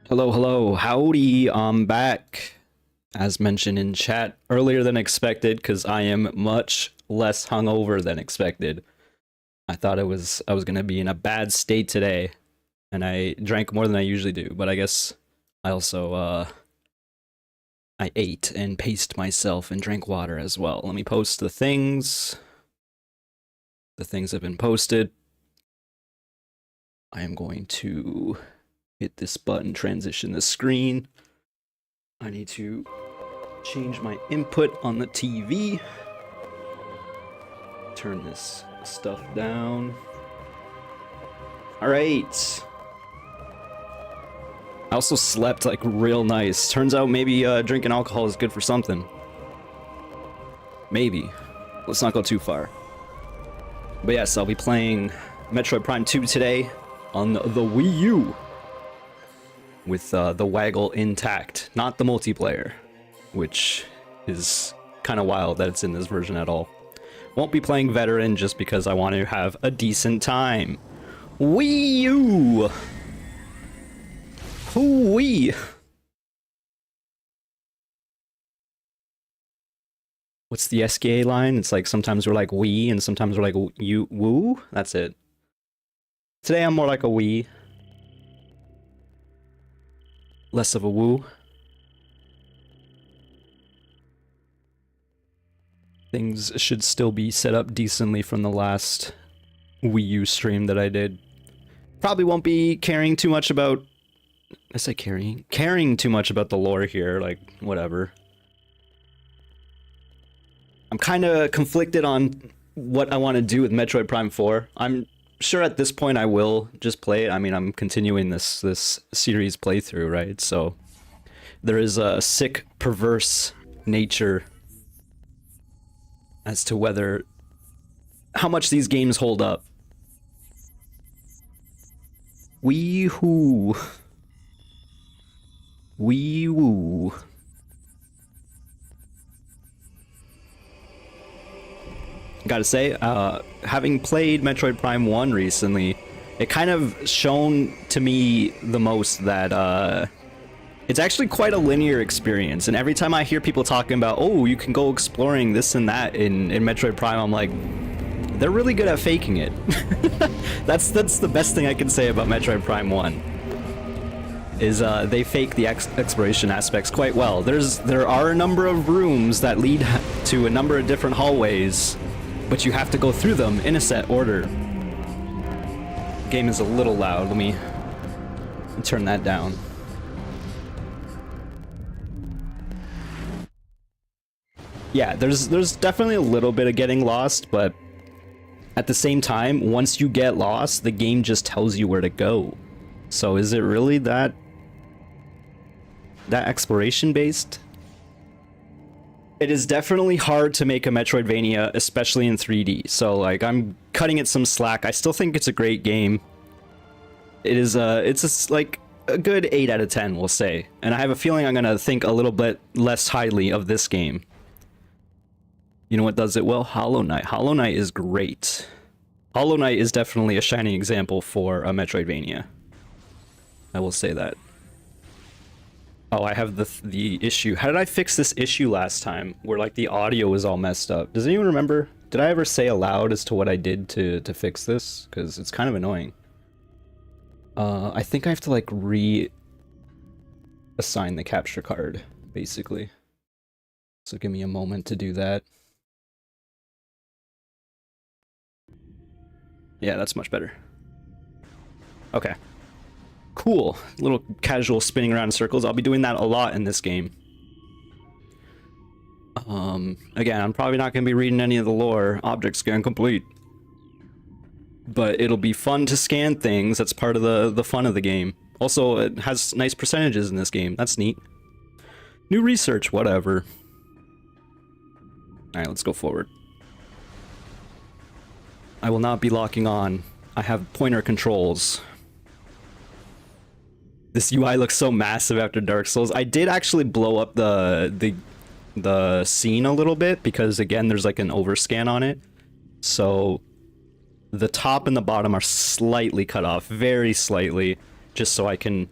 Hello, hello, howdy, I'm back. As mentioned in chat, earlier than expected, because I am much less hungover than expected. I thought I was gonna be in a bad state today, and I drank more than I usually do, but I guess I also, I ate and paced myself and drank water as well. Let me post the things. The things have been posted. I am going to hit this button, transition the screen. I need to change my input on the TV. Turn this stuff down. All right. I also slept like real nice. Turns out maybe drinking alcohol is good for something. Maybe. Let's not go too far. But yes, I'll be playing Metroid Prime 2 today on the Wii U. With the waggle intact, not the multiplayer, which is kind of wild that it's in this version at all. Won't be playing veteran just because I want to have a decent time. Wii U! Hoo-wee! What's the SKA line? It's like sometimes we're like wee and sometimes we're like you woo? That's it. Today I'm more like a wee. Less of a woo. Things should still be set up decently from the last Wii U stream that I did. Probably won't be caring too much about... I say caring too much about the lore here, like, whatever. I'm kind of conflicted on what I want to do with Metroid Prime 4. I'm sure at this point I will just play it. I mean, I'm continuing this series playthrough, right? So there is a sick, perverse nature as to whether how much these games hold up. Wee-hoo. Wee-woo. Gotta say, having played Metroid Prime 1 recently, it kind of shown to me the most that it's actually quite a linear experience. And every time I hear people talking about, oh, you can go exploring this and that in Metroid Prime, I'm like, they're really good at faking it. That's the best thing I can say about Metroid Prime 1. Is they fake the exploration aspects quite well. There are a number of rooms that lead to a number of different hallways, but you have to go through them in a set order. The game is a little loud. Let me turn that down. Yeah, there's definitely a little bit of getting lost, but at the same time, once you get lost, the game just tells you where to go. So is it really that exploration based? It is definitely hard to make a Metroidvania, especially in 3D. So like, I'm cutting it some slack. I still think it's a great game. It's like a good 8 out of 10, we'll say. And I have a feeling I'm gonna think a little bit less highly of this game. You know what does it well? Hollow Knight. Hollow Knight is great. Hollow Knight is definitely a shining example for a Metroidvania. I will say that. Oh, I have the issue. How did I fix this issue last time? Where like the audio was all messed up. Does anyone remember? Did I ever say aloud as to what I did to fix this? Because it's kind of annoying. I think I have to like reassign the capture card, basically. So give me a moment to do that. Yeah, that's much better. Okay. Cool. A little casual spinning around in circles. I'll be doing that a lot in this game. Again, I'm probably not going to be reading any of the lore. Object scan complete. But it'll be fun to scan things. That's part of the fun of the game. Also, it has nice percentages in this game. That's neat. New research, whatever. Alright, let's go forward. I will not be locking on. I have pointer controls. This UI looks so massive after Dark Souls. I did actually blow up the scene a little bit because again there's like an overscan on it. So the top and the bottom are slightly cut off, very slightly, just so I can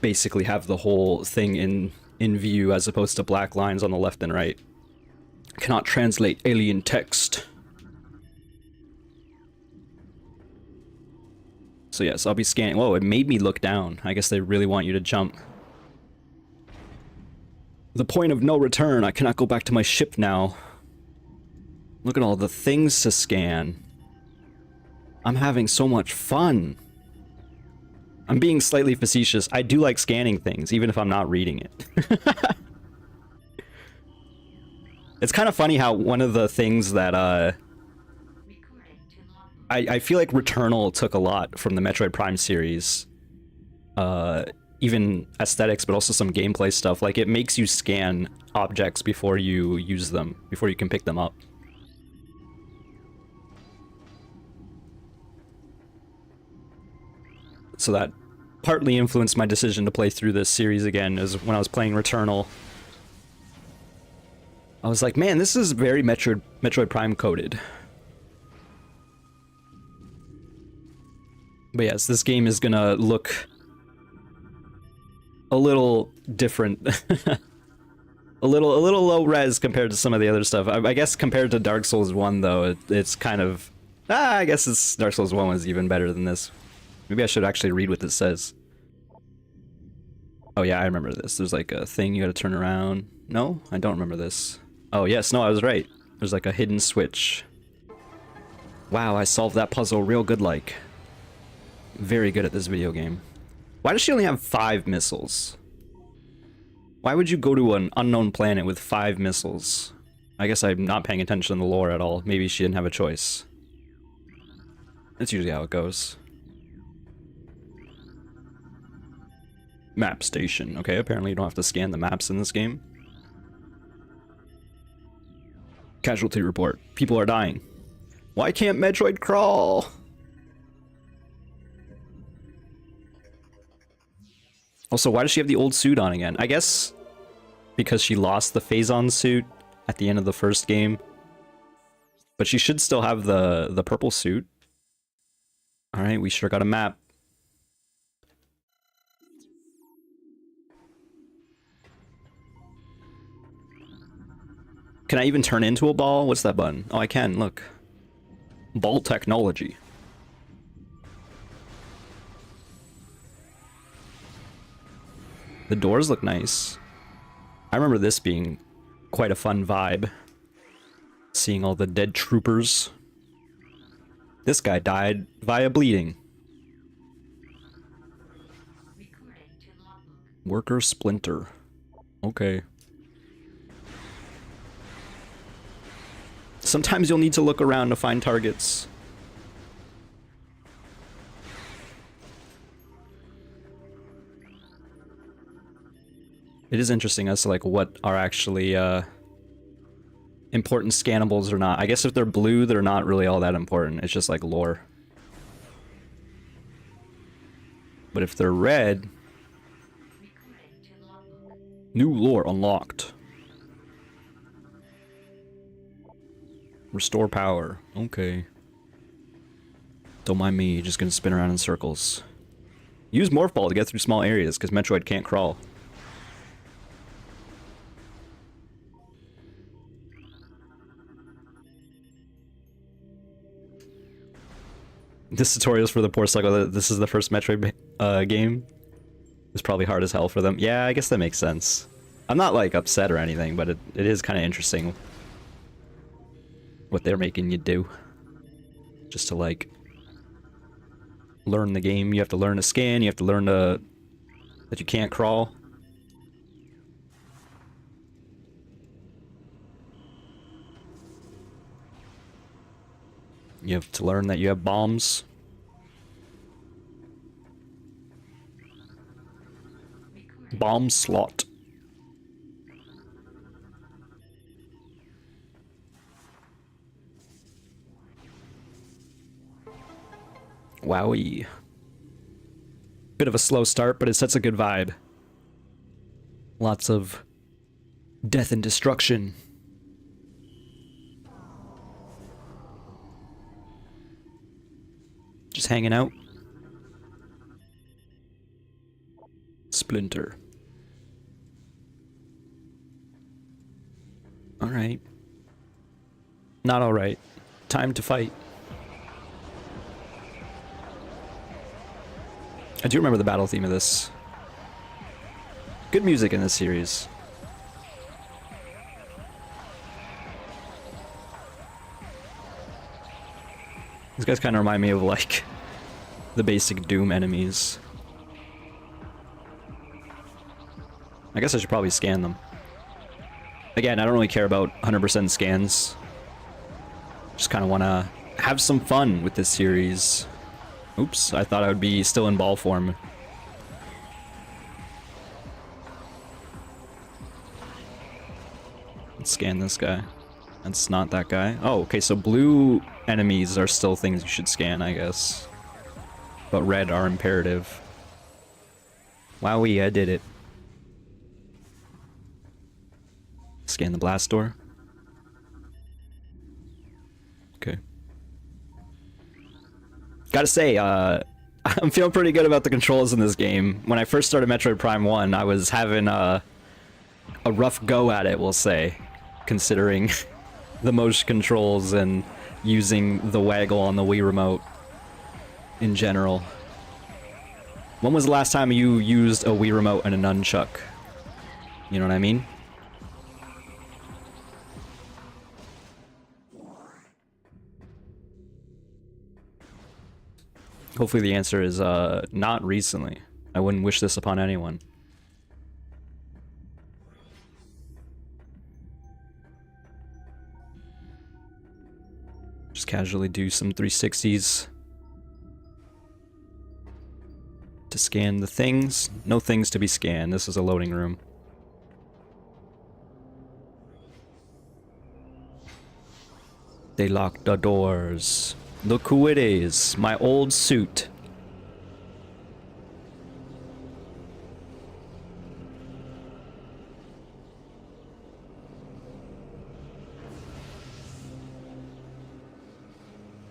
basically have the whole thing in view as opposed to black lines on the left and right. Cannot translate alien text. So yes, I'll be scanning. Whoa, it made me look down. I guess they really want you to jump. The point of no return. I cannot go back to my ship now. Look at all the things to scan. I'm having so much fun. I'm being slightly facetious. I do like scanning things, even if I'm not reading it. It's kind of funny how one of the things that, I feel like Returnal took a lot from the Metroid Prime series. Even aesthetics, but also some gameplay stuff. Like, it makes you scan objects before you use them, before you can pick them up. So that partly influenced my decision to play through this series again, as when I was playing Returnal. I was like, man, this is very Metroid Prime coded. But yes, this game is gonna look a little different. a little low res compared to some of the other stuff. I guess compared to Dark Souls 1 though, it's kind of I guess Dark Souls 1 was even better than this. Maybe I should actually read what this says. Oh yeah, I remember this. There's like a thing you gotta turn around. No, I don't remember this. Oh yes, no, I was right. There's like a hidden switch. Wow, I solved that puzzle real good like. Very good at this video game. Why does she only have 5 missiles? Why would you go to an unknown planet with 5 missiles? I guess I'm not paying attention to the lore at all. Maybe she didn't have a choice. That's usually how it goes. Map station. Okay, apparently you don't have to scan the maps in this game. Casualty report. People are dying. Why can't Metroid crawl? Also, why does she have the old suit on again? I guess because she lost the Phazon suit at the end of the first game. But she should still have the purple suit. Alright, we sure got a map. Can I even turn into a ball? What's that button? Oh, I can, look. Ball technology. The doors look nice. I remember this being quite a fun vibe. Seeing all the dead troopers. This guy died via bleeding. Worker Splinter. Okay. Sometimes you'll need to look around to find targets. It is interesting as to like what are actually important scannables or not. I guess if they're blue, they're not really all that important. It's just like lore. But if they're red, new lore unlocked. Restore power. Okay. Don't mind me, just gonna spin around in circles. Use Morph Ball to get through small areas, because Metroid can't crawl. This tutorial's for the poor sucker. This is the first Metroid game. It's probably hard as hell for them. Yeah, I guess that makes sense. I'm not like upset or anything, but it is kind of interesting what they're making you do. Just to like learn the game. You have to learn to scan, you have to learn to that you can't crawl. You have to learn that you have bombs. Bomb slot. Wowie. Bit of a slow start, but it sets a good vibe. Lots of death and destruction. Just hanging out. splinter. Alright. Not alright. Time to fight. I do remember the battle theme of this. Good music in this series. These guys kind of remind me of, like, the basic Doom enemies. I guess I should probably scan them. Again, I don't really care about 100% scans. Just kind of want to have some fun with this series. Oops, I thought I would be still in ball form. Let's scan this guy. That's not that guy. Oh, okay, so blue enemies are still things you should scan, I guess. But red are imperative. Wowee, I did it. Scan the blast door. Okay. Gotta say, I'm feeling pretty good about the controls in this game. When I first started Metroid Prime 1, I was having a rough go at it, we'll say. Considering the motion controls and using the waggle on the Wii remote in general. When was the last time you used a Wii remote and a nunchuck? You know what I mean? Hopefully the answer is not recently. I wouldn't wish this upon anyone. Just casually do some 360s to scan the things. No things to be scanned. This is a loading room. They locked the doors. Look who it is. My old suit.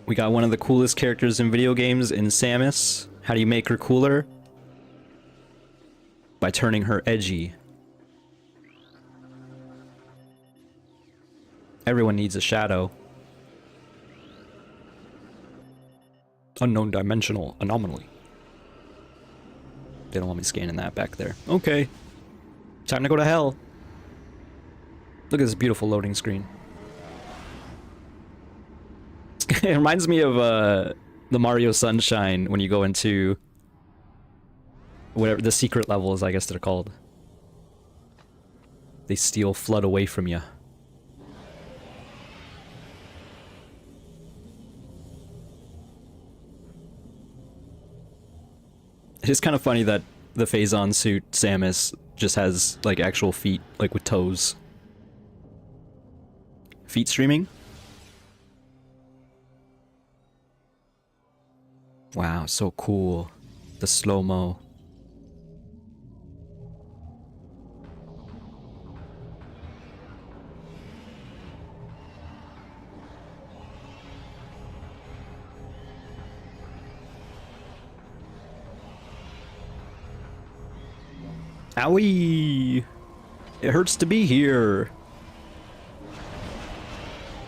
We got one of the coolest characters in video games in Samus. How do you make her cooler? By turning her edgy. Everyone needs a shadow. Unknown dimensional anomaly. They don't want me scanning that back there. Okay. Time to go to hell. Look at this beautiful loading screen. It reminds me of the Mario Sunshine when you go into whatever the secret levels, I guess they're called. They steal FLUDD away from you. It's kind of funny that the Phazon suit Samus just has like actual feet, like with toes. Feet streaming? Wow, so cool. The slow-mo. Owie! It hurts to be here.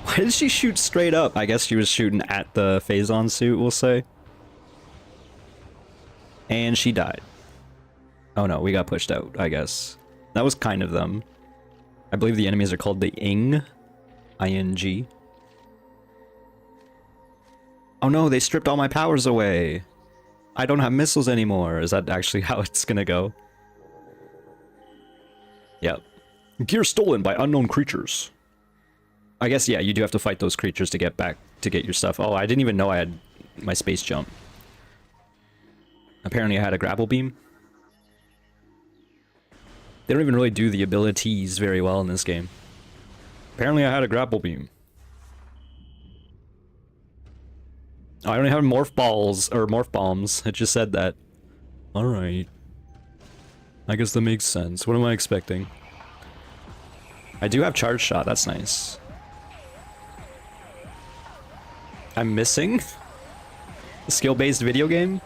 Why did she shoot straight up? I guess she was shooting at the Phazon suit, we'll say. And she died. Oh no, we got pushed out, I guess. That was kind of them. I believe the enemies are called the Ing. I-N-G. Oh no, they stripped all my powers away. I don't have missiles anymore. Is that actually how it's gonna go? Yep. Gear stolen by unknown creatures. I guess, yeah, you do have to fight those creatures to get back, to get your stuff. Oh, I didn't even know I had my space jump. Apparently I had a grapple beam. They don't even really do the abilities very well in this game. Apparently I had a grapple beam. Oh, I don't have morph balls, or morph bombs. It just said that. Alright. I guess that makes sense. What am I expecting? I do have charge shot, that's nice. I'm missing? A skill-based video game?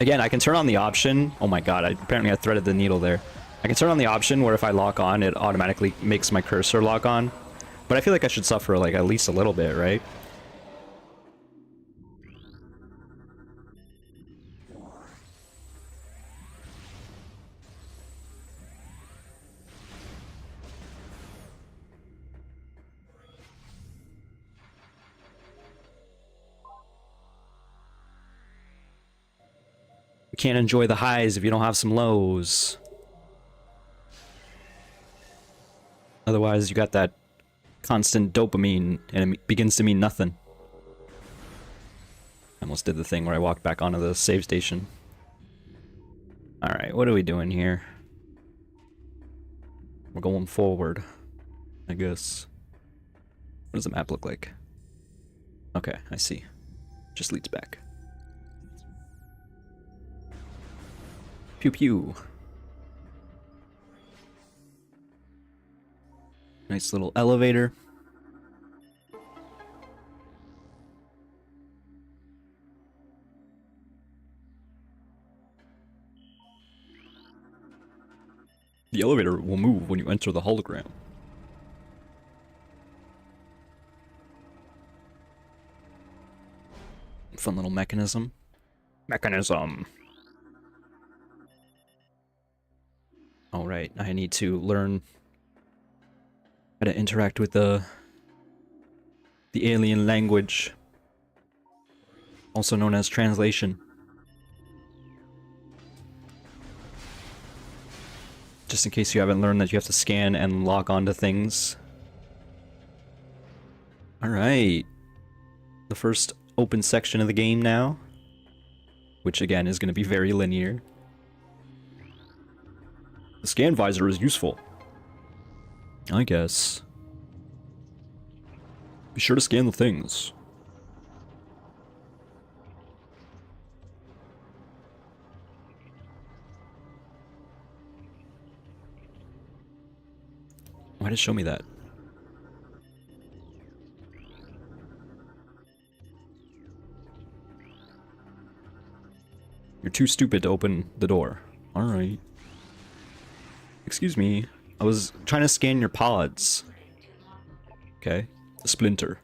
Again, I can turn on the option. Oh my god, apparently I threaded the needle there. I can turn on the option where if I lock on, it automatically makes my cursor lock on. But I feel like I should suffer like at least a little bit, right? You can't enjoy the highs if you don't have some lows. Otherwise, you got that constant dopamine, and it begins to mean nothing. I almost did the thing where I walked back onto the save station. Alright, what are we doing here? We're going forward, I guess. What does the map look like? Okay, I see. Just leads back. Pew pew. Nice little elevator. The elevator will move when you enter the hologram. Fun little mechanism. Alright, I need to learn how to interact with the alien language, also known as translation. Just in case you haven't learned that you have to scan and log on to things. Alright. The first open section of the game now. Which again is going to be very linear. The scan visor is useful, I guess. Be sure to scan the things. Why did it show me that? You're too stupid to open the door. Alright. Excuse me. I was trying to scan your pods. Okay. A splinter.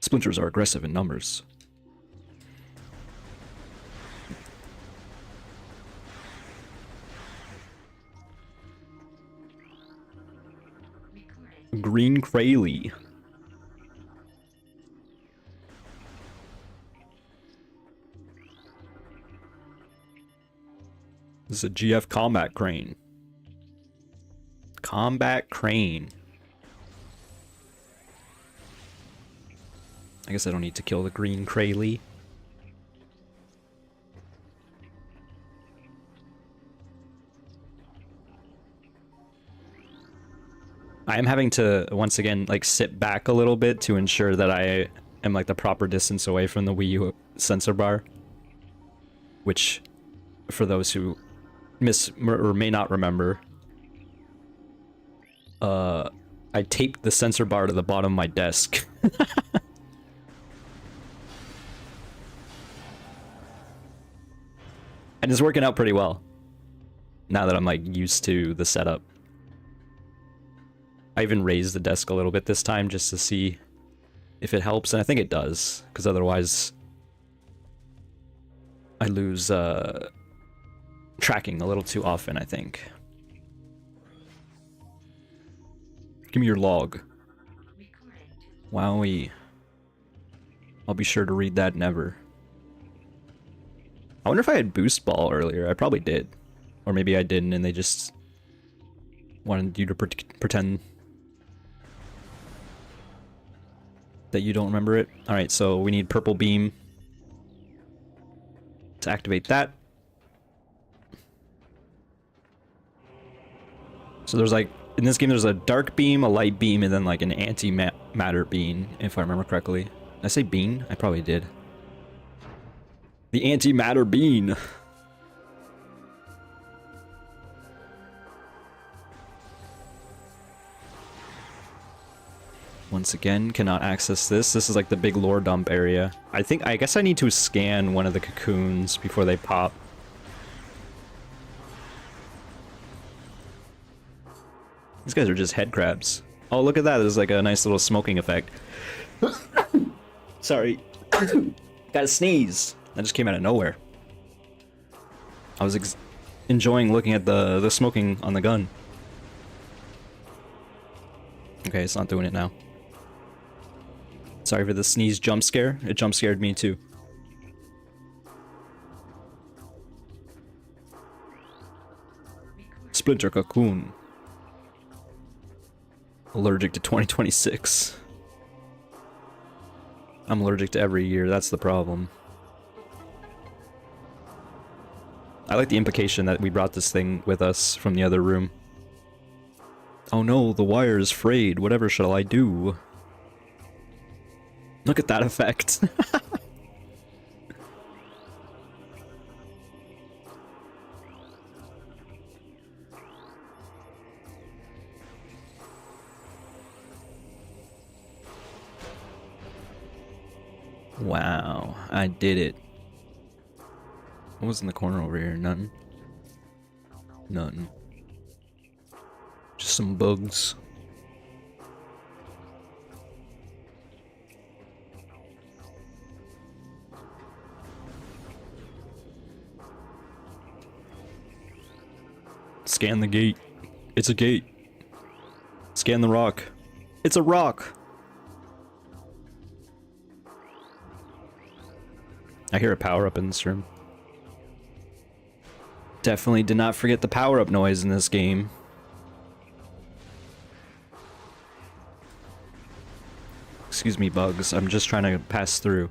Splinters are aggressive in numbers. Green Krayley. This is a GF combat crane. Combat crane. I guess I don't need to kill the Green Krayley. I am having to, once again, like, sit back a little bit to ensure that I am, like, the proper distance away from the Wii U sensor bar. Which, for those who or may not remember, I taped the sensor bar to the bottom of my desk. And it's working out pretty well. Now that I'm, like, used to the setup. I even raised the desk a little bit this time just to see if it helps, and I think it does, because otherwise I lose tracking a little too often, I think. Give me your log. Wowee. I'll be sure to read that never. I wonder if I had boost ball earlier. I probably did. Or maybe I didn't and they just wanted you to pretend that you don't remember it. Alright, so we need purple beam to activate that. So there's, like, in this game there's a dark beam, a light beam, and then like an anti-matter beam, if I remember correctly. Did I say bean? I probably did. The anti-matter bean. Once again, cannot access this. This is like the big lore dump area. I guess I need to scan one of the cocoons before they pop. These guys are just head crabs. Oh, look at that. There's like a nice little smoking effect. Sorry. Gotta sneeze. That just came out of nowhere. I was enjoying looking at the smoking on the gun. Okay, it's not doing it now. Sorry for the sneeze jump scare. It jump scared me too. Splinter Cocoon. Allergic to 2026. I'm allergic to every year, that's the problem. I like the implication that we brought this thing with us from the other room. Oh no, the wire is frayed. Whatever shall I do? Look at that effect. Wow, I did it. What was in the corner over here? Nothing. Nothing. Just some bugs. Scan the gate. It's a gate. Scan the rock. It's a rock. I hear a power-up in this room. Definitely did not forget the power-up noise in this game. Excuse me, bugs. I'm just trying to pass through.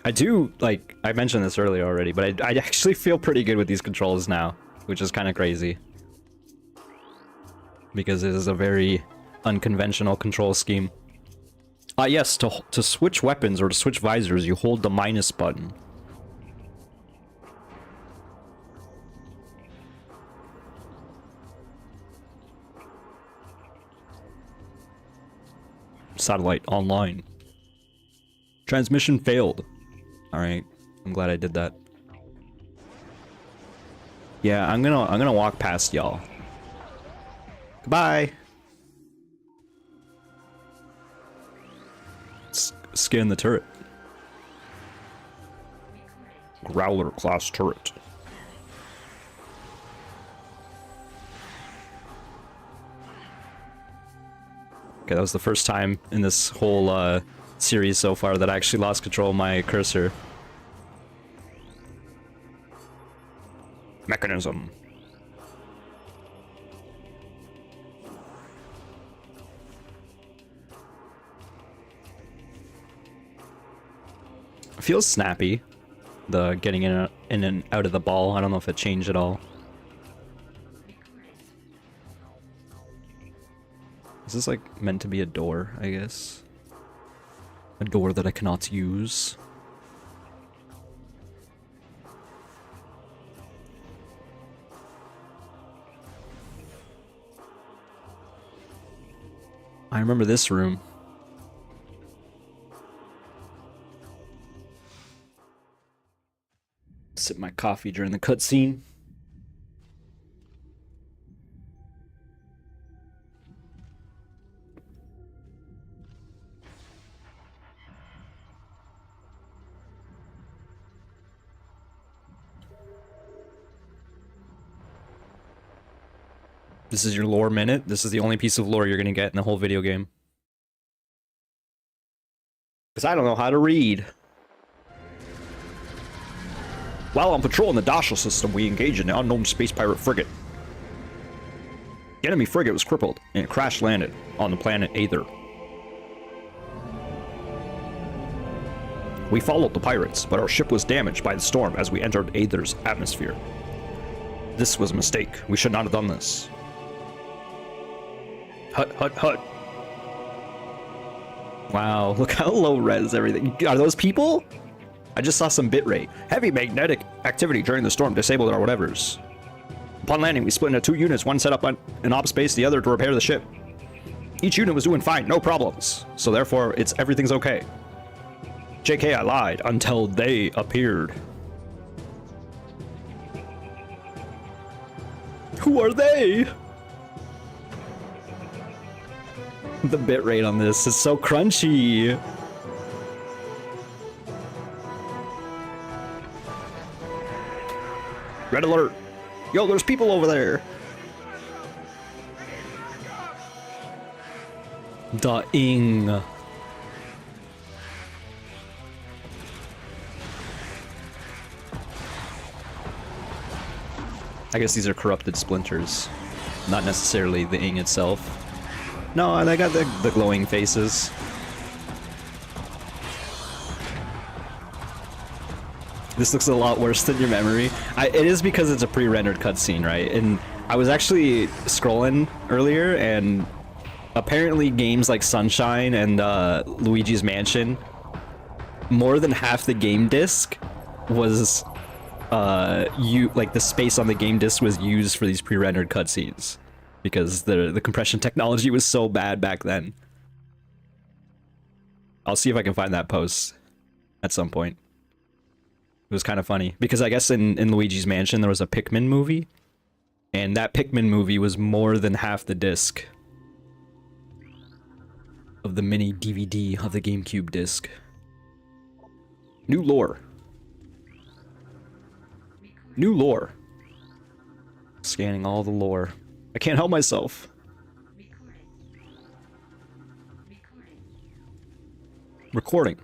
I do, like, I mentioned this earlier already, but I actually feel pretty good with these controls now, which is kind of crazy. Because it is a very unconventional control scheme. Yes, to switch weapons or to switch visors, you hold the minus button. Satellite online. Transmission failed. Alright, I'm glad I did that. Yeah, I'm gonna walk past y'all. Goodbye. Scan the turret. Growler class turret. Okay, that was the first time in this whole series so far that I actually lost control of my cursor. Mechanism. It feels snappy, the getting in and out of the ball. I don't know if it changed at all. Is this like meant to be a door, I guess? A door that I cannot use. I remember this room. Sip my coffee during the cutscene. This is your lore minute. This is the only piece of lore you're gonna get in the whole video game. Because I don't know how to read. While on patrol in the Dasha system, we engaged an unknown space pirate frigate. The enemy frigate was crippled, and it crash-landed on the planet Aether. We followed the pirates, but our ship was damaged by the storm as we entered Aether's atmosphere. This was a mistake. We should not have done this. Hut, hut, hut. Wow, look how low res everything. Are those people? I just saw some bitrate. Heavy magnetic activity during the storm disabled our whatevers. Upon landing, we split into two units, one set up in op space, the other to repair the ship. Each unit was doing fine, no problems. So therefore, everything's okay. JK, I lied until they appeared. Who are they? The bitrate on this is so crunchy. Red alert. Yo, there's people over there. Da-ing. I guess these are corrupted splinters, not necessarily the ing itself. No, they got the glowing faces. This looks a lot worse than your memory. It is because it's a pre-rendered cutscene, right? And I was actually scrolling earlier, and apparently games like Sunshine and Luigi's Mansion, more than half the game disc was like the space on the game disc was used for these pre-rendered cutscenes because the compression technology was so bad back then. I'll see if I can find that post at some point. It was kind of funny because I guess in Luigi's Mansion there was a Pikmin movie, and that Pikmin movie was more than half the disc of the mini DVD of the GameCube disc. New lore. New lore. Scanning all the lore. I can't help myself. Recording.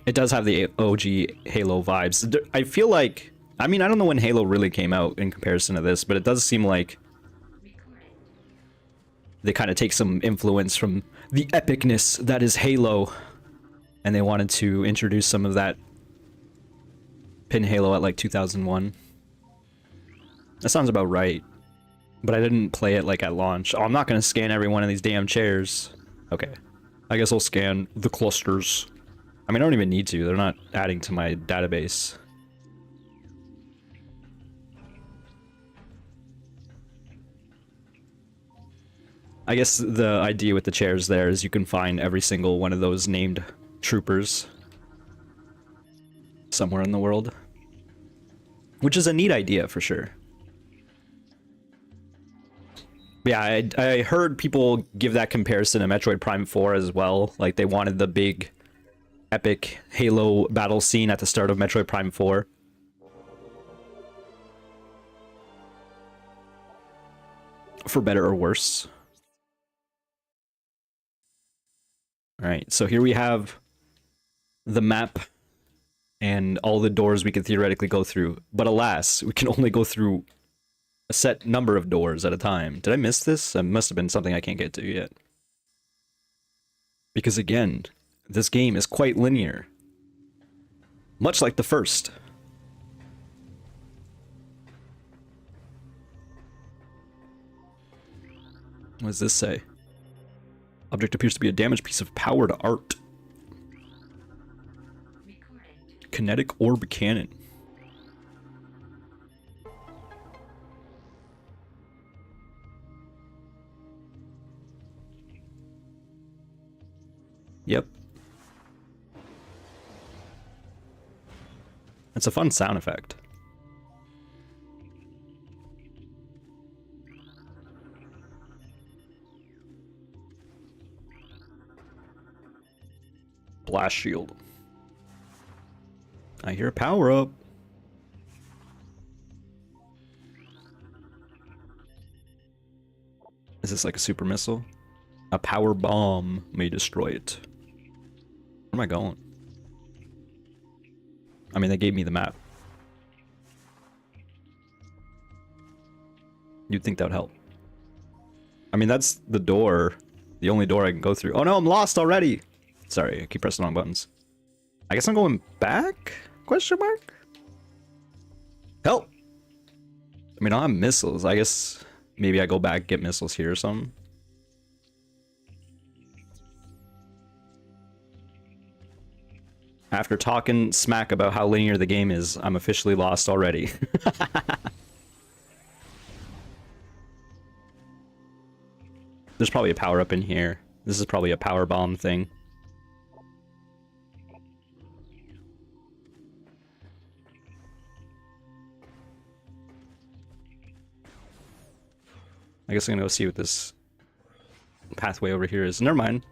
It does have the OG Halo vibes. I feel like, I mean, I don't know when Halo really came out in comparison to this, but it does seem like they kind of take some influence from the epicness that is Halo, and they wanted to introduce some of that. Pin Halo at like 2001. That sounds about right. But I didn't play it like at launch. Oh, I'm not gonna scan every one of these damn chairs. Okay. I guess I'll scan the clusters. I mean, I don't even need to. They're not adding to my database. I guess the idea with the chairs there is you can find every single one of those named troopers somewhere in the world, which is a neat idea for sure. Yeah, I heard people give that comparison to Metroid Prime 4 as well. Like they wanted the big epic Halo battle scene at the start of Metroid Prime 4. For better or worse. Alright, so here we have the map and all the doors we could theoretically go through. But alas, we can only go through a set number of doors at a time. Did I miss this? It must have been something I can't get to yet. Because again, this game is quite linear. Much like the first. What does this say? Object appears to be a damaged piece of powered art. Kinetic orb cannon. Yep. It's a fun sound effect. Blast shield. I hear a power up. Is this like a super missile? A power bomb may destroy it. Where am I going? I mean, they gave me the map. You'd think that would help. I mean, that's the door. The only door I can go through. Oh no, I'm lost already! Sorry, I keep pressing the wrong buttons. I guess I'm going back? Question mark? Help! I mean, I have missiles. I guess maybe I go back, get missiles here or something. After talking smack about how linear the game is, I'm officially lost already. There's probably a power up in here. This is probably a power bomb thing. I guess I'm gonna go see what this pathway over here is. Never mind.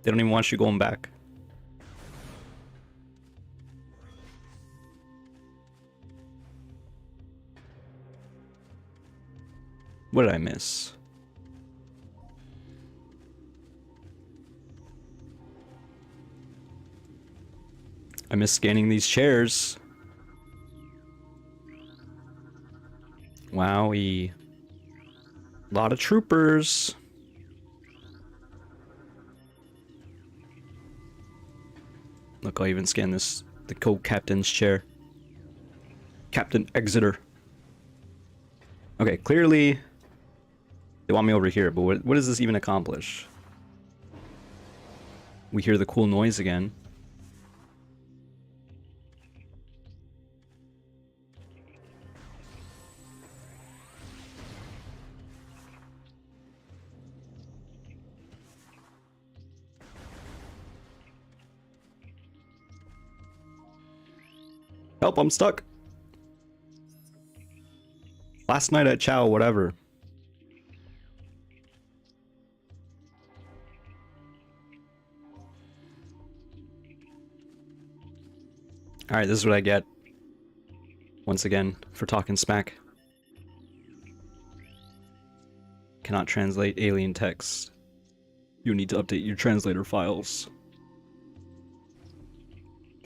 They don't even want you going back. What did I miss? I miss scanning these chairs. Wowie. Lot of troopers. Look, I'll even scan this, the co-captain's chair. Captain Exeter. Okay, clearly they want me over here, but what does this even accomplish? We hear the cool noise again. Help, I'm stuck. Last night at Chow, whatever. Alright, this is what I get. Once again, for talking smack. Cannot translate alien text. You need to update your translator files.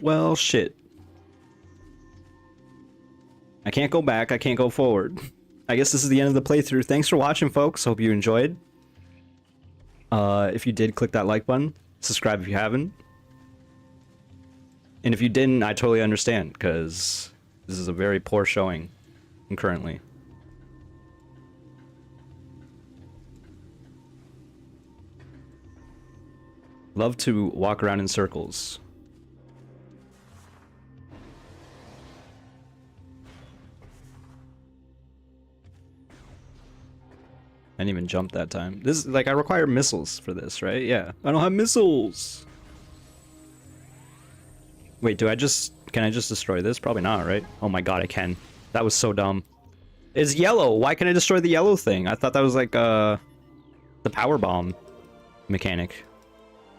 Well, shit. I can't go back, I can't go forward. I guess this is the end of the playthrough. Thanks for watching, folks. Hope you enjoyed. If you did, click that like button. Subscribe if you haven't. And if you didn't, I totally understand, because this is a very poor showing currently. Love to walk around in circles. I didn't even jump that time. This is like, I require missiles for this, right? Yeah. I don't have missiles. Wait, can I just destroy this? Probably not, right? Oh my god, I can. That was so dumb. It's yellow. Why can't I destroy the yellow thing? I thought that was like, the power bomb mechanic.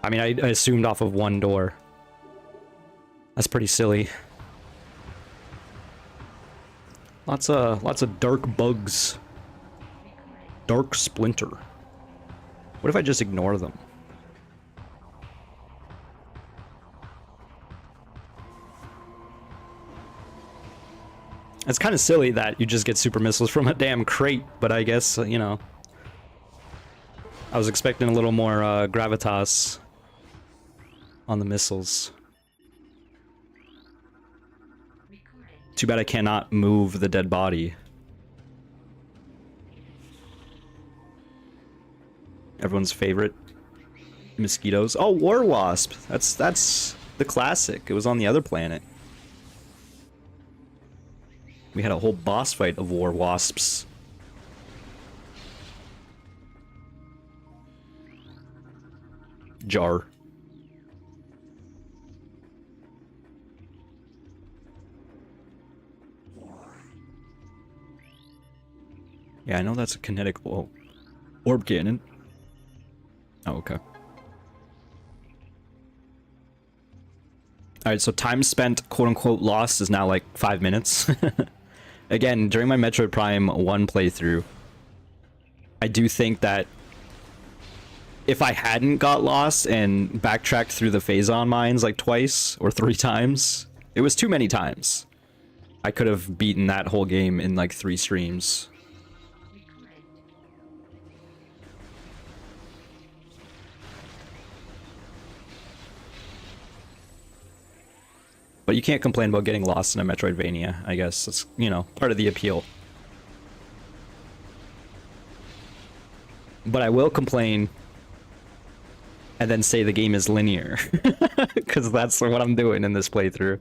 I mean, I assumed off of one door. That's pretty silly. Lots of dark bugs. Dark Splinter. What if I just ignore them? It's kind of silly that you just get super missiles from a damn crate, but I guess, you know. I was expecting a little more gravitas on the missiles. Too bad I cannot move the dead body. Everyone's favorite mosquitoes. Oh, War Wasp. That's the classic. It was on the other planet. We had a whole boss fight of War Wasps. Jar. Yeah, I know that's a kinetic orb cannon. Oh, okay. Alright, so time spent, quote-unquote, lost is now like 5 minutes. Again, during my Metroid Prime 1 playthrough, I do think that if I hadn't got lost and backtracked through the Phazon mines like twice or 3 times, it was too many times. I could have beaten that whole game in like 3 streams. But you can't complain about getting lost in a Metroidvania, I guess. It's, you know, part of the appeal. But I will complain and then say the game is linear. Because that's what I'm doing in this playthrough.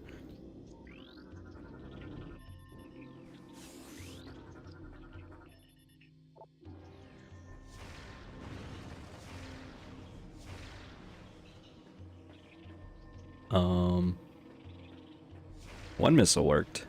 Um, one missile worked.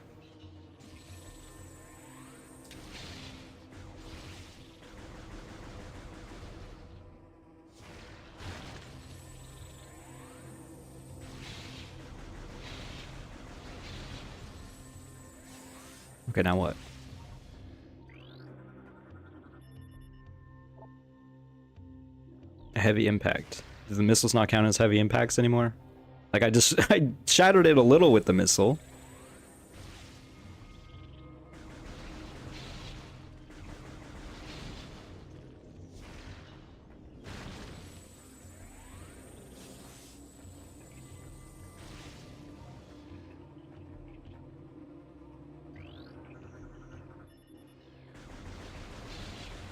Okay, now what? A heavy impact. Does the missiles not count as heavy impacts anymore? Like, I shattered it a little with the missile.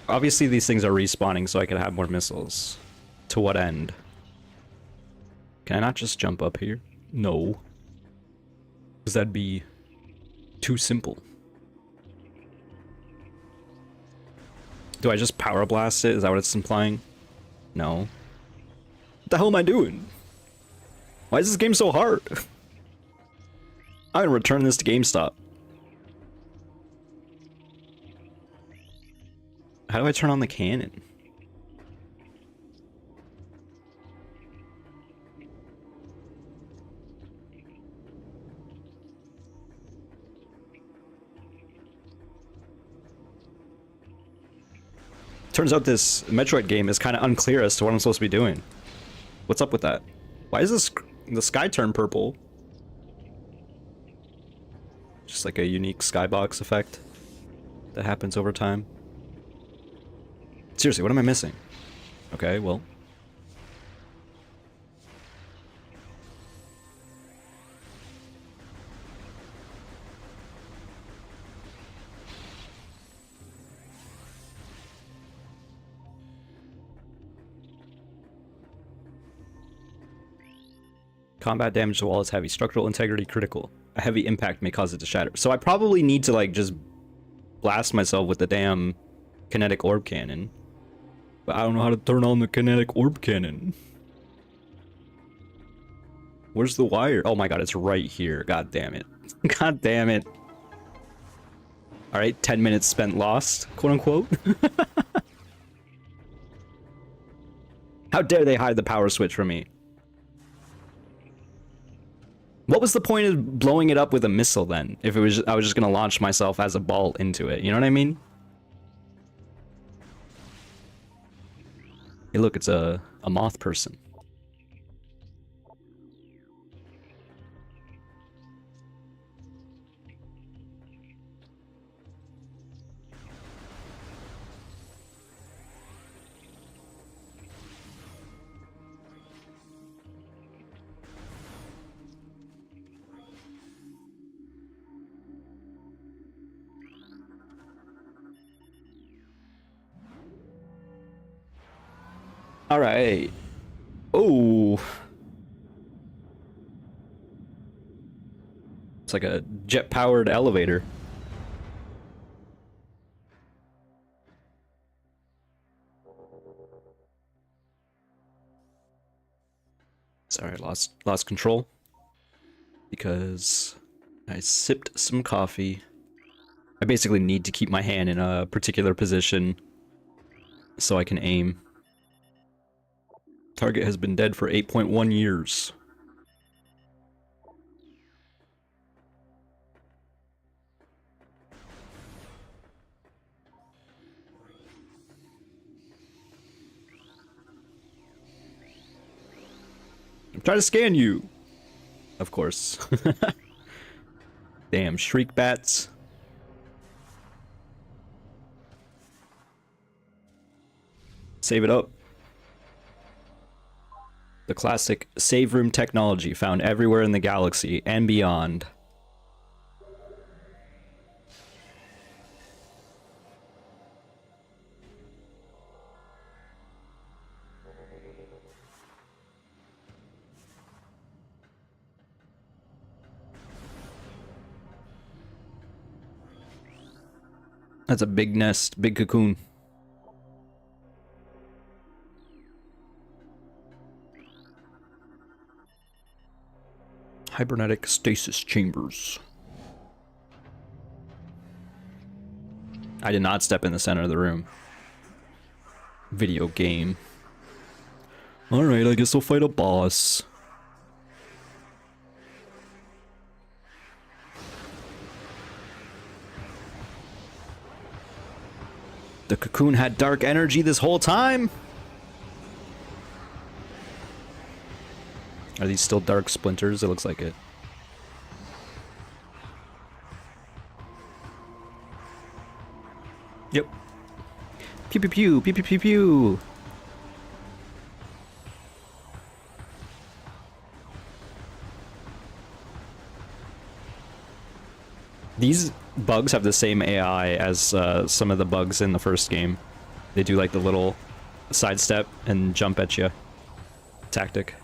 Obviously, these things are respawning so I can have more missiles. To what end? Can I not just jump up here? No. Because that'd be too simple. Do I just power blast it? Is that what it's implying? No. What the hell am I doing? Why is this game so hard? I'm gonna return this to GameStop. How do I turn on the cannon? Turns out this Metroid game is kind of unclear as to what I'm supposed to be doing. What's up with that? Why is the sky turn purple? Just like a unique skybox effect that happens over time. Seriously, what am I missing? Okay, well. Combat damage to the wall is heavy. Structural integrity critical. A heavy impact may cause it to shatter. So I probably need to, like, just blast myself with the damn kinetic orb cannon. But I don't know how to turn on the kinetic orb cannon. Where's the wire? Oh my god, it's right here. God damn it. God damn it. Alright, 10 minutes spent lost, quote unquote. How dare they hide the power switch from me? What was the point of blowing it up with a missile then? If it was, I was just gonna launch myself as a ball into it. You know what I mean? Hey, look, it's a moth person. All right. Oh. It's like a jet-powered elevator. Sorry, lost control because I sipped some coffee. I basically need to keep my hand in a particular position so I can aim. Target has been dead for 8.1 years. I'm trying to scan you. Of course. Damn, shriek bats. Save it up. The classic save room technology found everywhere in the galaxy and beyond. That's a big nest, big cocoon. Hibernetic stasis chambers. I did not step in the center of the room. Video game. Alright, I guess I'll fight a boss. The cocoon had dark energy this whole time? Are these still dark splinters? It looks like it. Yep. Pew pew pew, pew pew pew pew. These bugs have the same AI as some of the bugs in the first game. They do like the little sidestep and jump at you tactic.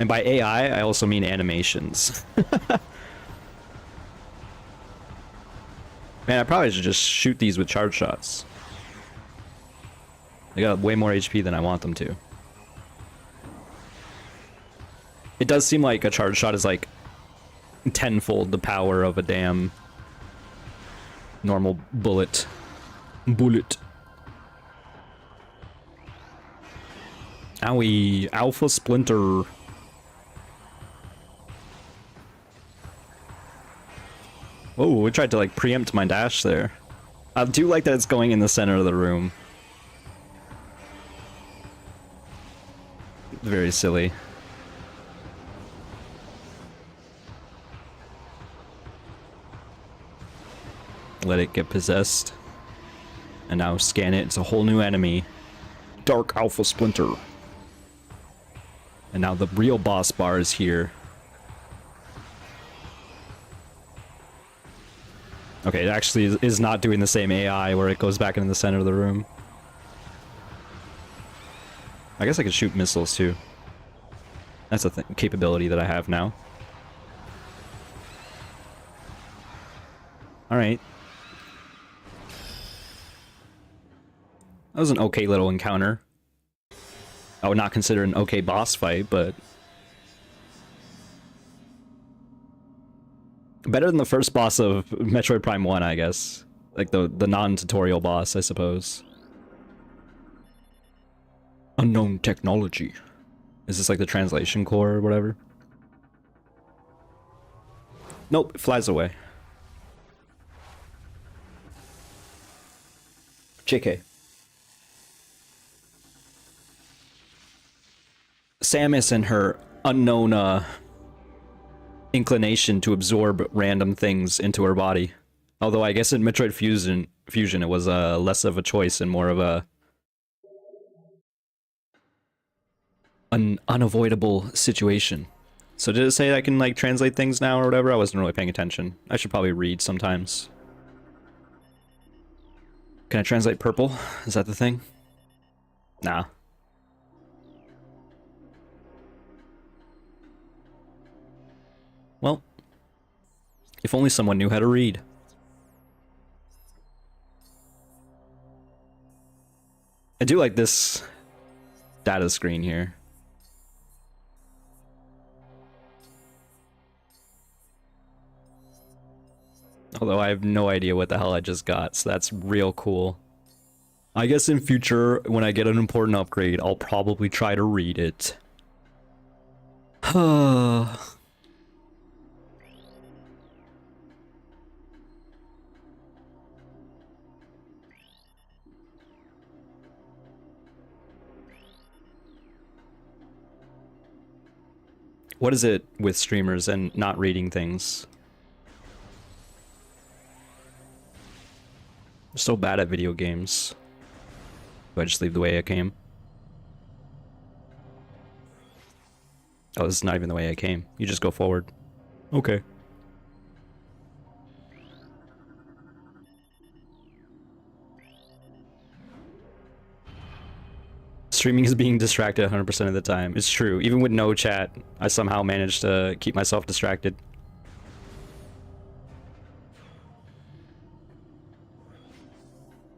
And by AI, I also mean animations. Man, I probably should just shoot these with charge shots. They got way more HP than I want them to. It does seem like a charge shot is like tenfold the power of a damn normal bullet. Owie, Alpha Splinter. Oh, we tried to like preempt my dash there. I do like that it's going in the center of the room. Very silly. Let it get possessed. And now scan it. It's a whole new enemy. Dark Alpha Splinter. And now the real boss bar is here. Okay, it actually is not doing the same AI where it goes back into the center of the room. I guess I could shoot missiles too. That's a capability that I have now. Alright. That was an okay little encounter. I would not consider an okay boss fight, but better than the first boss of Metroid Prime 1, I guess. Like the non-tutorial boss, I suppose. Unknown technology. Is this like the translation core or whatever? Nope, it flies away. JK. Samus and her unknown inclination to absorb random things into her body. Although I guess in Metroid Fusion it was less of a choice and more of an unavoidable situation. So did it say I can like translate things now or whatever? I wasn't really paying attention. I should probably read sometimes. Can I translate purple? Is that the thing? Nah. Well, if only someone knew how to read. I do like this data screen here. Although I have no idea what the hell I just got, so that's real cool. I guess in future, when I get an important upgrade, I'll probably try to read it. What is it with streamers and not reading things? I'm so bad at video games. Do I just leave the way I came? Oh, this is not even the way I came. You just go forward. Okay. Streaming is being distracted 100% of the time. It's true. Even with no chat, I somehow managed to keep myself distracted.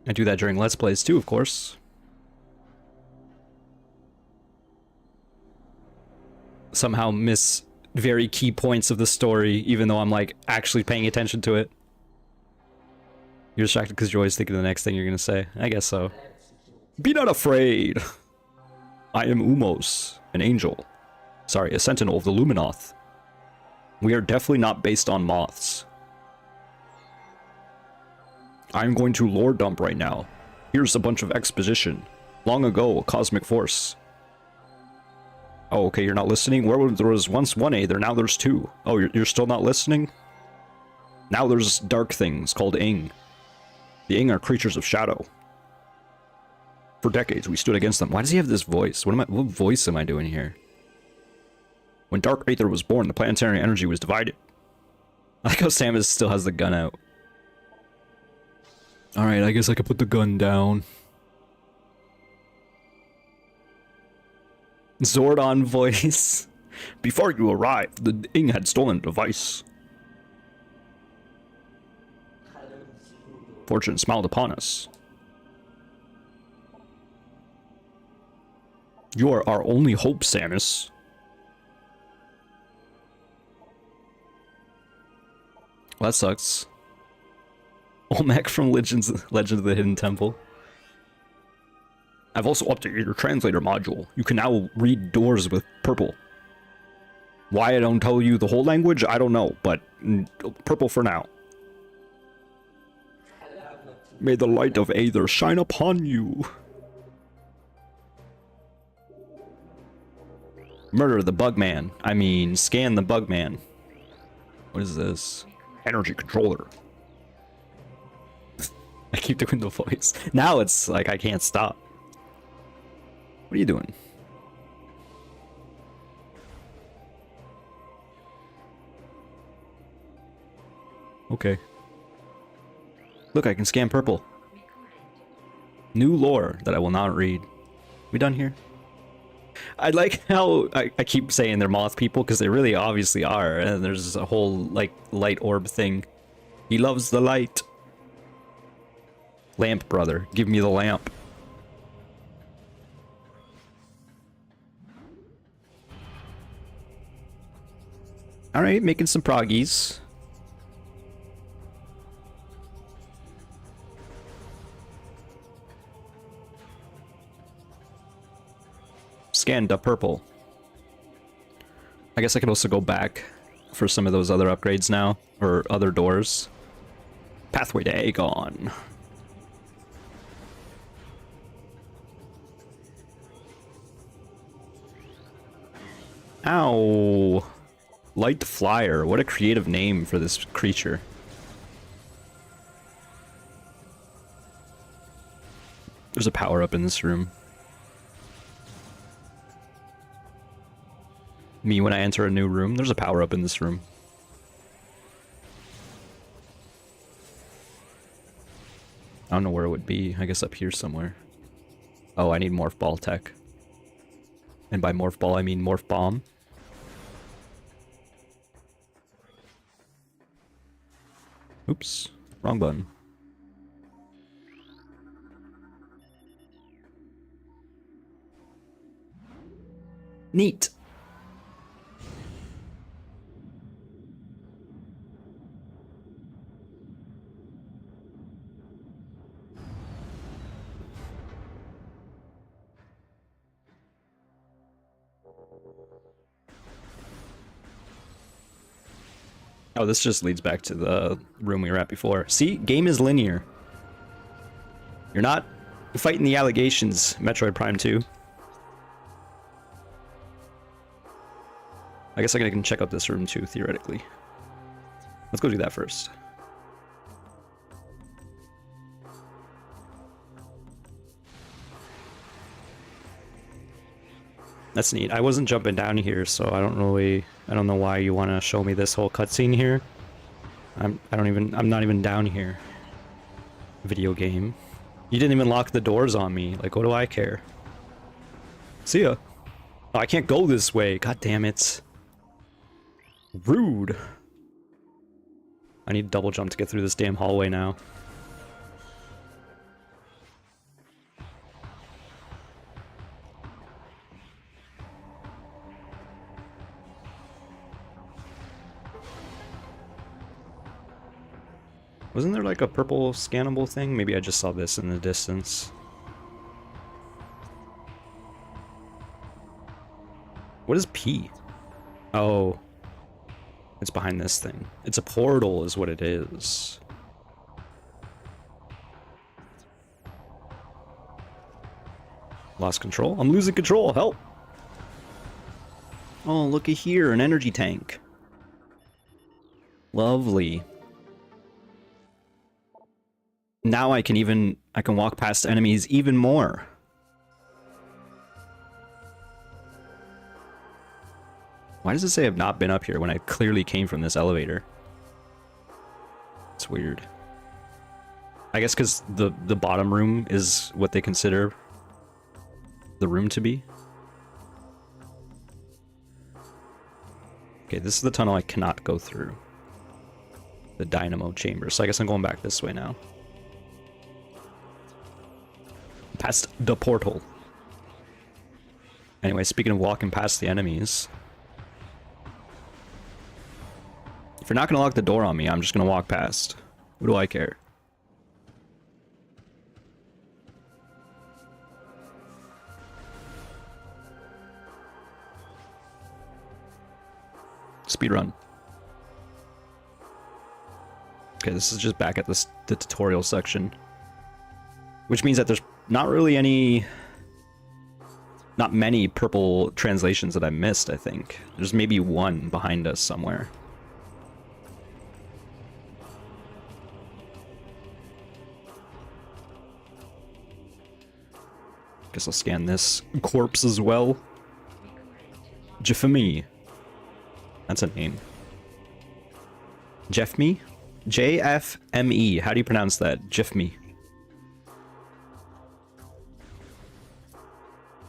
I do that during Let's Plays too, of course. somehow miss very key points of the story, even though I'm like actually paying attention to it. You're distracted because you're always thinking of the next thing you're gonna say. I guess so. Be not afraid. I am Umos, an angel. Sorry, a sentinel of the Luminoth. We are definitely not based on moths. I'm going to lore dump right now. Here's a bunch of exposition. Long ago, a cosmic force. Oh, okay, you're not listening? There was once one Aether, now there's two. Oh, you're still not listening? Now there's dark things called Ing. The Ing are creatures of shadow. For decades, we stood against them. Why does he have this voice? What voice am I doing here? When Dark Aether was born, the planetary energy was divided. I like how Samus still has the gun out. Alright, I guess I could put the gun down. Zordon voice. Before you arrived, the Ing had stolen a device. Fortune smiled upon us. You are our only hope, Samus. Well, that sucks. Olmec from Legend of the Hidden Temple. I've also updated your translator module. You can now read doors with purple. Why I don't tell you the whole language, I don't know, but purple for now. May the light of Aether shine upon you. Murder the Bugman. I mean, scan the Bugman. What is this? Energy controller. I keep doing the voice. Now it's like I can't stop. What are you doing? Okay. Look, I can scan purple. New lore that I will not read. We done here? I like how I keep saying they're moth people because they really obviously are, and there's a whole like light orb thing. He loves the light. Lamp, brother. Give me the lamp. Alright, making some proggies. Scanned the purple. I guess I could also go back for some of those other upgrades now, or other doors. Pathway to Aegon. Ow. Light Flyer. What a creative name for this creature. There's a power-up in this room. Me when I enter a new room. There's a power-up in this room. I don't know where it would be. I guess up here somewhere. Oh, I need Morph Ball tech. And by Morph Ball, I mean Morph Bomb. Oops. Wrong button. Neat. Oh, this just leads back to the room we were at before. See? Game is linear. You're not fighting the allegations, Metroid Prime 2. I guess I can check out this room too, theoretically. Let's go do that first. That's neat. I wasn't jumping down here, so I don't know why you want to show me this whole cutscene here. I'm not even down here. Video game. You didn't even lock the doors on me. Like, what do I care? See ya. Oh, I can't go this way. God damn it. Rude. I need double jump to get through this damn hallway now. Wasn't there like a purple scannable thing? Maybe I just saw this in the distance. What is P? Oh. It's behind this thing. It's a portal is what it is. Lost control? I'm losing control. Help! Oh, looky here. An energy tank. Lovely. Now I can walk past enemies even more. Why does it say I've not been up here when I clearly came from this elevator? It's weird. I guess because the bottom room is what they consider the room to be. Okay, this is the tunnel I cannot go through. The dynamo chamber. So I guess I'm going back this way now. Past the portal. Anyway, speaking of walking past the enemies. If you're not going to lock the door on me, I'm just going to walk past. What do I care? Speedrun. Okay, this is just back at the tutorial section. Which means that there's not really any... Not many purple translations that I missed, I think. There's maybe one behind us somewhere. Guess I'll scan this corpse as well. Jeffme. That's a name. Jeffme? J-F-M-E. How do you pronounce that? Jeffme.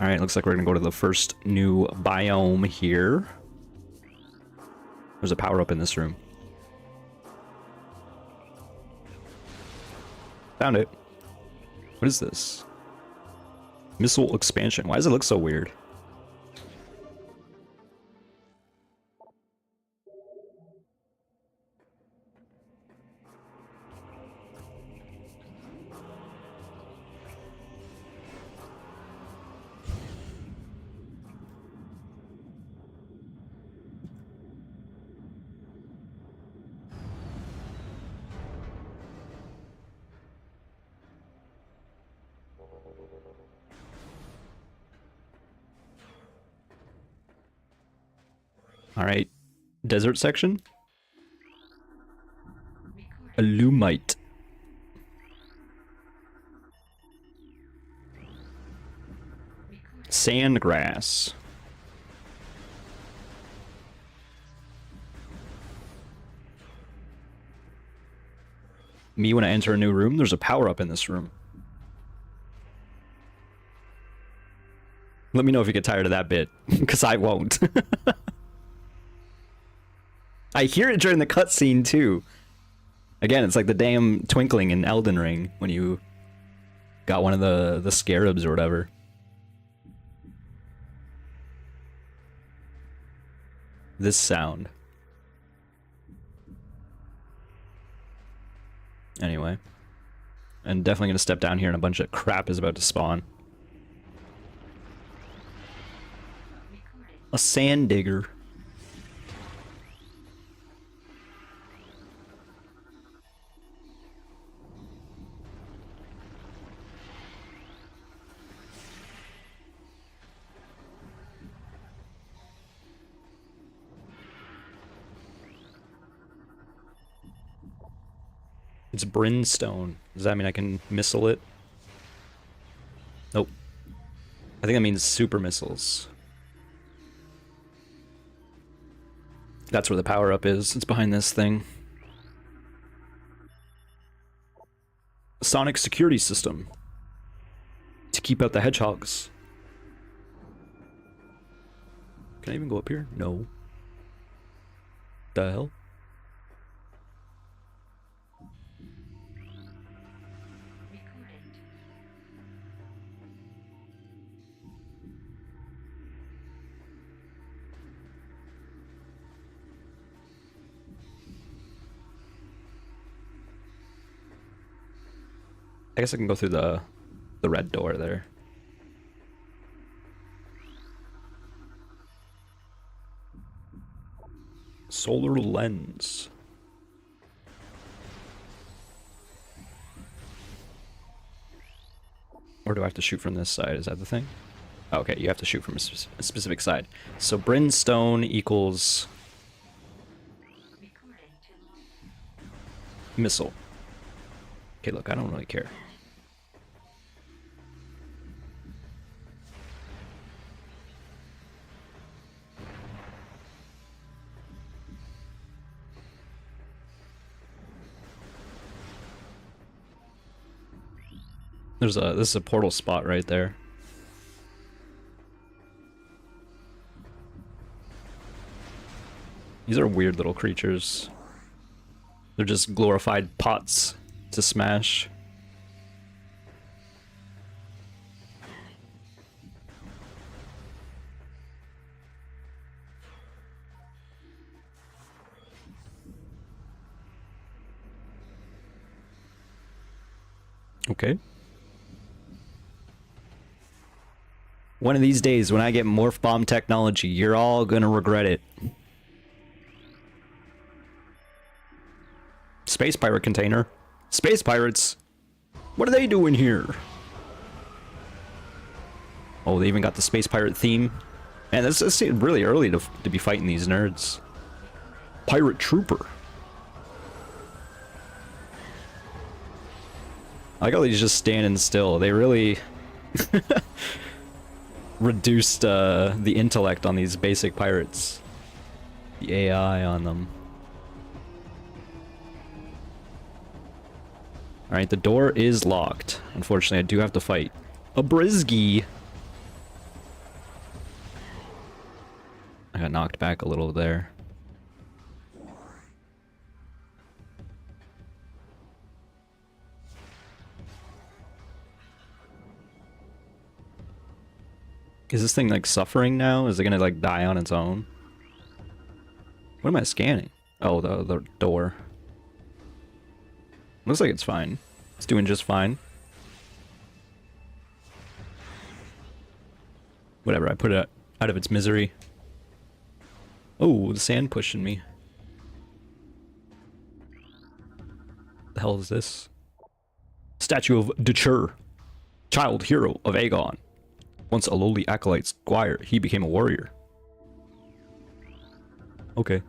Alright, looks like we're gonna go to the first new biome here. There's a power-up in this room. Found it. What is this? Missile expansion. Why does it look so weird? Alright. Desert section? Alumite. Sandgrass. Me when I enter a new room, there's a power-up in this room. Let me know if you get tired of that bit, because I won't. I hear it during the cutscene too. Again, it's like the damn twinkling in Elden Ring when you got one of the scarabs or whatever. This sound. Anyway. I'm definitely gonna step down here and a bunch of crap is about to spawn. A sand digger. It's brimstone. Does that mean I can missile it? Nope. I think that means super missiles. That's where the power-up is. It's behind this thing. Sonic security system. To keep out the hedgehogs. Can I even go up here? No. The hell? I guess I can go through the red door there. Solar lens. Or do I have to shoot from this side? Is that the thing? Oh, okay, you have to shoot from a specific side. So brimstone equals missile. Okay, look, I don't really care. This is a portal spot right there. These are weird little creatures. They're just glorified pots to smash. Okay. One of these days, when I get morph bomb technology, you're all gonna regret it. Space pirate container. Space pirates? What are they doing here? Oh, they even got the space pirate theme. Man, this is really early to be fighting these nerds. Pirate trooper. I like how he's just standing still. They really reduced the intellect on these basic pirates. The AI on them. Alright, the door is locked. Unfortunately, I do have to fight a Brisgy. I got knocked back a little there. Is this thing like suffering now? Is it gonna like die on its own? What am I scanning? Oh, the door. Looks like it's fine. It's doing just fine. Whatever, I put it out of its misery. Oh, the sand pushing me. The hell is this? Statue of Dechur, child hero of Aegon. Once a lowly acolyte squire, he became a warrior. Okay.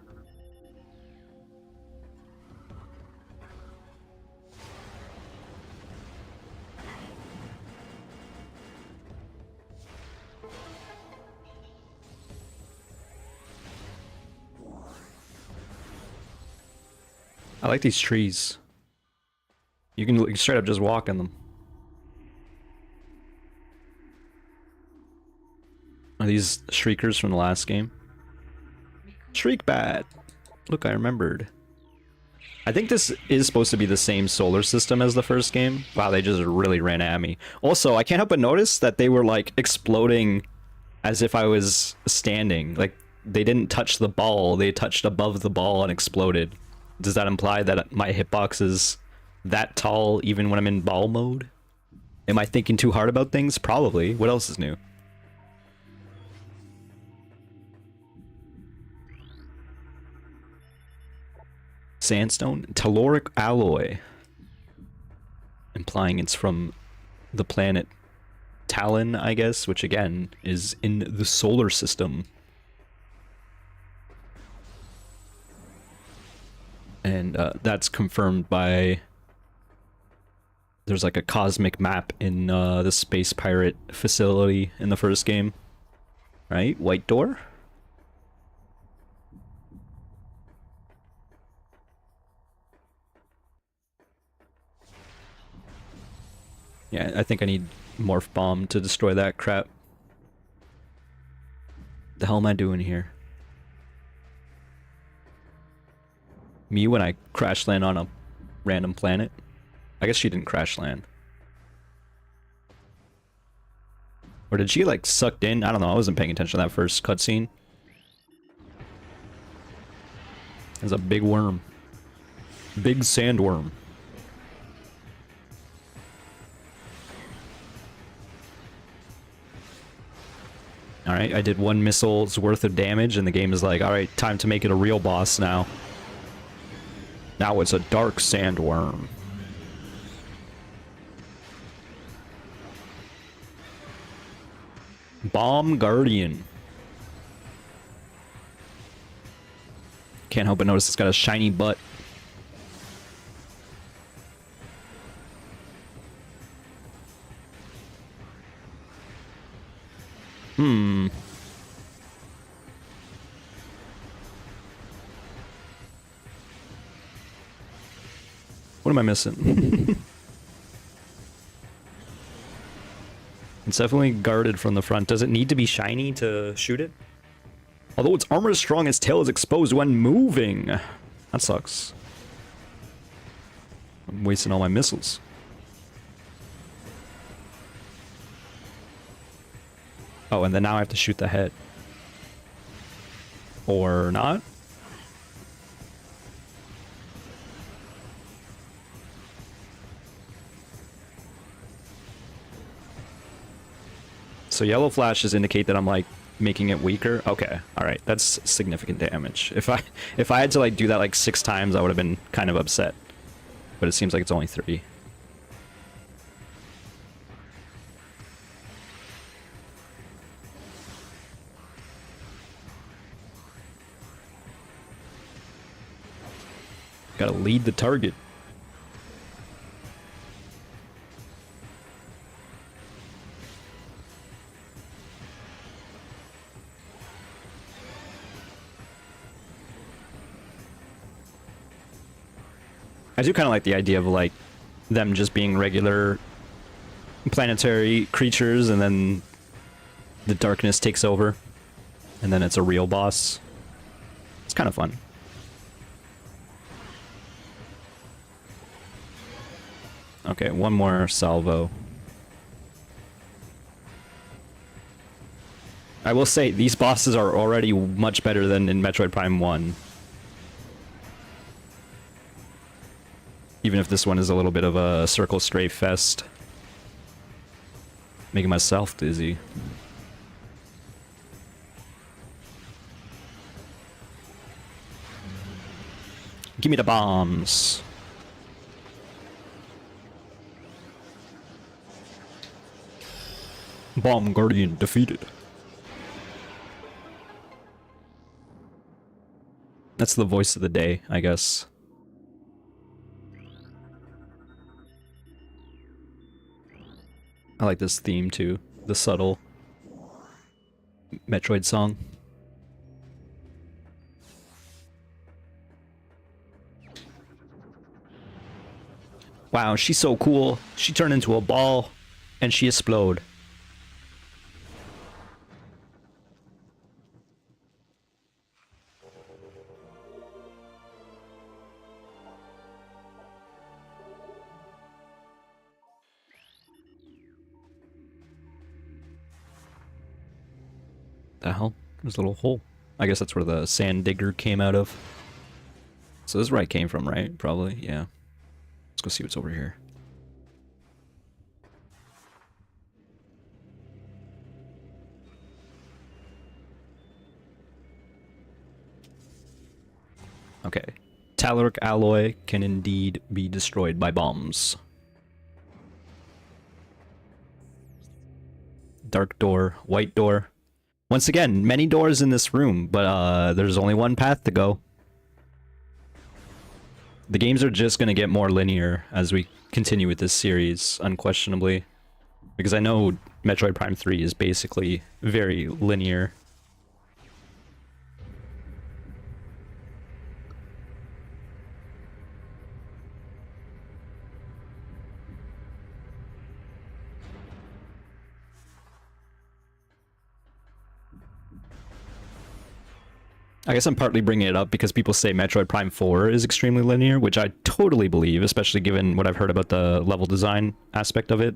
I like these trees. You can like, straight up just walk in them. Are these shriekers from the last game? Shriek bat! Look, I remembered. I think this is supposed to be the same solar system as the first game. Wow, they just really ran at me. Also, I can't help but notice that they were like exploding as if I was standing. Like, they didn't touch the ball, they touched above the ball and exploded. Does that imply that my hitbox is that tall even when I'm in ball mode? Am I thinking too hard about things? Probably. What else is new? Sandstone? Telluric alloy. Implying it's from the planet Talon, I guess, which again is in the solar system. And that's confirmed by... There's like a cosmic map in the space pirate facility in the first game. Right? White door? Yeah, I think I need Morph Bomb to destroy that crap. The hell am I doing here? Me when I crash land on a random planet? I guess she didn't crash land. Or did she like sucked in? I don't know, I wasn't paying attention to that first cutscene. There's a big worm. Big sandworm. Alright, I did 1 missile's worth of damage, and the game is like, alright, time to make it a real boss now. Now it's a dark sandworm. Bomb Guardian. Can't help but notice it's got a shiny butt. What am I missing? It's definitely guarded from the front. Does it need to be shiny to shoot it? Although its armor is strong, its tail is exposed when moving. That sucks. I'm wasting all my missiles. Oh, and then now I have to shoot the head. Or not? So yellow flashes indicate that I'm like making it weaker. Okay, all right, that's significant damage. If I had to like do that like 6 times, I would have been kind of upset. But it seems like it's only 3. Gotta lead the target. I do kind of like the idea of like them just being regular planetary creatures and then the darkness takes over and then it's a real boss. It's kind of fun. Okay, one more salvo. I will say these bosses are already much better than in Metroid Prime 1. Even if this one is a little bit of a circle strafe fest. Making myself dizzy. Give me the bombs. Bomb Guardian defeated. That's the voice of the day, I guess. I like this theme too, the subtle Metroid song. Wow, she's so cool. She turned into a ball and she explode. The hell? There's a little hole. I guess that's where the sand digger came out of. So this is where I came from, right? Probably, yeah. Let's go see what's over here. Okay. Telluric alloy can indeed be destroyed by bombs. Dark door, white door. Once again, many doors in this room, but there's only one path to go. The games are just going to get more linear as we continue with this series, unquestionably. Because I know Metroid Prime 3 is basically very linear. I guess I'm partly bringing it up because people say Metroid Prime 4 is extremely linear, which I totally believe, especially given what I've heard about the level design aspect of it.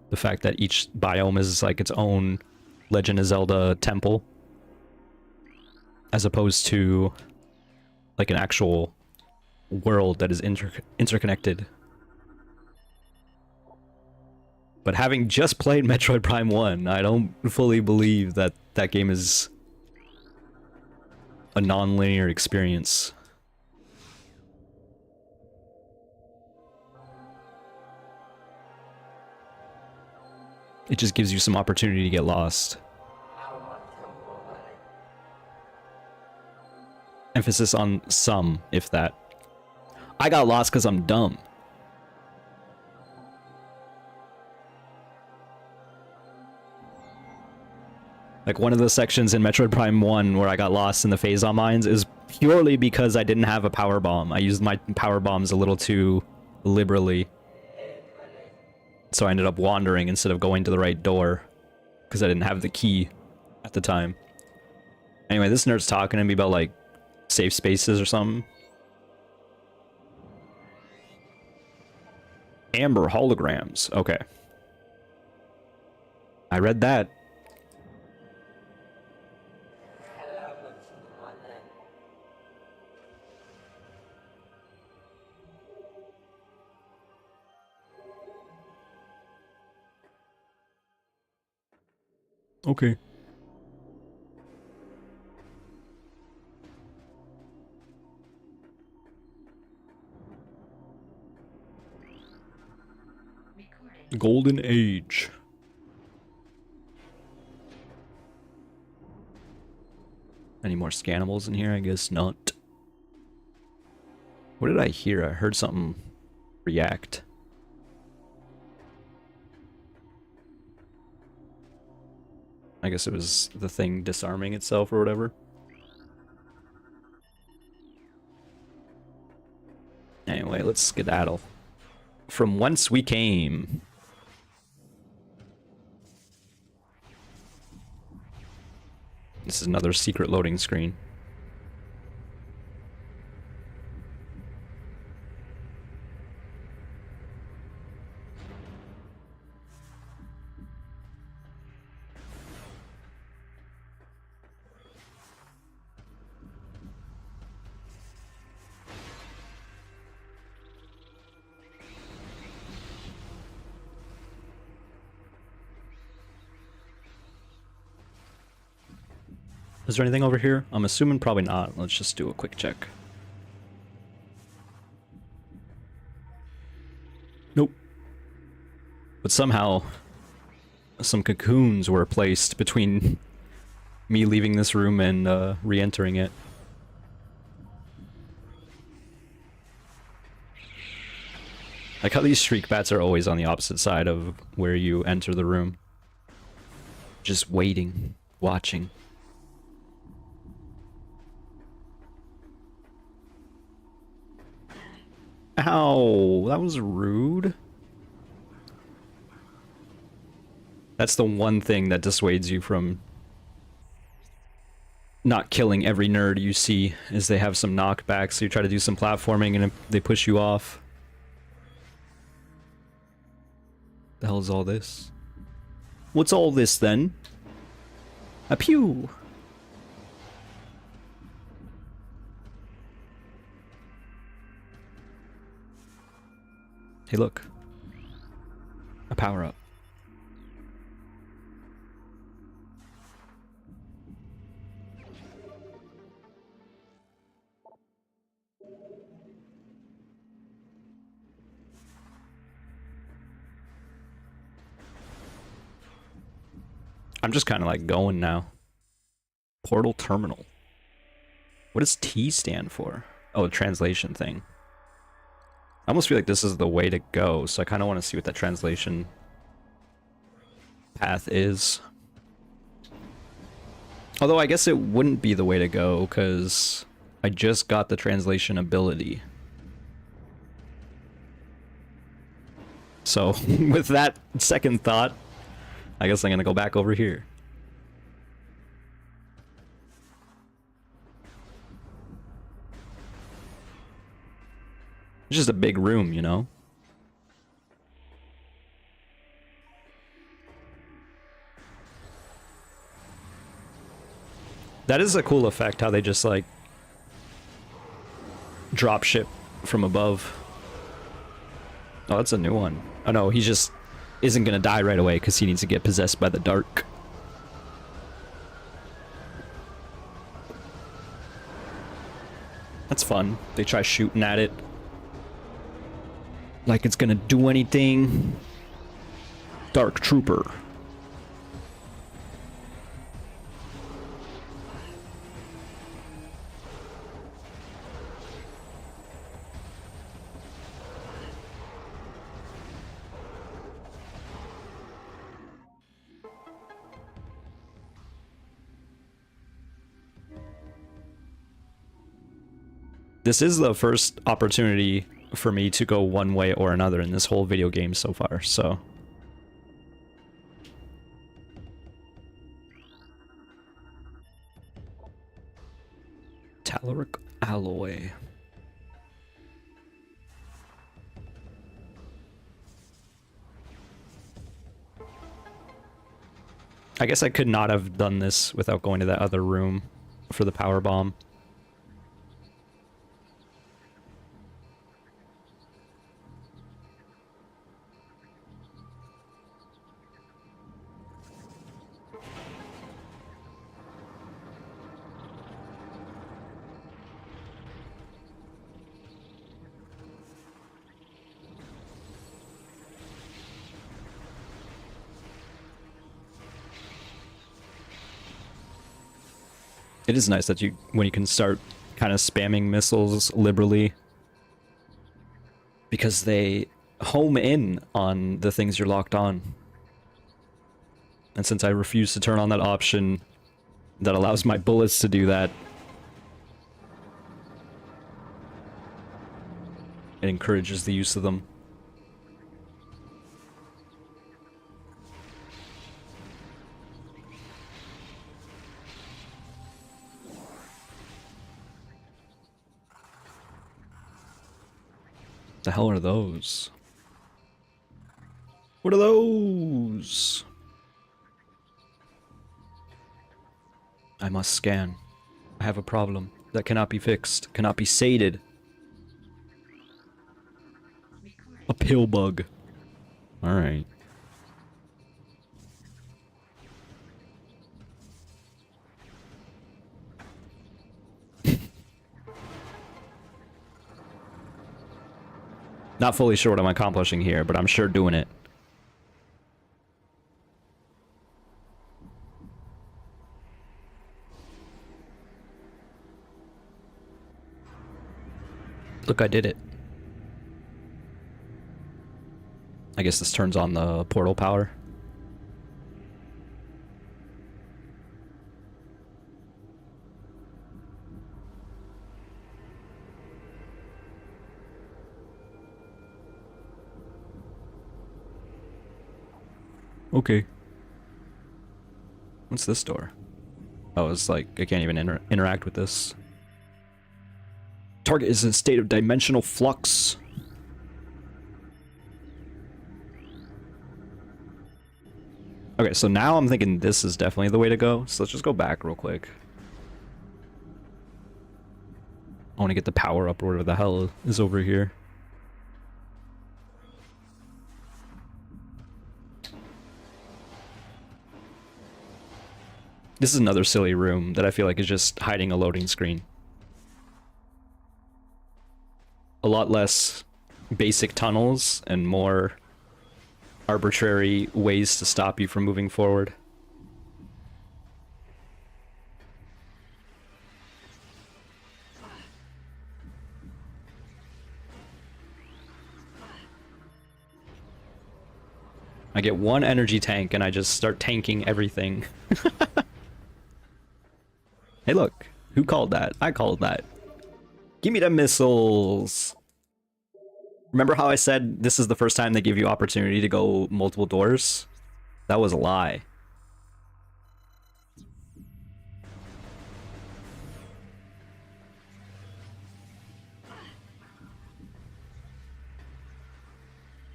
The fact that each biome is like its own Legend of Zelda temple, as opposed to like an actual world that is interconnected. But having just played Metroid Prime 1, I don't fully believe that that game is a non-linear experience. It just gives you some opportunity to get lost. Emphasis on some, if that. I got lost because I'm dumb. Like, one of the sections in Metroid Prime 1 where I got lost in the Phazon Mines is purely because I didn't have a power bomb. I used my power bombs a little too liberally. So I ended up wandering instead of going to the right door. Because I didn't have the key at the time. Anyway, this nerd's talking to me about, like, safe spaces or something. Amber holograms. Okay. I read that. Okay. Golden Age. Any more scannables in here? I guess not. What did I hear? I heard something react. I guess it was the thing disarming itself or whatever. Anyway, let's skedaddle. From whence we came. This is another secret loading screen. Is there anything over here? I'm assuming probably not. Let's just do a quick check. Nope. But somehow, some cocoons were placed between me leaving this room and re-entering it. Like how these shriek bats are always on the opposite side of where you enter the room. Just waiting, watching. Ow, that was rude. That's the one thing that dissuades you from not killing every nerd you see, is they have some knockbacks, so you try to do some platforming and they push you off. The hell is all this? What's all this then? A pew! Hey, look. A power-up. I'm just kind of like going now. Portal terminal. What does T stand for? Oh, a translation thing. I almost feel like this is the way to go, so I kind of want to see what that translation path is. Although I guess it wouldn't be the way to go, because I just got the translation ability. So, with that second thought, I guess I'm going to go back over here. It's just a big room, you know? That is a cool effect, how they just, like, drop ship from above. Oh, that's a new one. Oh no, he's just isn't gonna die right away because he needs to get possessed by the dark. That's fun. They try shooting at it like it's gonna do anything. Dark Trooper. This is the first opportunity for me to go one way or another in this whole video game so far, so... Telluric alloy. I guess I could not have done this without going to that other room for the power bomb. It is nice that when you can start kind of spamming missiles liberally, because they home in on the things you're locked on. And since I refuse to turn on that option that allows my bullets to do that, it encourages the use of them. The hell are those? What are those? I must scan. I have a problem that cannot be fixed, cannot be sated. A pill bug. Alright. Not fully sure what I'm accomplishing here, but I'm sure doing it. Look, I did it. I guess this turns on the portal power. Okay. What's this door? Oh, it's like, I can't even interact with this. Target is in a state of dimensional flux. Okay, so now I'm thinking this is definitely the way to go. So let's just go back real quick. I want to get the power up or whatever the hell is over here. This is another silly room that I feel like is just hiding a loading screen. A lot less basic tunnels and more arbitrary ways to stop you from moving forward. I get one energy tank and I just start tanking everything. Hey look, who called that? I called that. Give me the missiles! Remember how I said this is the first time they give you opportunity to go multiple doors? That was a lie.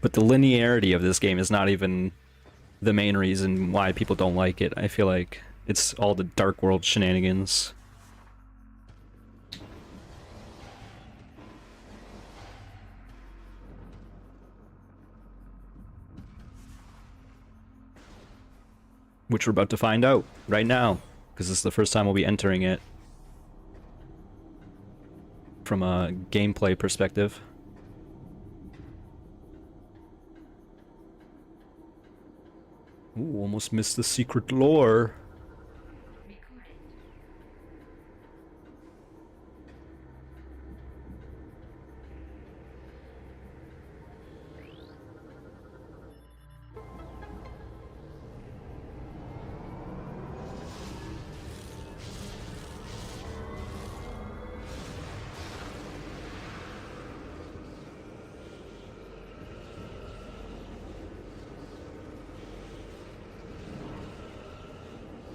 But the linearity of this game is not even the main reason why people don't like it. I feel like it's all the Dark World shenanigans. which we're about to find out right now, because this is the first time we'll be entering it from a gameplay perspective. Ooh, almost missed the secret lore.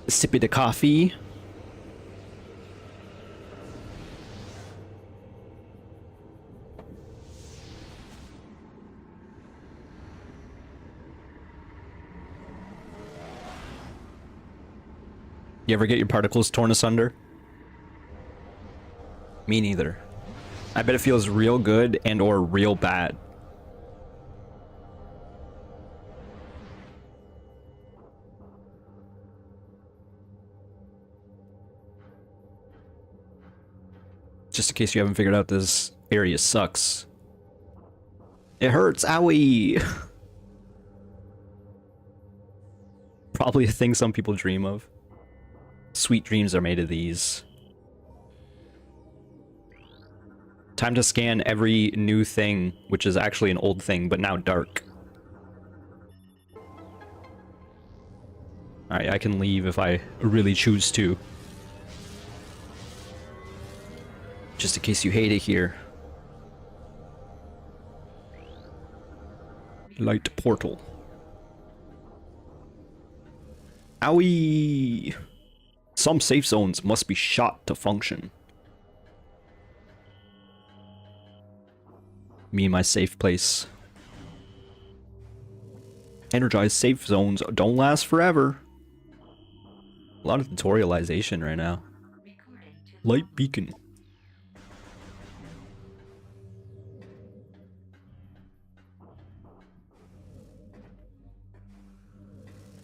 Sippy the coffee. You ever get your particles torn asunder? Me neither. I bet it feels real good and or real bad. Just in case you haven't figured out, this area sucks. It hurts, owie! Probably a thing some people dream of. Sweet dreams are made of these. Time to scan every new thing, which is actually an old thing, but now dark. Alright, I can leave if I really choose to. Just in case you hate it here. Light portal. Owie! Some safe zones must be shot to function. Me and my safe place. Energized safe zones don't last forever. A lot of tutorialization right now. Light beacon.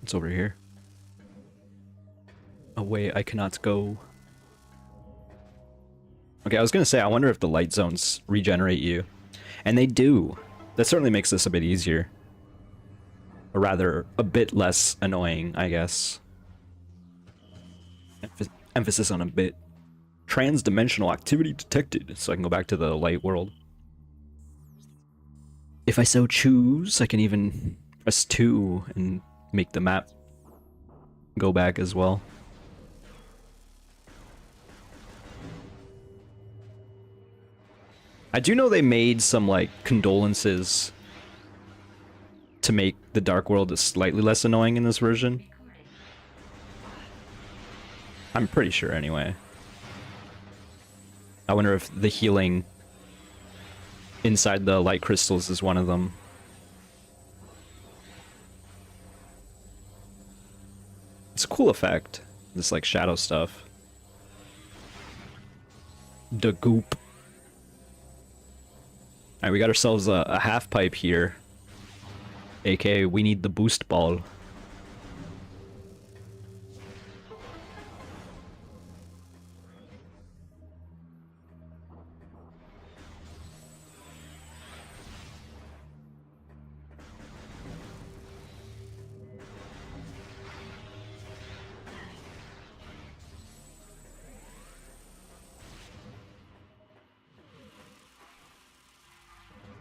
It's over here. A way I cannot go. Okay, I was gonna say, I wonder if the light zones regenerate you. And they do. That certainly makes this a bit easier. Or rather, a bit less annoying, I guess. Emphasis on a bit. Trans-dimensional activity detected, so I can go back to the light world. If I so choose, I can even press 2 and make the map go back as well. I do know they made some, like, condolences to make the Dark World slightly less annoying in this version. I'm pretty sure, anyway. I wonder if the healing inside the light crystals is one of them. It's a cool effect, this, like, shadow stuff. The goop. Alright, we got ourselves a half pipe here. AKA, we need the boost ball.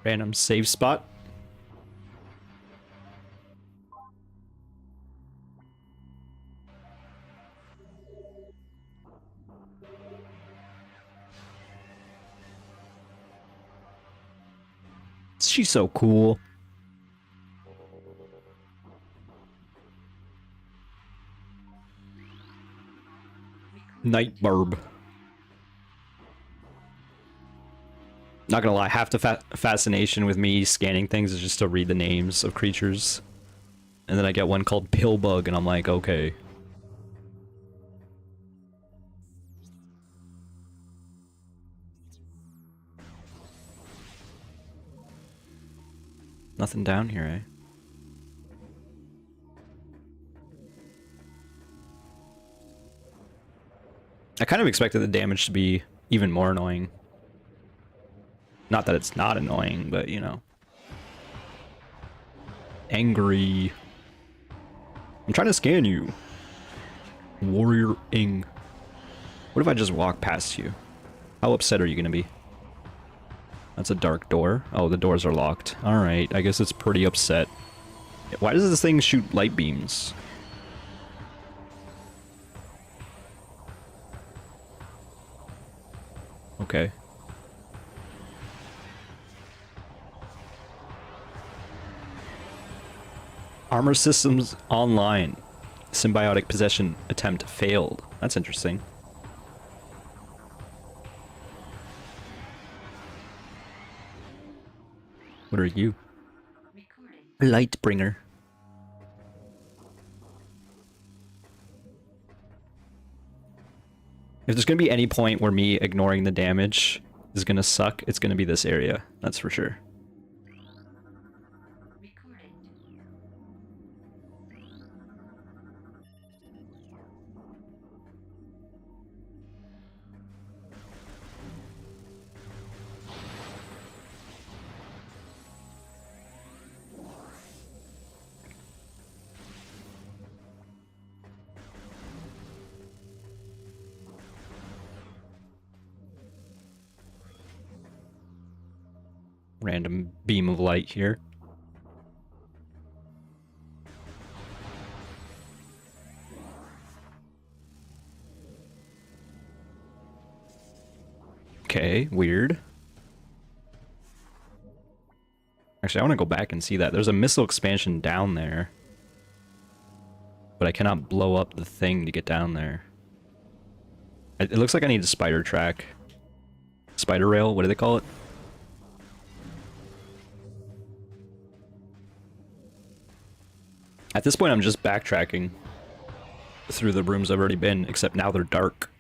Random save spot. She's so cool. Night Barb. Not gonna lie, half the fascination with me scanning things is just to read the names of creatures. And then I get one called Pillbug, and I'm like, okay. Nothing down here, eh? I kind of expected the damage to be even more annoying. Not that it's not annoying, but you know. Angry. I'm trying to scan you. Warrior Ing. What if I just walk past you? How upset are you gonna be? That's a dark door. Oh, the doors are locked. Alright, I guess it's pretty upset. Why does this thing shoot light beams? Okay. Armor systems online. Symbiotic possession attempt failed. That's interesting. What are you? Lightbringer. If there's gonna be any point where me ignoring the damage is gonna suck, it's gonna be this area. That's for sure. Random beam of light here. Okay, weird. Actually, I want to go back and see that. There's a missile expansion down there. But I cannot blow up the thing to get down there. It looks like I need a spider track. Spider rail, what do they call it? At this point, I'm just backtracking through the rooms I've already been, except now they're dark.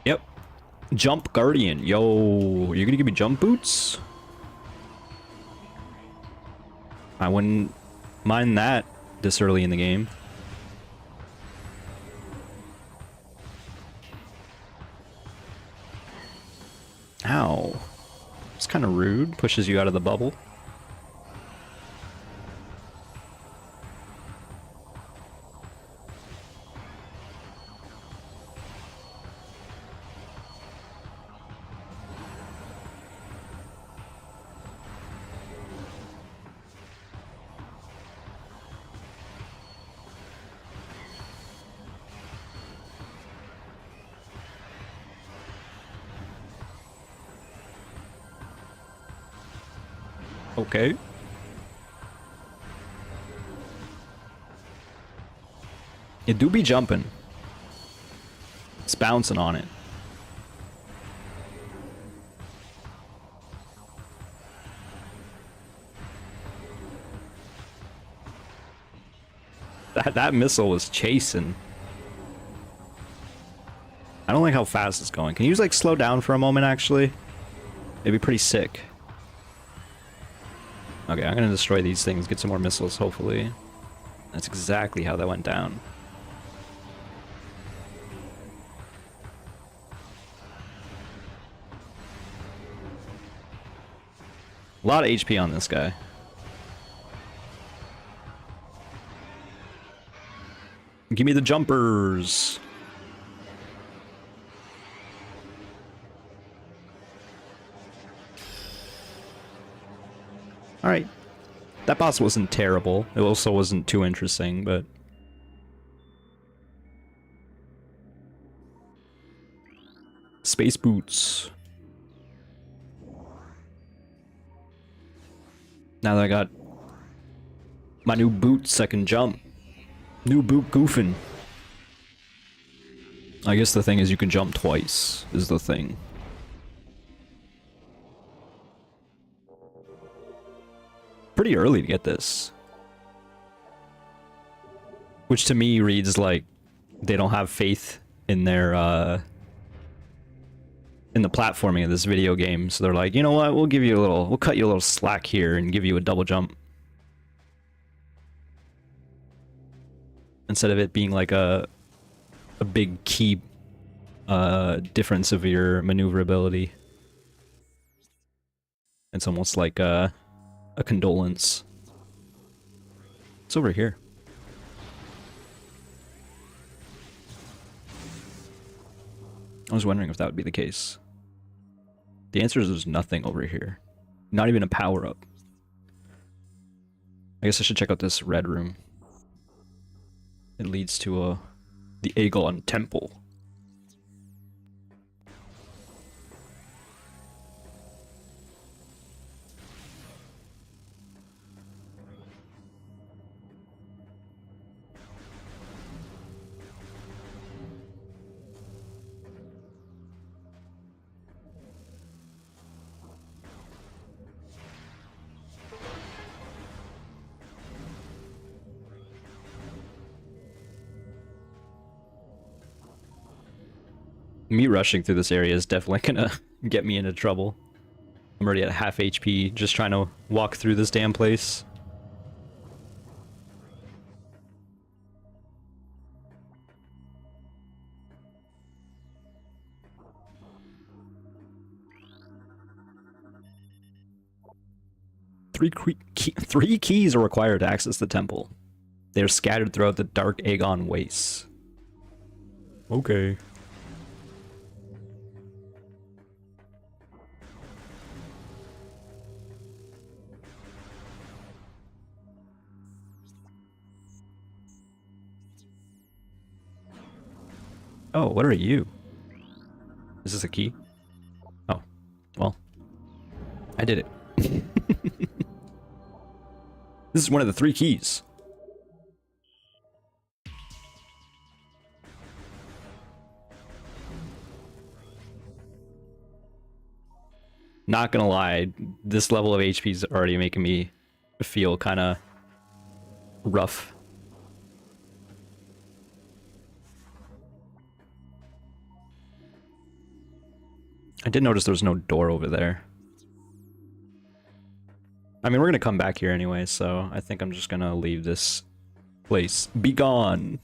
Yep. Jump Guardian. Yo, you're gonna give me jump boots? I wouldn't mind that this early in the game. Ow. It's kind of rude. Pushes you out of the bubble. Okay. It do be jumping. It's bouncing on it. That missile was chasing. I don't like how fast it's going. Can you just like slow down for a moment actually? It'd be pretty sick. Okay, I'm gonna destroy these things, get some more missiles, hopefully. That's exactly how that went down. A lot of HP on this guy. Give me the jumpers! Alright. That boss wasn't terrible. It also wasn't too interesting, but... Space boots. Now that I got my new boots, I can jump. New boot goofing. I guess the thing is you can jump twice, is the thing. Pretty early to get this. Which to me reads like they don't have faith in their, in the platforming of this video game. So they're like, you know what, we'll give you a little, we'll cut you a little slack here and give you a double jump. instead of it being like a big key difference of your maneuverability. It's almost like a condolence. It's over here. I was wondering if that would be the case. The answer is there's nothing over here. Not even a power-up. I guess I should check out this red room. It leads to the Aegon Temple. Me rushing through this area is definitely gonna get me into trouble. I'm already at half HP just trying to walk through this damn place. Three keys are required to access the temple. They are scattered throughout the dark Aegon wastes. Okay. Oh, what are you? Is this a key? Oh, well, I did it. This is one of the 3 keys. Not gonna lie, this level of HP is already making me feel kind of rough. I did notice there was no door over there. I mean, we're gonna come back here anyway, so I think I'm just gonna leave this place. Be gone!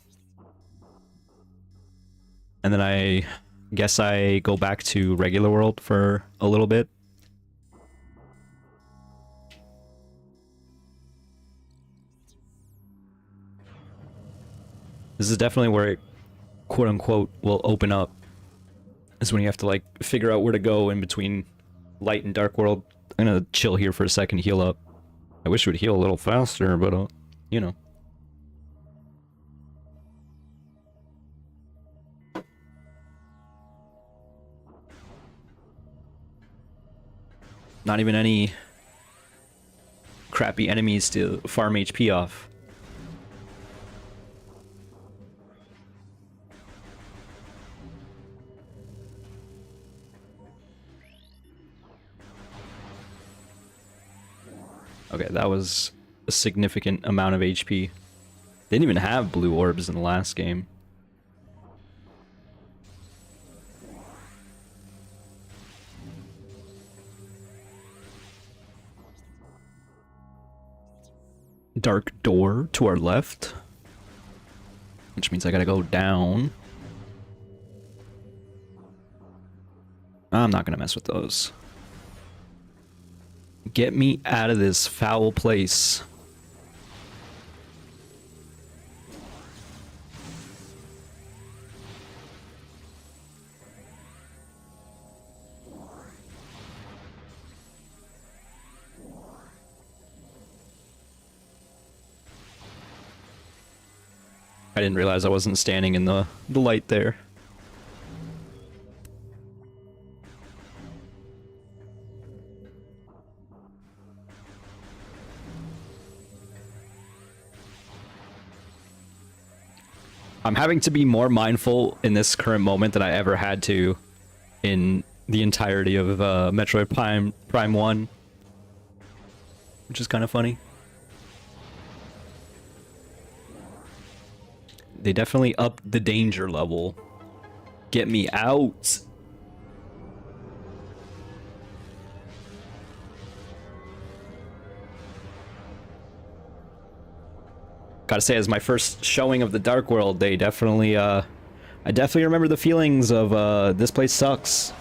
And then I guess I go back to regular world for a little bit. This is definitely where it, quote-unquote, will open up. Is when you have to, like, figure out where to go in between light and dark world. I'm gonna chill here for a second, heal up. I wish it would heal a little faster, but, you know. Not even any crappy enemies to farm HP off. Okay, that was a significant amount of HP. They didn't even have blue orbs in the last game. Dark door to our left. Which means I gotta go down. I'm not gonna mess with those. Get me out of this foul place. I didn't realize I wasn't standing in the light there. I'm having to be more mindful in this current moment than I ever had to in the entirety of Metroid Prime 1. Which is kind of funny. They definitely upped the danger level. Get me out! Gotta say, as my first showing of the Dark World, they definitely, I definitely remember the feelings of, this place sucks.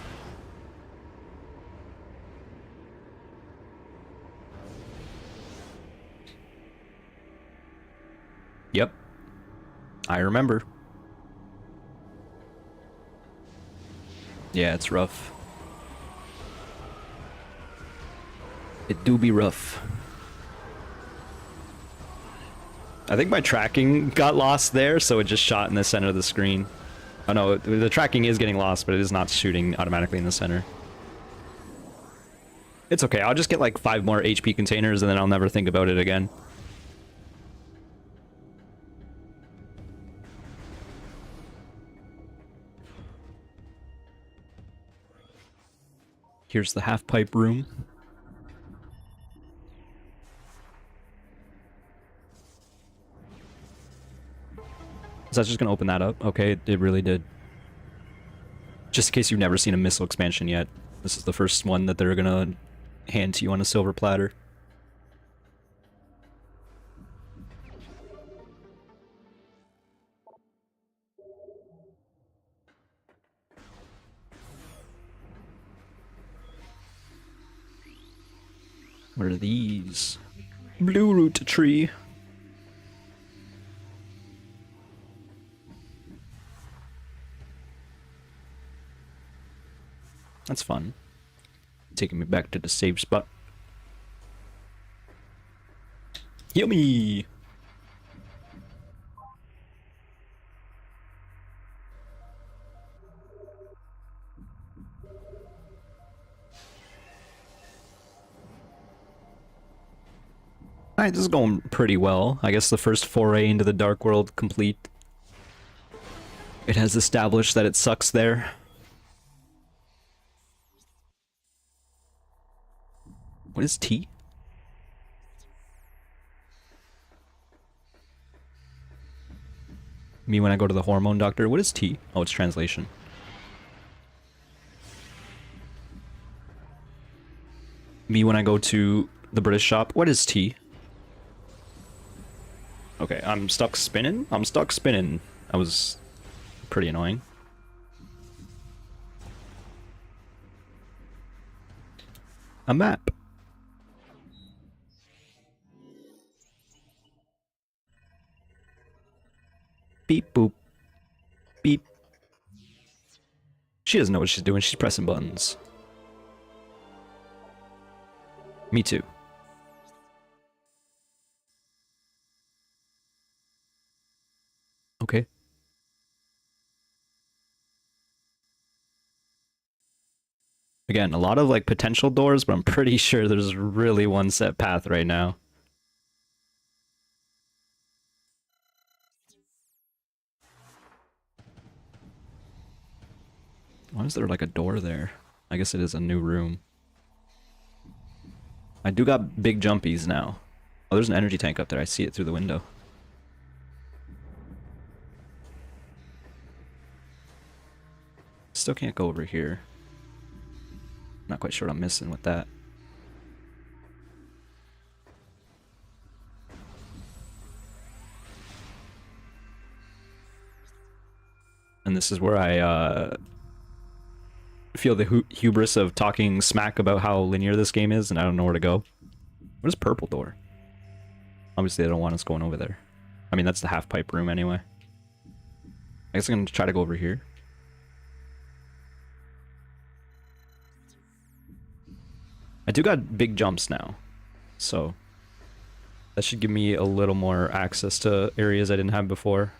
Yep. I remember. Yeah, it's rough. It do be rough. I think my tracking got lost there, so it just shot in the center of the screen. Oh no, the tracking is getting lost, but it is not shooting automatically in the center. It's okay, I'll just get like 5 more HP containers and then I'll never think about it again. Here's the half-pipe room. Is that just gonna open that up? Okay, it really did. Just in case you've never seen a missile expansion yet, this is the first one that they're gonna hand to you on a silver platter. What are these? Blue root tree. That's fun. Taking me back to the save spot. Yummy! Alright, this is going pretty well. I guess the first foray into the Dark World complete. It has established that it sucks there. What is T? Me when I go to the hormone doctor. What is T? Oh, it's translation. Me when I go to the British shop. What is T? Okay, I'm stuck spinning? I'm stuck spinning. That was pretty annoying. A map. Beep boop. Beep. She doesn't know what she's doing, she's pressing buttons. Me too. Okay. Again, a lot of like potential doors, but I'm pretty sure there's really one set path right now. Why is there like a door there? I guess it is a new room. I do got big jumpies now. Oh, there's an energy tank up there. I see it through the window. Still can't go over here. Not quite sure what I'm missing with that. And this is where I feel the hubris of talking smack about how linear this game is, and I don't know where to go. What is purple door? Obviously they don't want us going over there. I mean, that's the half-pipe room anyway. I guess I'm gonna try to go over here. I do got big jumps now, so that should give me a little more access to areas I didn't have before.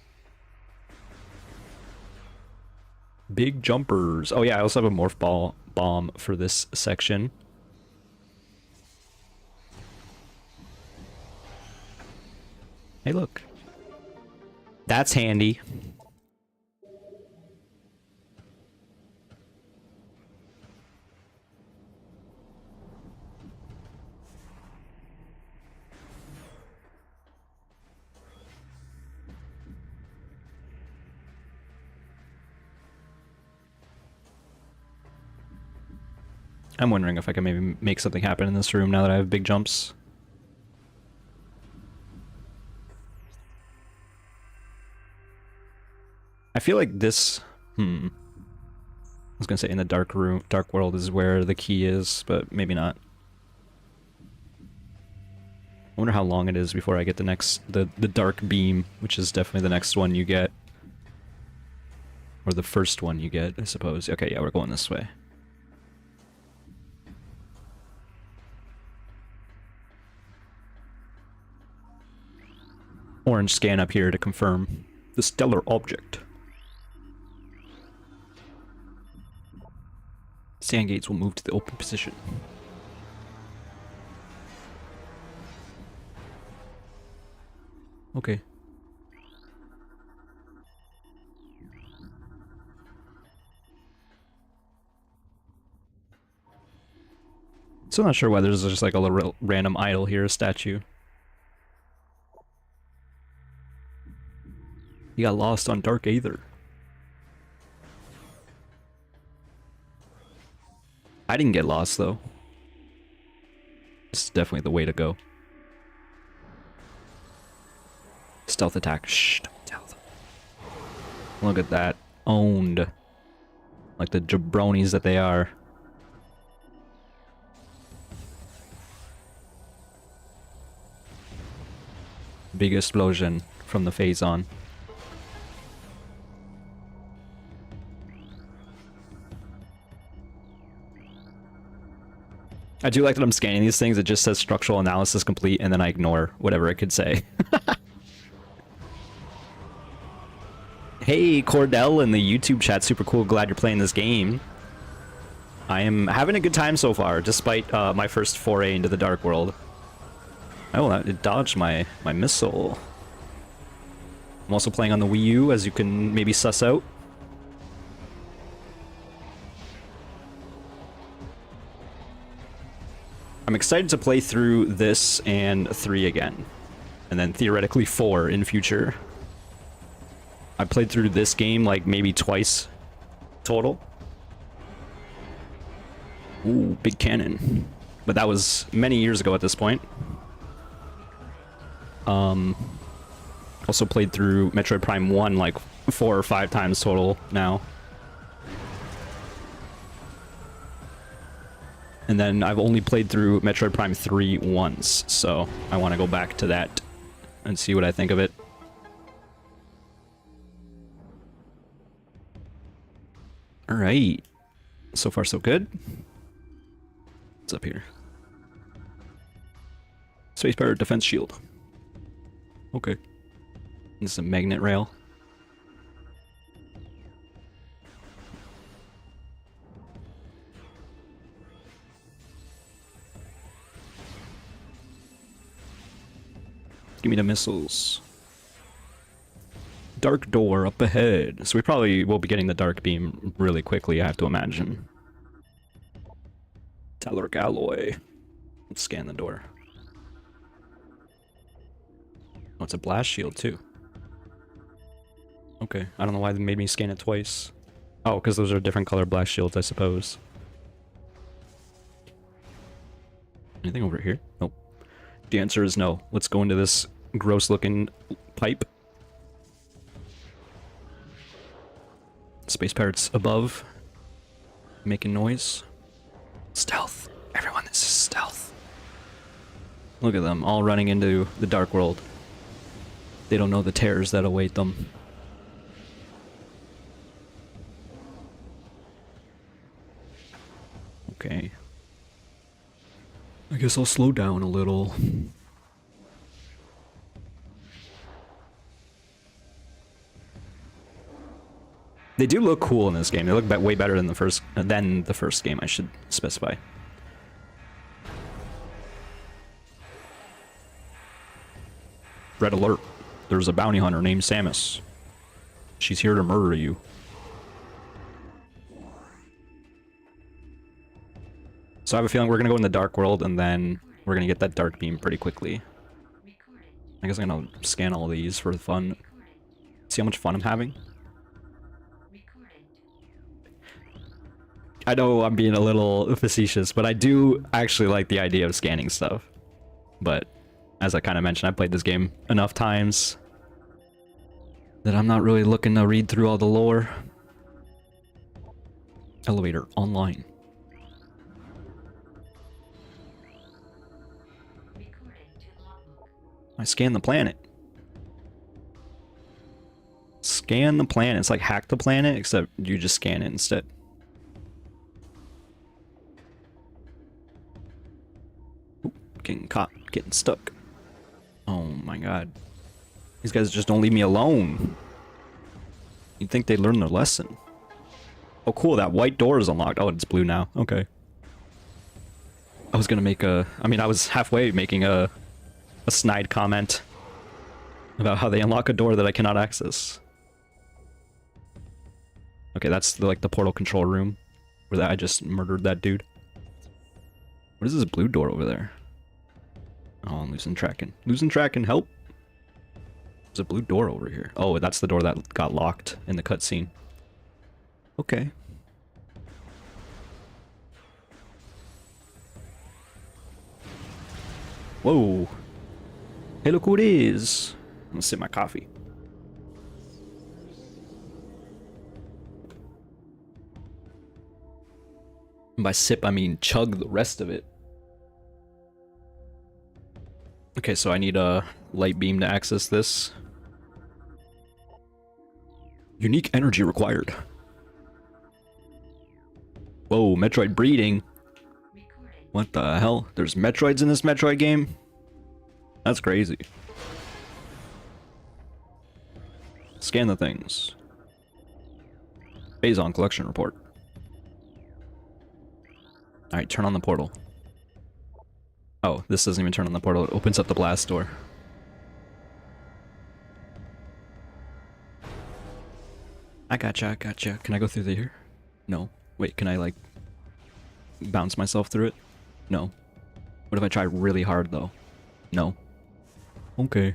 Big jumpers. Oh yeah, I also have a morph ball bomb for this section. Hey, look. That's handy. I'm wondering if I can maybe make something happen in this room now that I have big jumps. I feel like this... I was gonna say in the dark room, dark world is where the key is, but maybe not. I wonder how long it is before I get the next... the dark beam, which is definitely the next one you get. Or the first one you get, I suppose. Okay, yeah, we're going this way. Orange scan up here to confirm the stellar object. Sand gates will move to the open position. Okay. Still not sure why there's just like a little random idol here, a statue. You got lost on Dark Aether. I didn't get lost though. This is definitely the way to go. Stealth attack. Shh, don't tell them. Look at that. Owned. Like the jabronis that they are. Big explosion from the phase-on. I do like that I'm scanning these things, it just says structural analysis complete, and then I ignore whatever it could say. Hey, Cordell in the YouTube chat, super cool, glad you're playing this game. I am having a good time so far, despite my first foray into the Dark World. Oh, it dodged my missile. I'm also playing on the Wii U, as you can maybe suss out. I'm excited to play through this and 3 again. And then theoretically 4 in future. I played through this game like maybe twice total. Ooh, big cannon. But that was many years ago at this point. Also played through Metroid Prime 1 like 4 or 5 times total now. And then I've only played through Metroid Prime 3 once, so I want to go back to that and see what I think of it. Alright. So far so good. What's up here? Spacebar defense shield. Okay. This is a magnet rail. Give me the missiles. Dark door up ahead. So we probably will be getting the dark beam really quickly, I have to imagine. Telluric alloy. Let's scan the door. Oh, it's a blast shield too. Okay, I don't know why they made me scan it twice. Oh, because those are different color blast shields, I suppose. Anything over here? Nope. The answer is no. Let's go into this gross looking pipe. Space pirates above. Making noise. Stealth. Everyone, this is stealth. Look at them, all running into the dark world. They don't know the terrors that await them. Okay. I guess I'll slow down a little. They do look cool in this game. They look way better than the first game, I should specify. Red alert. There's a bounty hunter named Samus. She's here to murder you. So I have a feeling we're gonna go in the dark world and then we're gonna get that dark beam pretty quickly. I guess I'm gonna scan all these for fun. See how much fun I'm having? I know I'm being a little facetious, but I do actually like the idea of scanning stuff. But as I kind of mentioned, I played this game enough times that I'm not really looking to read through all the lore. Elevator online. I scan the planet. Scan the planet. It's like hack the planet, except you just scan it instead. Oop, getting caught. Getting stuck. Oh my god. These guys just don't leave me alone. You'd think they'd learn their lesson. Oh cool, that white door is unlocked. Oh, it's blue now. Okay. I was gonna make a... I mean, I was halfway making a snide comment about how they unlock a door that I cannot access. Okay, that's like the portal control room where I just murdered that dude. What is this blue door over there? Oh, I'm losing tracking. Losing tracking, help! There's a blue door over here. Oh, that's the door that got locked in the cutscene. Okay. Whoa. Hey, look who it is. I'm gonna sip my coffee. And by sip, I mean chug the rest of it. Okay, so I need a light beam to access this. Unique energy required. Whoa, Metroid breeding. What the hell? There's Metroids in this Metroid game? That's crazy. Scan the things. Phazon collection report. Alright, turn on the portal. Oh, this doesn't even turn on the portal. It opens up the blast door. I gotcha, I gotcha. Can I go through here? No. Wait, can I, like, bounce myself through it? No. What if I try really hard, though? No. Okay.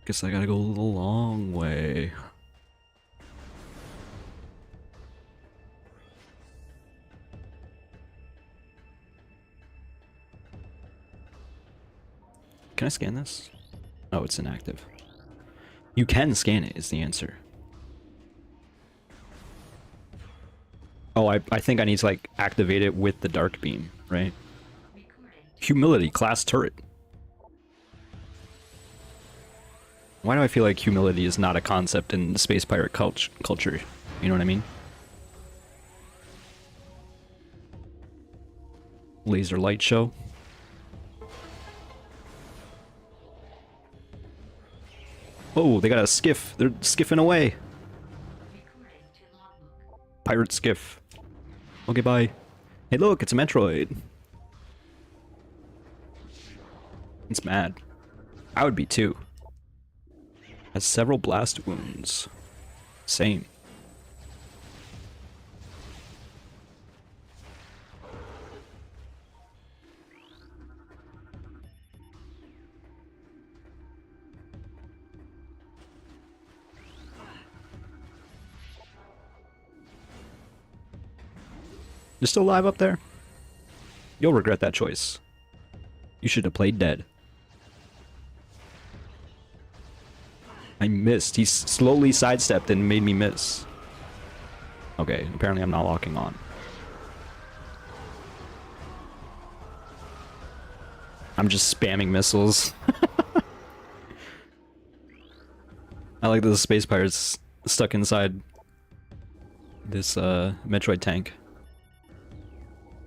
Guess I gotta go the long way. Can I scan this? Oh, it's inactive. You can scan it, is the answer. Oh, I think I need to, like, activate it with the dark beam, right? Humility, class turret. Why do I feel like humility is not a concept in the space pirate culture? You know what I mean? Laser light show. Oh, they got a skiff. They're skiffing away. Pirate skiff. Okay, bye. Hey, look, it's a Metroid. It's mad. I would be too. Has several blast wounds. Same. You're still alive up there? You'll regret that choice. You should have played dead. I missed. He slowly sidestepped and made me miss. Okay, apparently I'm not locking on. I'm just spamming missiles. I like the space pirates stuck inside this Metroid tank.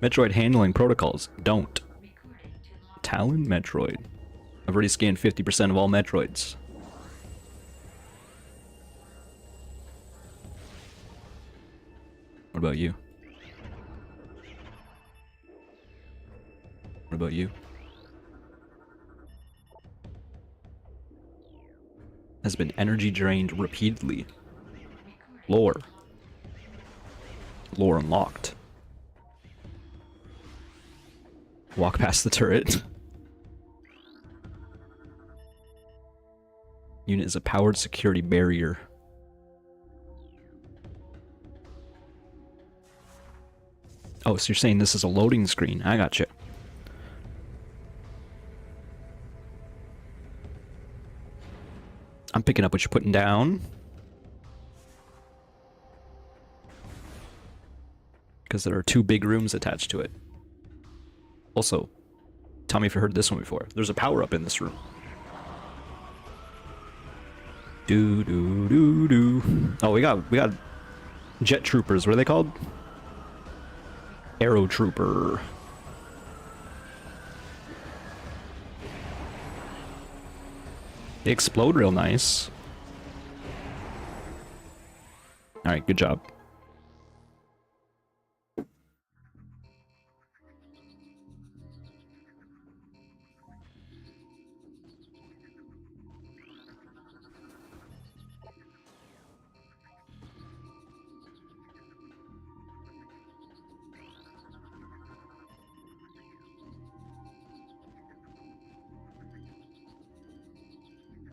Metroid handling protocols. Don't. Talon Metroid. I've already scanned 50% of all Metroids. What about you? What about you? Has been energy drained repeatedly. Lore. Lore unlocked. Walk past the turret. Unit is a powered security barrier. Oh, so you're saying this is a loading screen. I gotcha. I'm picking up what you're putting down. Because there are 2 big rooms attached to it. Also, tell me if you heard this one before. There's a power-up in this room. Do do do do. Oh, we got jet troopers. What are they called? Arrow trooper. They explode real nice. All right, good job.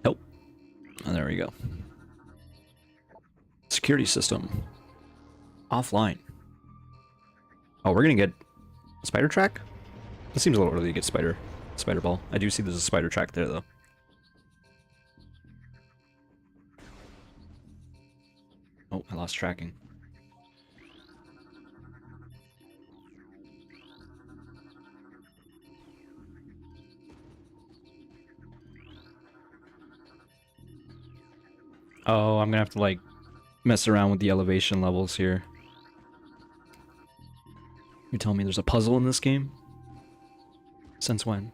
Nope. Oh, there we go. Security system. Offline. Oh, we're gonna get a spider track? It seems a little early to get spider ball. I do see there's a spider track there though. Oh, I lost tracking. Oh, I'm gonna have to like mess around with the elevation levels here. You telling me there's a puzzle in this game? Since when?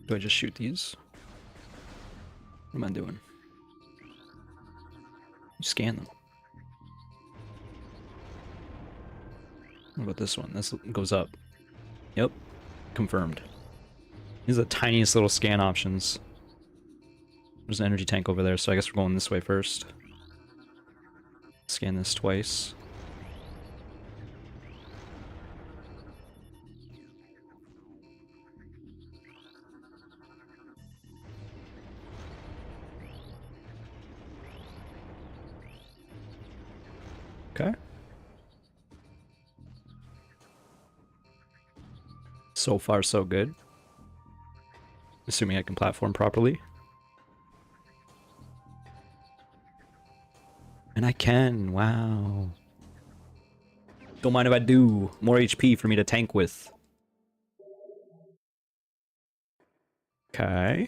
Do I just shoot these? What am I doing? Scan them. What about this one? This goes up. Yep. Confirmed. These are the tiniest little scan options. There's an energy tank over there, so I guess we're going this way first. Scan this twice. Okay. So far, so good. Assuming I can platform properly. And I can, wow. Don't mind if I do. More HP for me to tank with. Okay.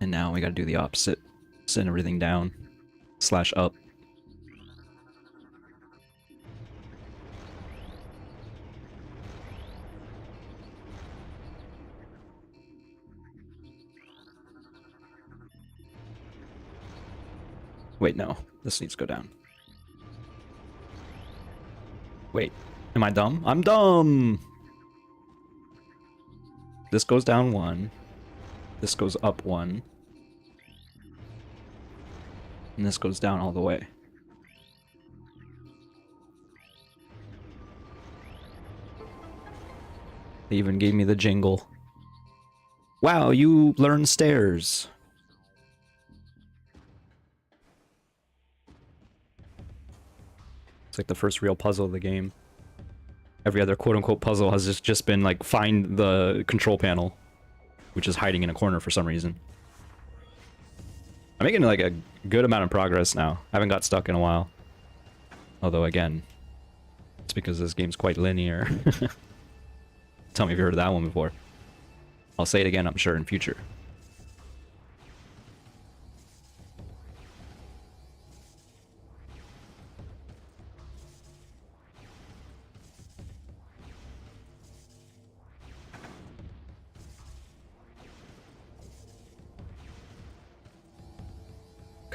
And now we gotta do the opposite. Send everything down. Slash up. Wait, no. This needs to go down. Wait. Am I dumb? I'm dumb! This goes down 1. This goes up 1. And this goes down all the way. They even gave me the jingle. Wow, you learn stairs. It's like the first real puzzle of the game. Every other quote-unquote puzzle has just been like, find the control panel, which is hiding in a corner for some reason. I'm making like a good amount of progress now. I haven't got stuck in a while. Although again, it's because this game's quite linear. Tell me if you heard of that one before. I'll say it again, I'm sure, in future.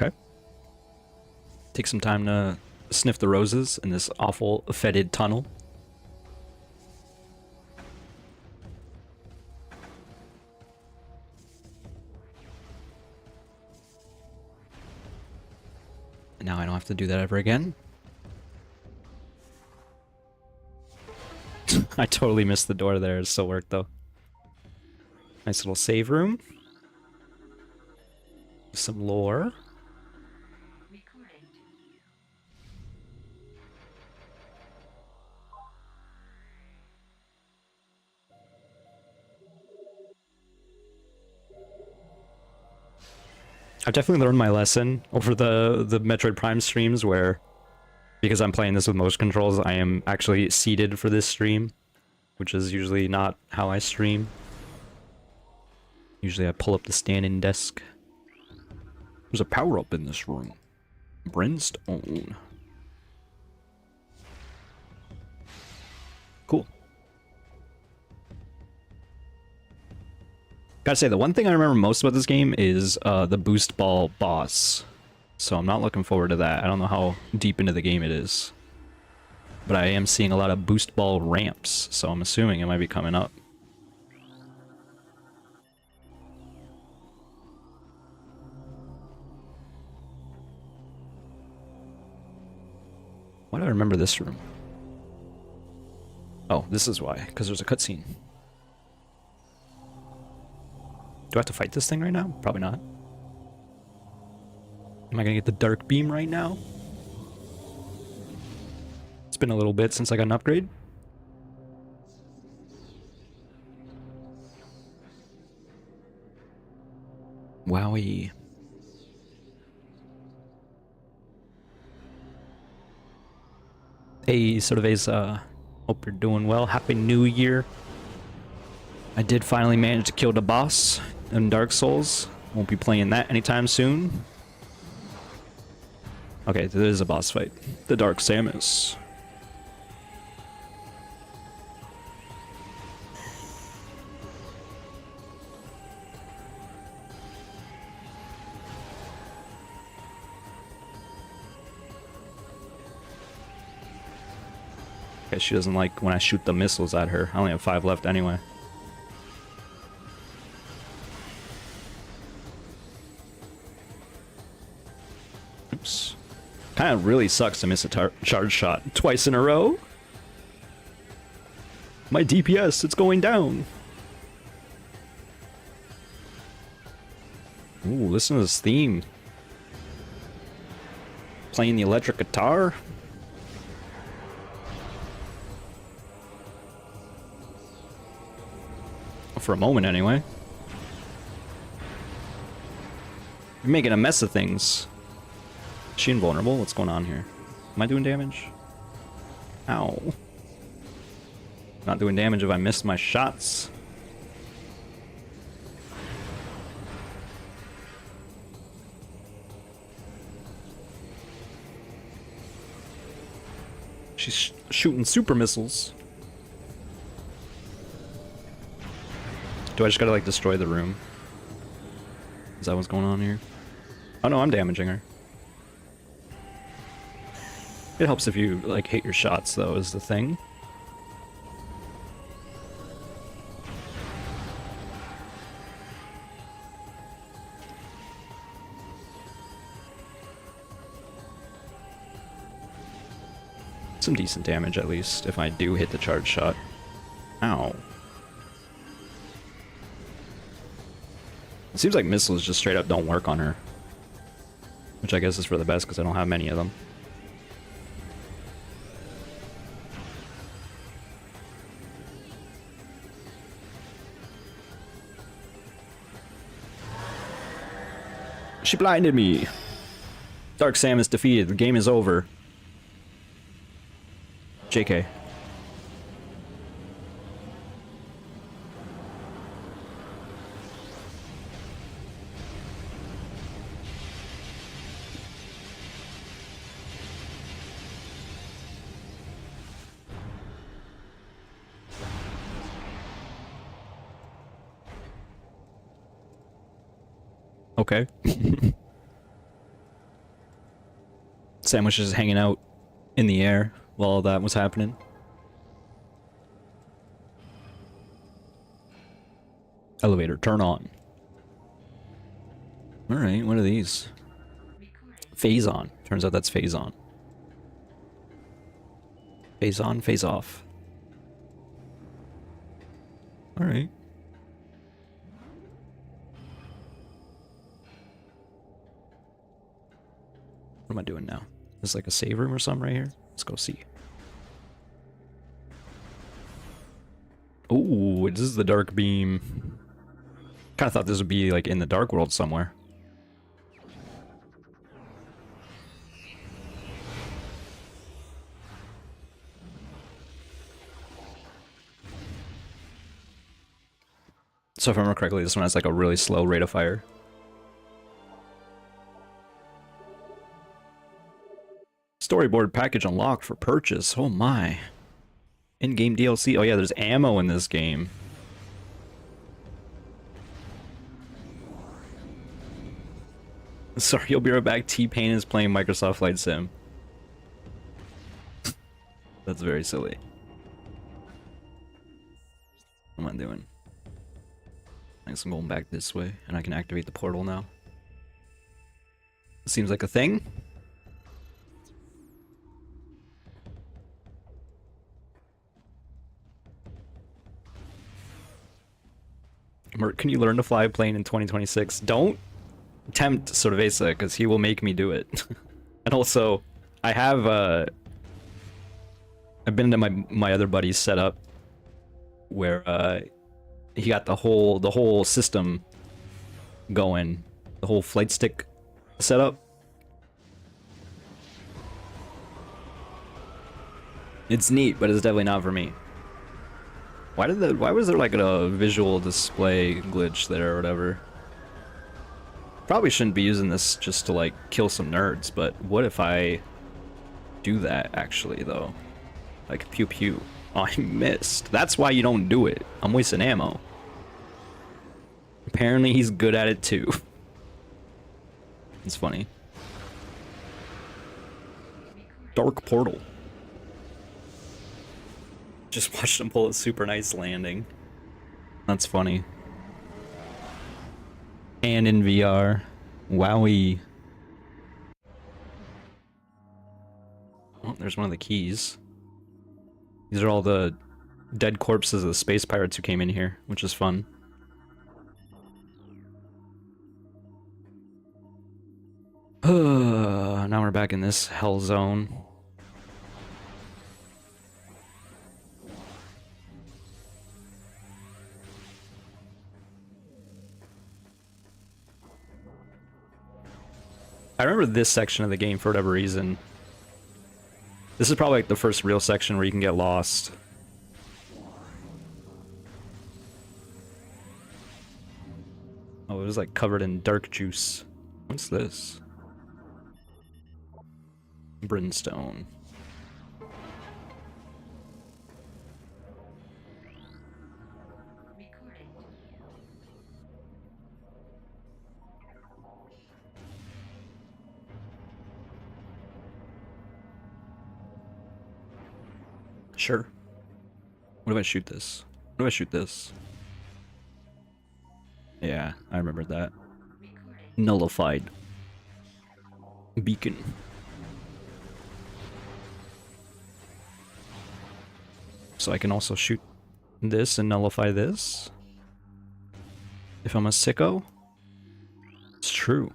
Okay. Take some time to sniff the roses in this awful, fetid tunnel. And now I don't have to do that ever again. I totally missed the door there. It still worked though. Nice little save room. Some lore. I've definitely learned my lesson over the Metroid Prime streams where, because I'm playing this with motion controls, I am actually seated for this stream, which is usually not how I stream. Usually I pull up the standing desk. There's a power-up in this room. Brimstone. Cool. Gotta say, the one thing I remember most about this game is the boost ball boss. So I'm not looking forward to that. I don't know how deep into the game it is. But I am seeing a lot of boost ball ramps, so I'm assuming it might be coming up. Why do I remember this room? Oh, this is why, because there's a cutscene. Do I have to fight this thing right now? Probably not. Am I gonna get the dark beam right now? It's been a little bit since I got an upgrade. Wowie. Hey, Surveys, hope you're doing well. Happy New Year. I did finally manage to kill the boss in Dark Souls. Won't be playing that anytime soon. Okay, there is a boss fight. The Dark Samus. Okay, she doesn't like when I shoot the missiles at her. I only have 5 left anyway. Oops. Kind of really sucks to miss a charge shot twice in a row. My DPS, it's going down. Ooh, listen to this theme. Playing the electric guitar. For a moment, anyway. You're making a mess of things. Is she invulnerable? What's going on here? Am I doing damage? Ow. Not doing damage if I missed my shots. She's shooting super missiles. Do I just gotta, like, destroy the room? Is that what's going on here? Oh no, I'm damaging her. It helps if you, like, hit your shots, though, is the thing. Some decent damage, at least, if I do hit the charge shot. Ow. It seems like missiles just straight up don't work on her. Which I guess is for the best, because I don't have many of them. She blinded me! Dark Samus defeated. The game is over. JK. Okay. Sandwich is hanging out in the air while all that was happening. Elevator, turn on. Alright, what are these? Phase on. Turns out that's phase on. Phase on, phase off. Alright. What am I doing now? There's like a save room or something right here. Let's go see. Oh, this is the dark beam. Kind of thought this would be like in the dark world somewhere. So if I remember correctly, this one has like a really slow rate of fire. Storyboard package unlocked for purchase. Oh my. In-game DLC. Oh yeah, there's ammo in this game. Sorry, you'll be right back. T-Pain is playing Microsoft Flight Sim. That's very silly. What am I doing? I guess I'm going back this way, and I can activate the portal now. Seems like a thing. Can you learn to fly a plane in 2026? Don't tempt Cerveza, because he will make me do it. And also, I have, I've been to my other buddy's setup where, he got the whole system going, the whole flight stick setup. It's neat, but it's definitely not for me. Why was there like a visual display glitch there or whatever? Probably shouldn't be using this just to like kill some nerds, but what if I do that actually though? Like pew pew. Oh, I missed. That's why you don't do it. I'm wasting ammo. Apparently he's good at it too. It's funny. Dark portal. Just watched him pull a super nice landing. That's funny. And in VR. Wowie. Oh, there's one of the keys. These are all the dead corpses of the space pirates who came in here, which is fun. Now we're back in this hell zone. I remember this section of the game for whatever reason. This is probably like the first real section where you can get lost. Oh, it was like covered in dark juice. What's this? Brimstone. Sure. What if I shoot this? What if I shoot this? Yeah, I remembered that. Nullified. Beacon. So I can also shoot this and nullify this? If I'm a sicko? It's true.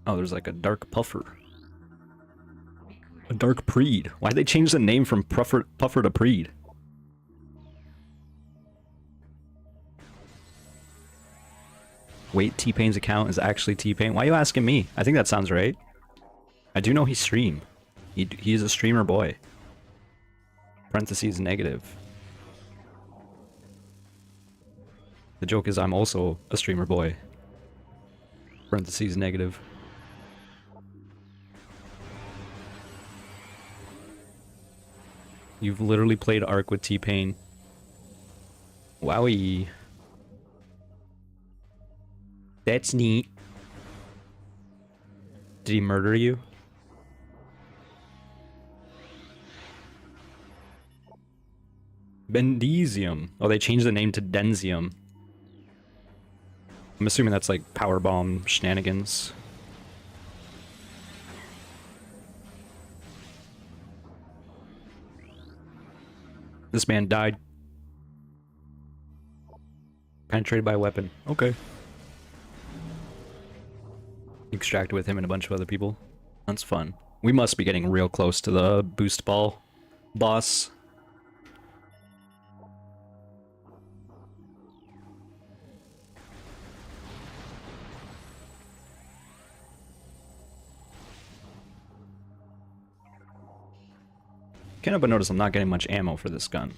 Oh, there's like a dark puffer. A dark preed. Why'd they change the name from puffer to preed? Wait, T-Pain's account is actually T-Pain? Why are you asking me? I think that sounds right. I do know he stream. He is a streamer boy. Parentheses negative. The joke is I'm also a streamer boy. Parentheses negative. You've literally played Ark with T-Pain. Wowie. That's neat. Did he murder you? Bendesium. Oh, they changed the name to Denzium. I'm assuming that's like power bomb shenanigans. This man died. Penetrated by a weapon. Okay. Extracted with him and a bunch of other people. That's fun. We must be getting real close to the boost ball boss. Can't help but notice I'm not getting much ammo for this gun.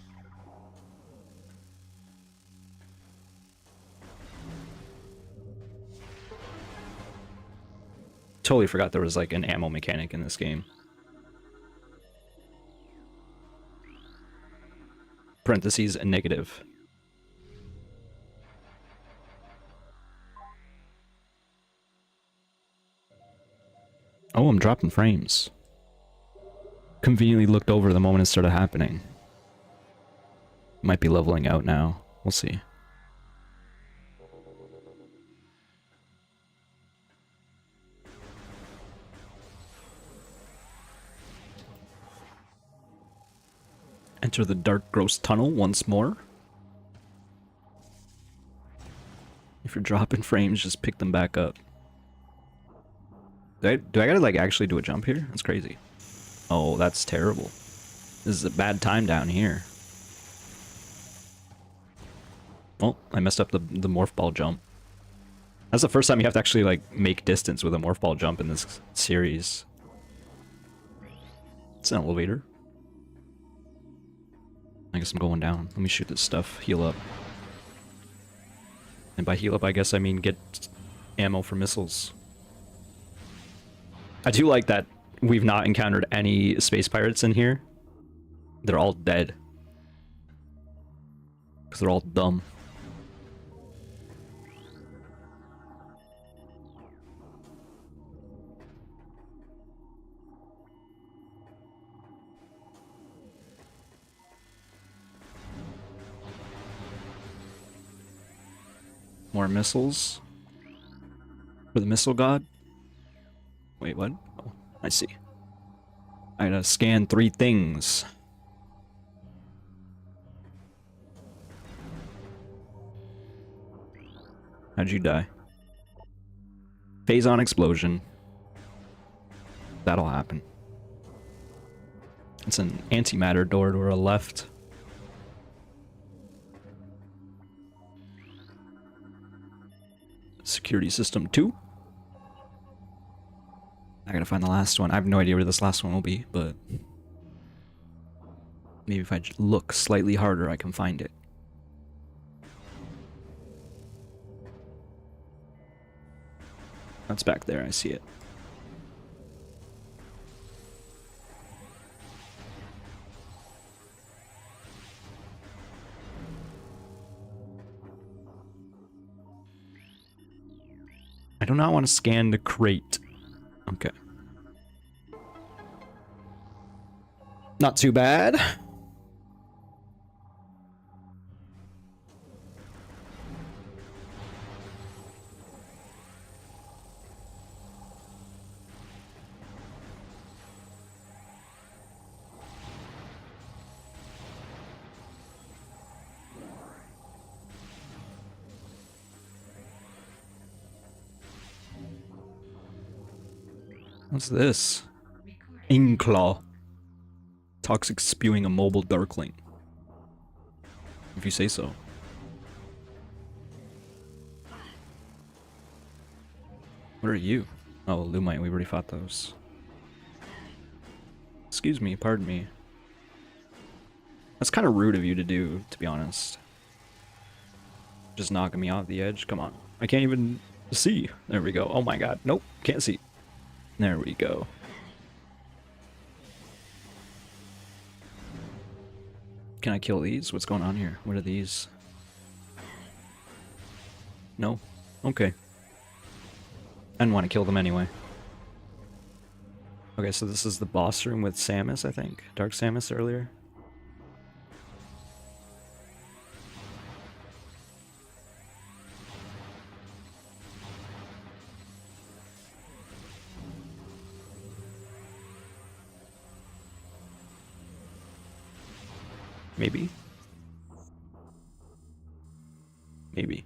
Totally forgot there was like an ammo mechanic in this game. Parentheses, a negative. Oh, I'm dropping frames. Conveniently looked over the moment it started happening. Might be leveling out now. We'll see. Enter the dark, gross tunnel once more. If you're dropping frames, just pick them back up. Do I gotta like actually do a jump here? That's crazy. Oh, that's terrible. This is a bad time down here. Oh, I messed up the morph ball jump. That's the first time you have to actually like make distance with a morph ball jump in this series. It's an elevator. I guess I'm going down. Let me shoot this stuff. Heal up. And by heal up, I guess I mean get ammo for missiles. I do like that we've not encountered any space pirates in here. They're all dead. Because they're all dumb. More missiles. For the missile god. Wait, what? Oh, I see. I gotta scan 3 things. How'd you die? Phase on explosion. That'll happen. It's an antimatter door to our left. Security system 2. I gotta find the last one. I have no idea where this last one will be, but maybe if I look slightly harder, I can find it. That's back there, I see it. I do not want to scan the crate. Okay. Not too bad. What's this? Inkclaw. Toxic spewing a mobile darkling. If you say so. What are you? Oh, Lumite, we already fought those. Excuse me, pardon me. That's kind of rude of you to do, to be honest. Just knocking me off the edge. Come on. I can't even see. There we go. Oh my god. Nope, can't see. There we go. Can I kill these? What's going on here? What are these? No? Okay. I didn't want to kill them anyway. Okay, so this is the boss room with Samus, I think. Dark Samus earlier. Maybe. Maybe.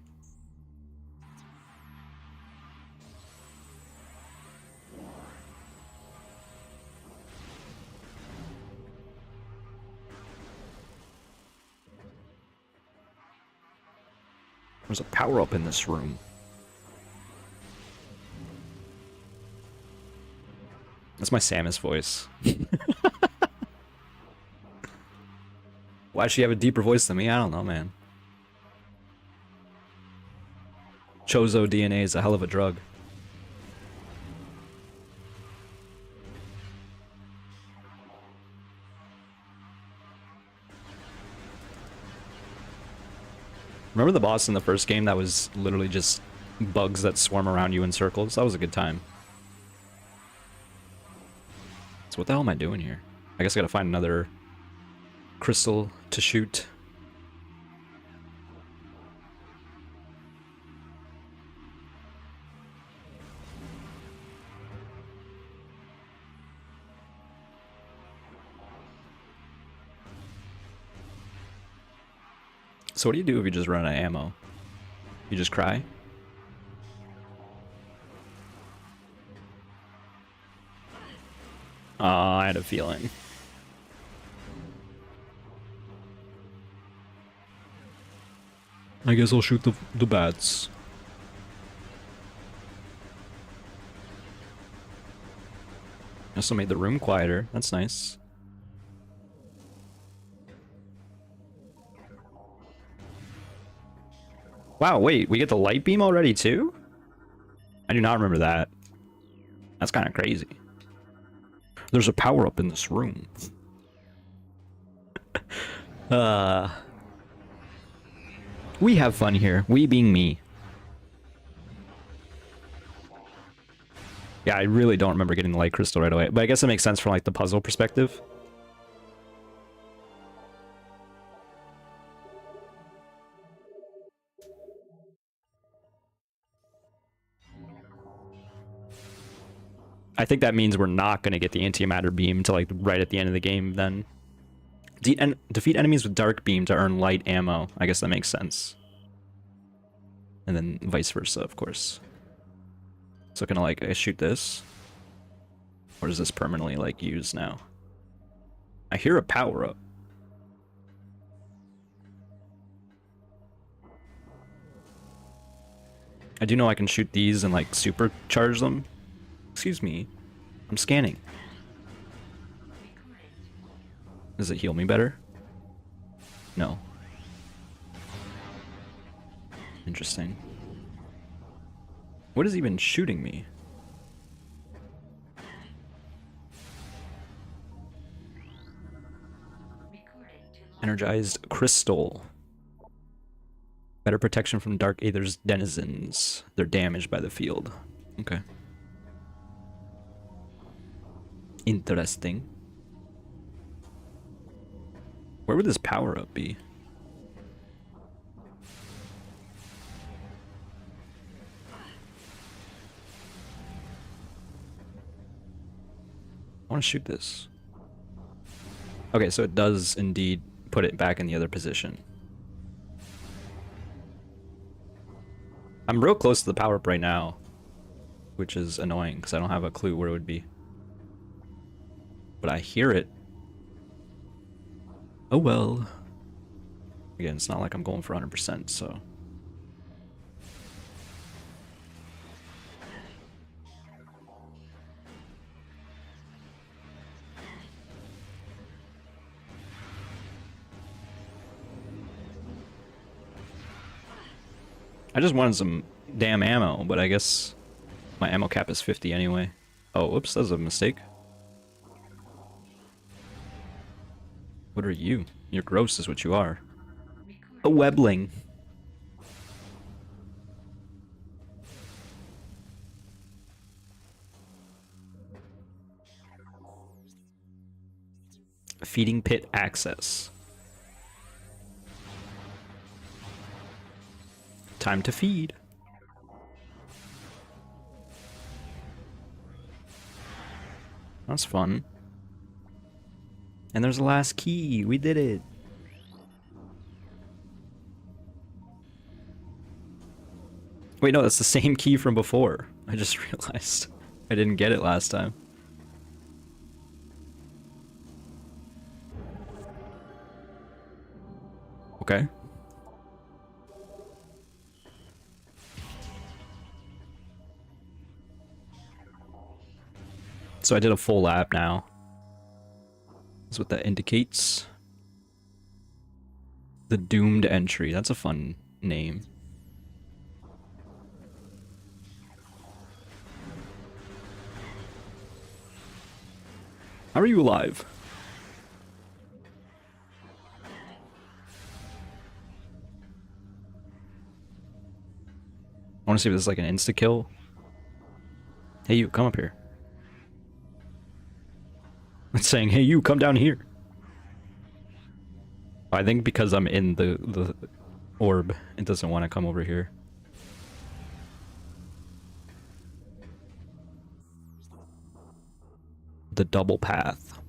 There's a power-up in this room. That's my Samus voice. Why should she have a deeper voice than me? I don't know, man. Chozo DNA is a hell of a drug. Remember the boss in the first game that was literally just bugs that swarm around you in circles? That was a good time. So what the hell am I doing here? I guess I gotta find another crystal to shoot. So what do you do if you just run out of ammo? You just cry? I had a feeling. I guess I'll shoot the bats. Also made the room quieter. That's nice. Wow, wait, we get the light beam already too? I do not remember that. That's kind of crazy. There's a power up in this room. We have fun here. We being me. Yeah, I really don't remember getting the light crystal right away, but I guess it makes sense from like the puzzle perspective. I think that means we're not going to get the antimatter beam until like right at the end of the game then. Defeat enemies with dark beam to earn light ammo. I guess that makes sense. And then vice versa, of course. So can I like shoot this? Or is this permanently like used now? I hear a power up. I do know I can shoot these and like supercharge them. Excuse me. I'm scanning. Does it heal me better? No. Interesting. What is even shooting me? Energized crystal. Better protection from Dark Aether's denizens. They're damaged by the field. Okay. Interesting. Where would this power up be? I want to shoot this. Okay, so it does indeed put it back in the other position. I'm real close to the power up right now, which is annoying because I don't have a clue where it would be. But I hear it. Oh well. Again, it's not like I'm going for 100%, so. I just wanted some damn ammo, but I guess my ammo cap is 50 anyway. Oh, whoops, that was a mistake. What are you? You're gross is what you are. A webling. Feeding pit access. Time to feed. That's fun. And there's the last key. We did it. Wait, no, that's the same key from before. I just realized I didn't get it last time. Okay. So I did a full lap now. That's what that indicates. The Doomed Entry. That's a fun name. How are you alive? I want to see if this is like an insta-kill. Hey, you, come up here. It's saying, hey, you, come down here. I think because I'm in the orb, it doesn't want to come over here. The double path.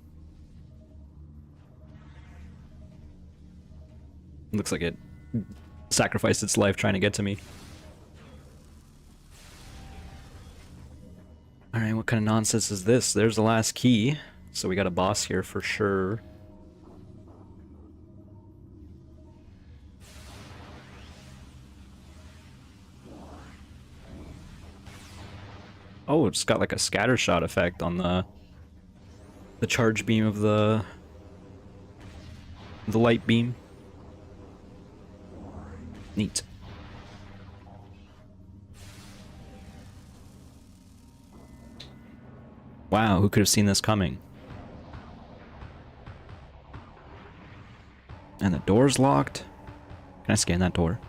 Looks like it sacrificed its life trying to get to me. Alright, what kind of nonsense is this? There's the last key. So we got a boss here for sure. Oh, it's got like a scatter shot effect on the charge beam of the light beam. Neat. Wow, who could have seen this coming? And the door's locked. Can I scan that door?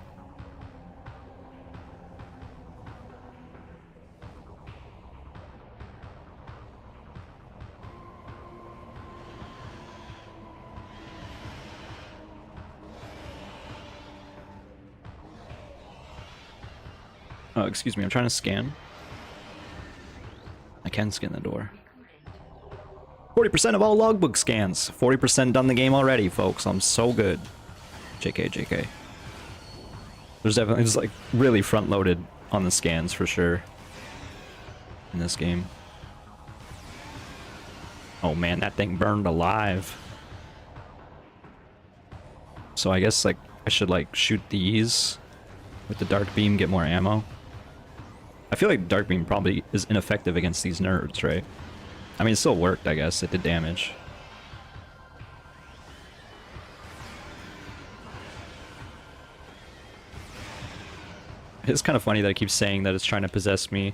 Oh, excuse me, I'm trying to scan. I can scan the door. 40% of all logbook scans. 40% done the game already, folks. I'm so good. JK, JK. There's definitely just like really front loaded on the scans for sure in this game. Oh man, that thing burned alive. So I guess like I should like shoot these with the dark beam, get more ammo. I feel like dark beam probably is ineffective against these nerds, right? I mean, it still worked, I guess. It did damage. It's kind of funny that it keeps saying that it's trying to possess me.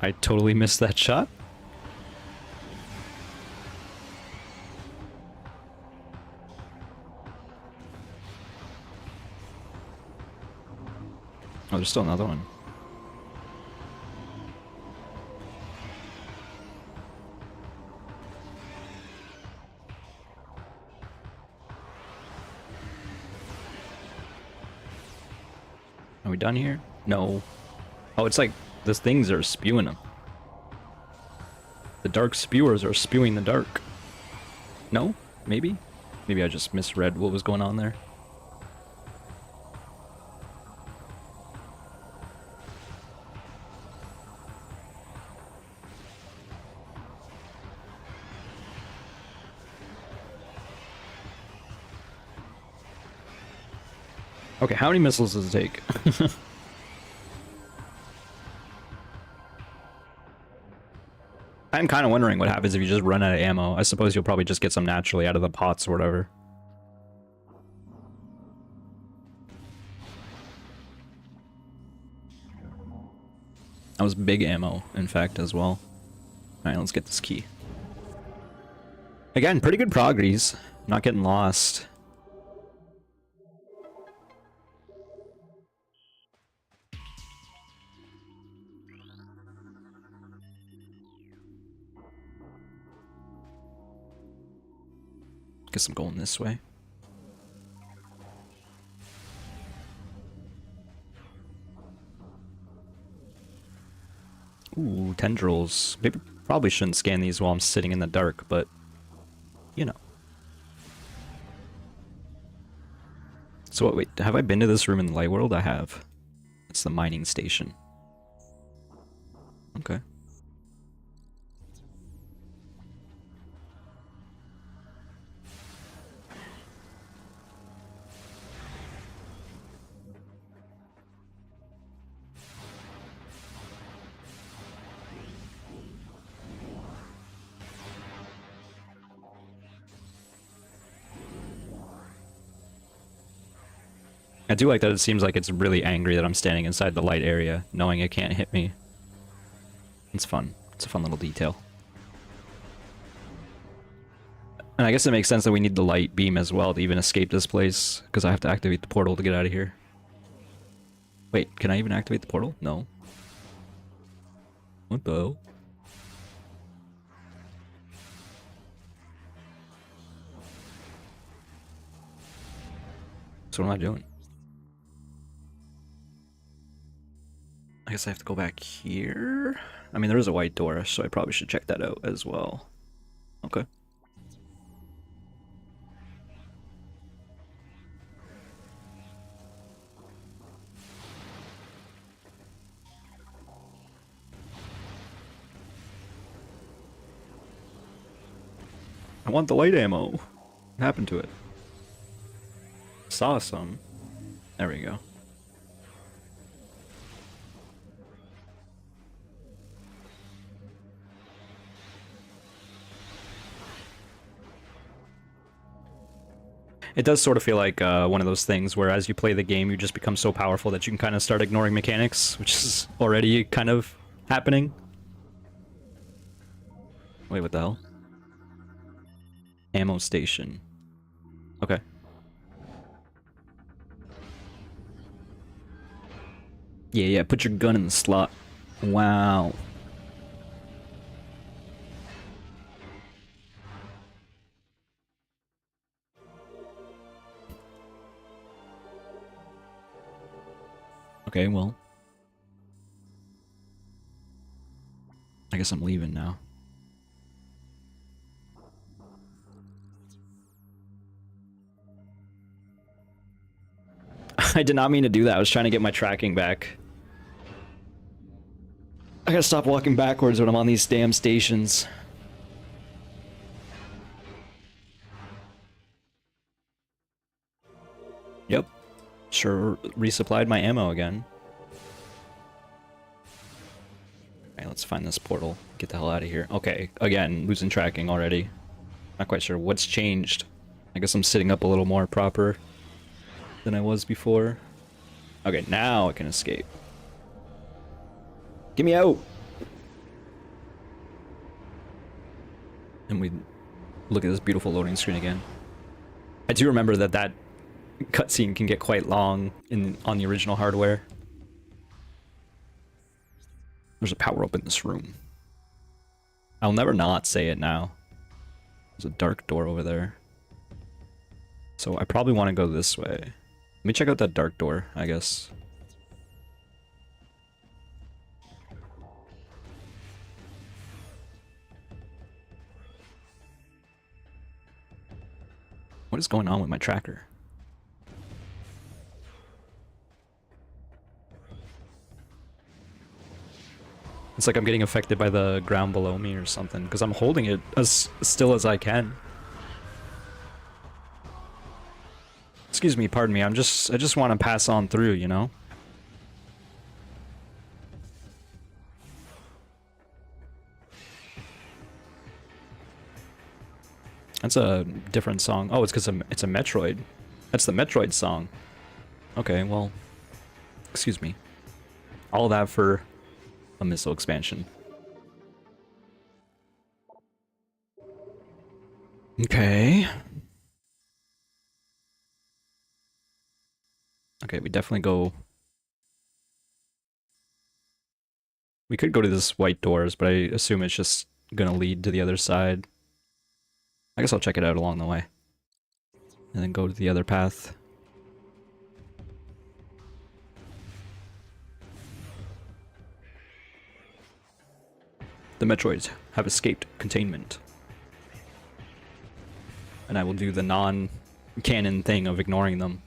I totally missed that shot. Oh, there's still another one. Are we done here? No. Oh, it's like those things are spewing them. The dark spewers are spewing the dark. No? Maybe? Maybe I just misread what was going on there. Okay, how many missiles does it take? I'm kind of wondering what happens if you just run out of ammo. I suppose you'll probably just get some naturally out of the pots or whatever. That was big ammo, in fact, as well. Alright, let's get this key. Again, pretty good progress. Not getting lost. Guess I'm going this way. Ooh, tendrils. Maybe probably shouldn't scan these while I'm sitting in the dark, but you know. So wait, have I been to this room in the light world? I have. It's the mining station. Okay. I do like that it seems like it's really angry that I'm standing inside the light area, knowing it can't hit me. It's fun. It's a fun little detail. And I guess it makes sense that we need the light beam as well to even escape this place, because I have to activate the portal to get out of here. Wait, can I even activate the portal? No. What the hell? So what am I doing? I guess I have to go back here. I mean, there is a white door, so I probably should check that out as well. Okay. I want the light ammo. What happened to it? Saw some. There we go. It does sort of feel like one of those things where as you play the game, you just become so powerful that you can kind of start ignoring mechanics, which is already kind of happening. Wait, what the hell? Ammo station. Okay. Yeah, put your gun in the slot. Wow. Okay, well. I guess I'm leaving now. I did not mean to do that. I was trying to get my tracking back. I gotta stop walking backwards when I'm on these damn stations. Yep. Sure resupplied my ammo again. Alright, let's find this portal. Get the hell out of here. Okay, again, losing tracking already. Not quite sure what's changed. I guess I'm sitting up a little more proper than I was before. Okay, now I can escape. Get me out! And we look at this beautiful loading screen again. I do remember that that cutscene can get quite long on the original hardware. There's a power up in this room. I'll never not say it now. There's a dark door over there. So I probably want to go this way. Let me check out that dark door, I guess. What is going on with my tracker? It's like I'm getting affected by the ground below me or something, because I'm holding it as still as I can. Excuse me, pardon me, I just want to pass on through, you know? That's a different song. Oh, it's because it's a Metroid. That's the Metroid song. Okay, well, excuse me. All that for a missile expansion. Okay. Okay, we definitely go... We could go to this white doors, but I assume it's just gonna lead to the other side. I guess I'll check it out along the way. And then go to the other path. The Metroids have escaped containment. And I will do the non-canon thing of ignoring them.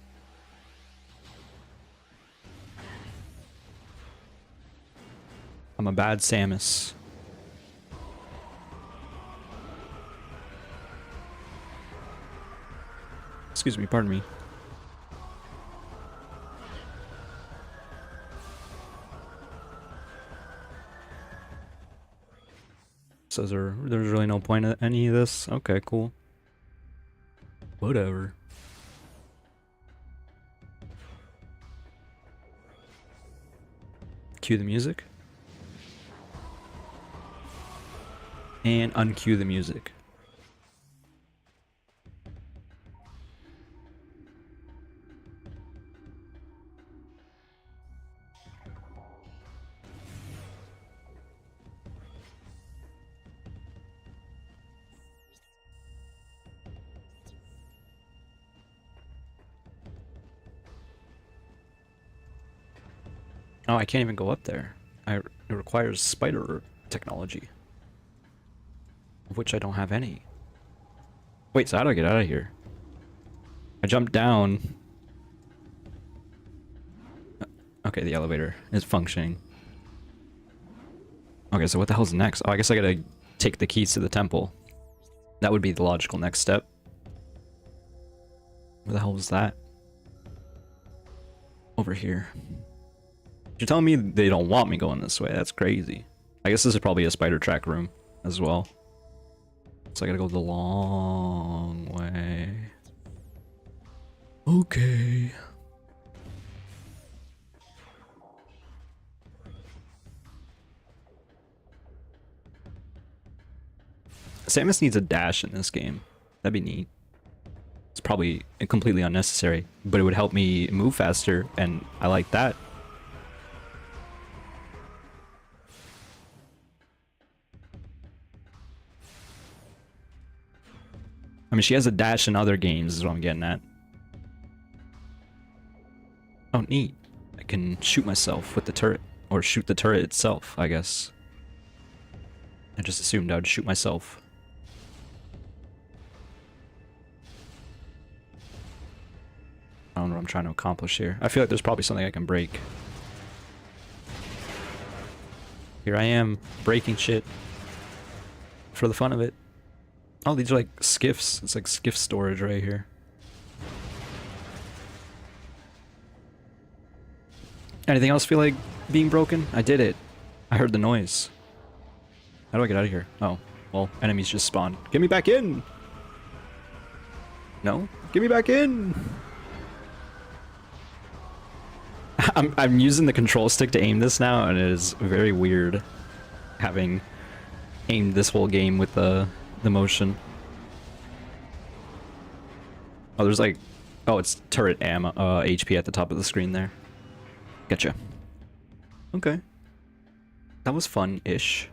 I'm a bad Samus. Excuse me, pardon me. So there's really no point at any of this? Okay, cool. Whatever. cue the music. And uncue the music. Oh, I can't even go up there. It requires spider technology, of which I don't have any. Wait, so how do I get out of here? I jumped down. Okay, the elevator is functioning. Okay, so what the hell's next? Oh, I guess I gotta take the keys to the temple. That would be the logical next step. Where the hell was that? Over here. You're telling me they don't want me going this way? That's crazy. I guess this is probably a spider track room as well. So I gotta go the long way. Okay. Samus needs a dash in this game. That'd be neat. It's probably completely unnecessary, but it would help me move faster, and I like that. I mean, she has a dash in other games, is what I'm getting at. Oh, neat. I can shoot myself with the turret. Or shoot the turret itself, I guess. I just assumed I would shoot myself. I don't know what I'm trying to accomplish here. I feel like there's probably something I can break. Here I am, breaking shit. For the fun of it. Oh, these are like skiffs. It's like skiff storage right here. Anything else feel like being broken? I did it. I heard the noise. How do I get out of here? Oh, well, enemies just spawned. Get me back in! No? Get me back in! I'm using the control stick to aim this now, and it is very weird having aimed this whole game with the motion. Oh, there's like... Oh, it's turret ammo, HP at the top of the screen there. Gotcha. Okay. That was fun-ish.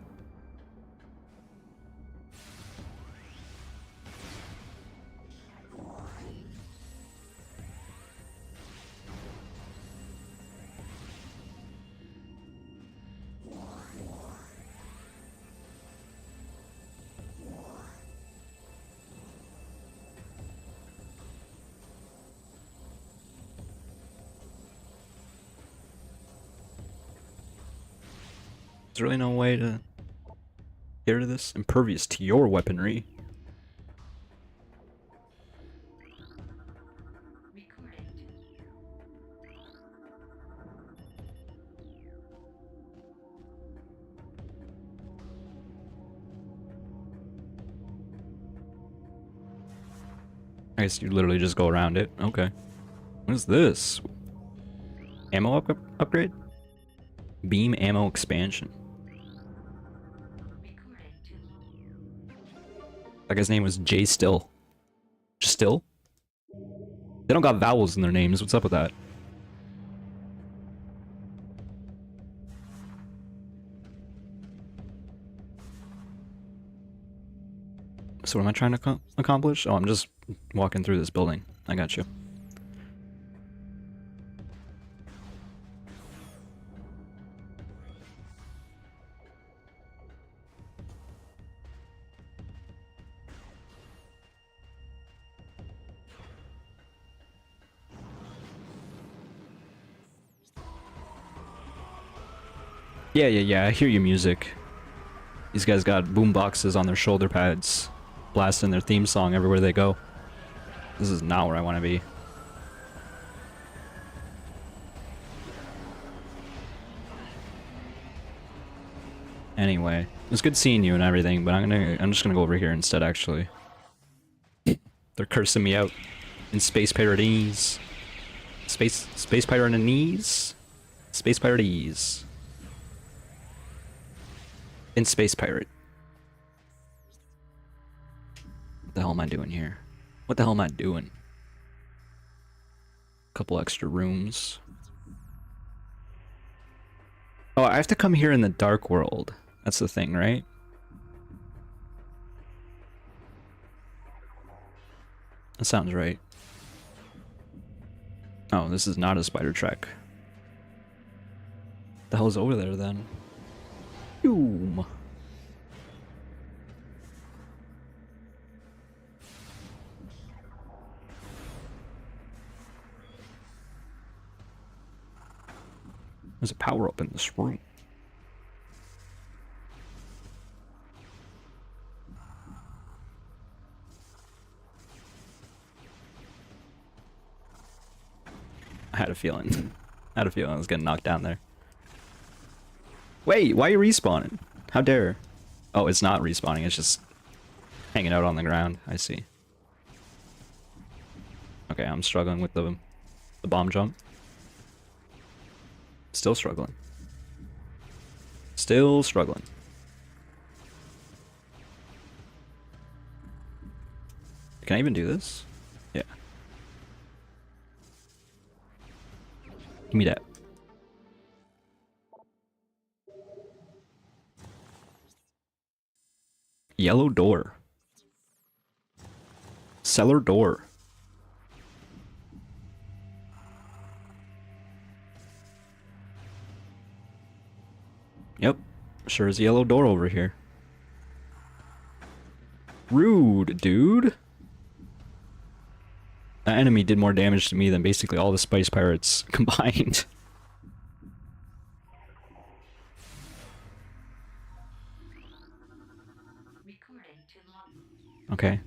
There's really no way to get rid of this. Impervious to your weaponry. I guess you literally just go around it. Okay. What is this? Ammo upgrade? Beam ammo expansion. That guy's name was Jay Still. Just Still? They don't got vowels in their names. What's up with that? So what am I trying to accomplish? Oh, I'm just walking through this building. I got you. Yeah, I hear your music. These guys got boom boxes on their shoulder pads, blasting their theme song everywhere they go. This is not where I want to be. Anyway, it was good seeing you and everything, but I'm just gonna go over here instead, actually. They're cursing me out in Space Pirates. Space Pirates. Space Pirates. in Space Pirate. What the hell am I doing here? What the hell am I doing? Couple extra rooms. Oh, I have to come here in the dark world. That's the thing, right? That sounds right. Oh, this is not a spider track. What the hell's over there then? Boom. There's a power up in this room. I had a feeling. I had a feeling I was getting knocked down there. Wait, why are you respawning? How dare? Oh, it's not respawning, it's just hanging out on the ground. I see. Okay, I'm struggling with the bomb jump. Still struggling. Still struggling. Can I even do this? Yeah. Give me that. Yellow door. Cellar door. Yep. Sure is a yellow door over here. Rude, dude. That enemy did more damage to me than basically all the Spice Pirates combined. Okay.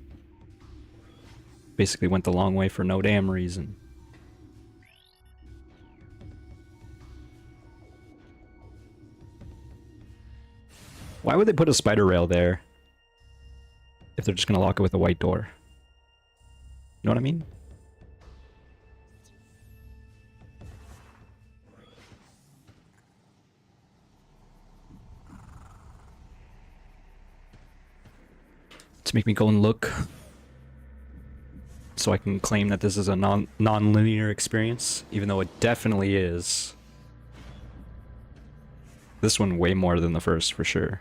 Basically went the long way for no damn reason. Why would they put a spider rail there if they're just gonna lock it with a white door? You know what I mean? To make me go and look so I can claim that this is a non-linear experience, even though it definitely is. This one way more than the first, for sure.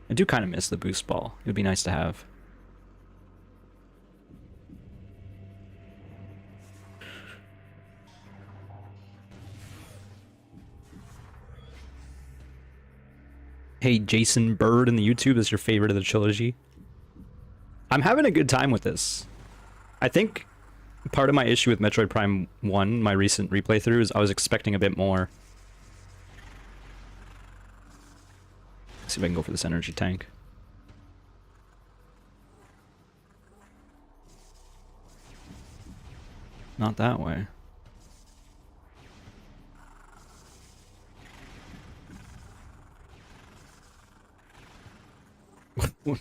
I do kind of miss the boost ball. It would be nice to have. Hey, Jason Bird in the YouTube is your favorite of the trilogy. I'm having a good time with this. I think part of my issue with Metroid Prime 1, my recent replay through, is I was expecting a bit more. Let's see if I can go for this energy tank. Not that way.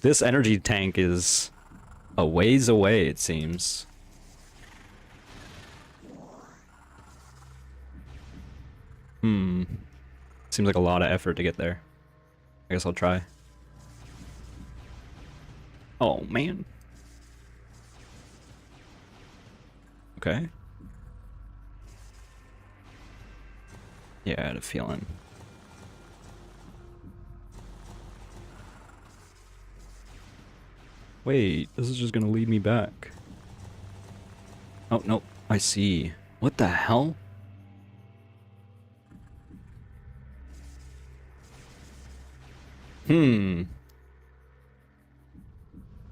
This energy tank is a ways away, it seems. Seems like a lot of effort to get there. I guess I'll try. Oh, man. Okay. Yeah, I had a feeling. Wait, this is just gonna lead me back. Oh, no, I see. What the hell?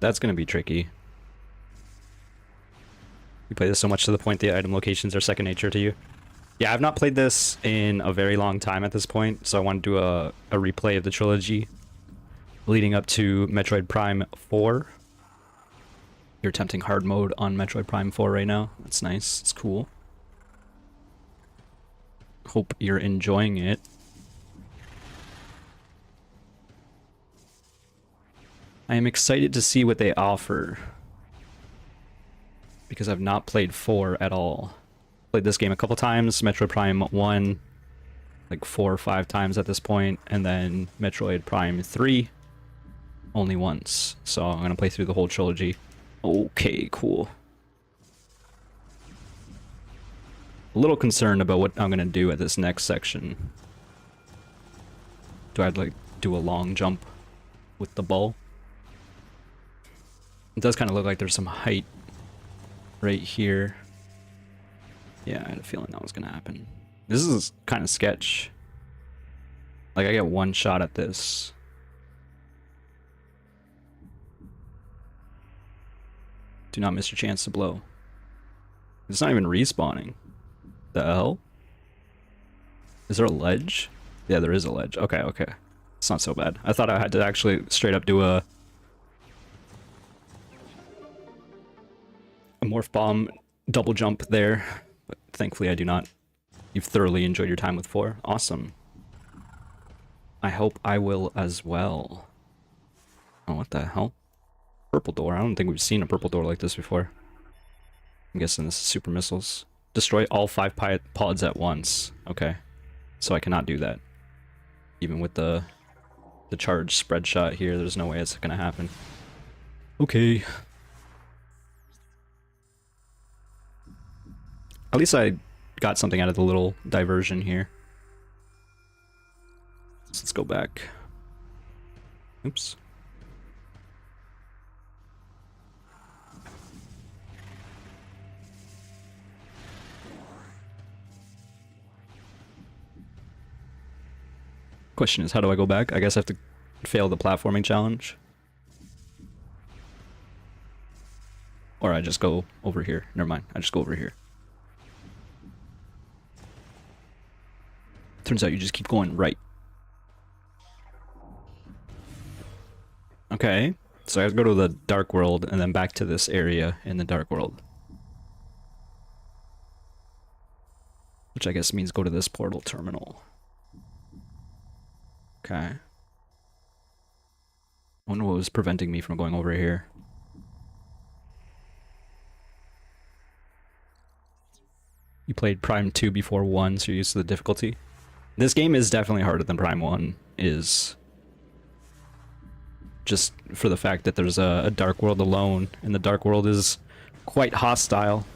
That's gonna be tricky. You play this so much to the point the item locations are second nature to you. Yeah, I've not played this in a very long time at this point, so I want to do a replay of the trilogy leading up to Metroid Prime 4. You're attempting hard mode on Metroid Prime 4 right now. That's nice. It's cool. Hope you're enjoying it. I am excited to see what they offer. because I've not played 4 at all. Played this game a couple times, Metroid Prime 1 like 4 or 5 times at this point, and then Metroid Prime 3 only once. So I'm gonna play through the whole trilogy. Okay, cool. A little concerned about what I'm gonna do at this next section. Do I like do a long jump with the ball? It does kind of look like there's some height right here. Yeah, I had a feeling that was gonna happen. This is kind of sketch. Like, I get one shot at this. Do not miss your chance to blow. It's not even respawning. The hell? Is there a ledge? Yeah, there is a ledge. Okay, okay. It's not so bad. I thought I had to actually straight up do a morph bomb double jump there, but thankfully I do not. You've thoroughly enjoyed your time with 4. Awesome. I hope I will as well. Oh, what the hell? Purple door. I don't think we've seen a purple door like this before. I'm guessing this is super missiles. Destroy all 5 pods at once. Okay. So I cannot do that. Even with the charge spread shot here, there's no way it's gonna happen. Okay. At least I got something out of the little diversion here. So let's go back. Oops. Question is, how do I go back? I guess I have to fail the platforming challenge. Or I just go over here. Never mind, I just go over here. Turns out you just keep going right. Okay, so I have to go to the Dark World and then back to this area in the Dark World. Which I guess means go to this portal terminal. Okay. I wonder what was preventing me from going over here. You played Prime 2 before 1, so you're used to the difficulty. This game is definitely harder than Prime 1 is. Just for the fact that there's a Dark World alone, and the Dark World is quite hostile.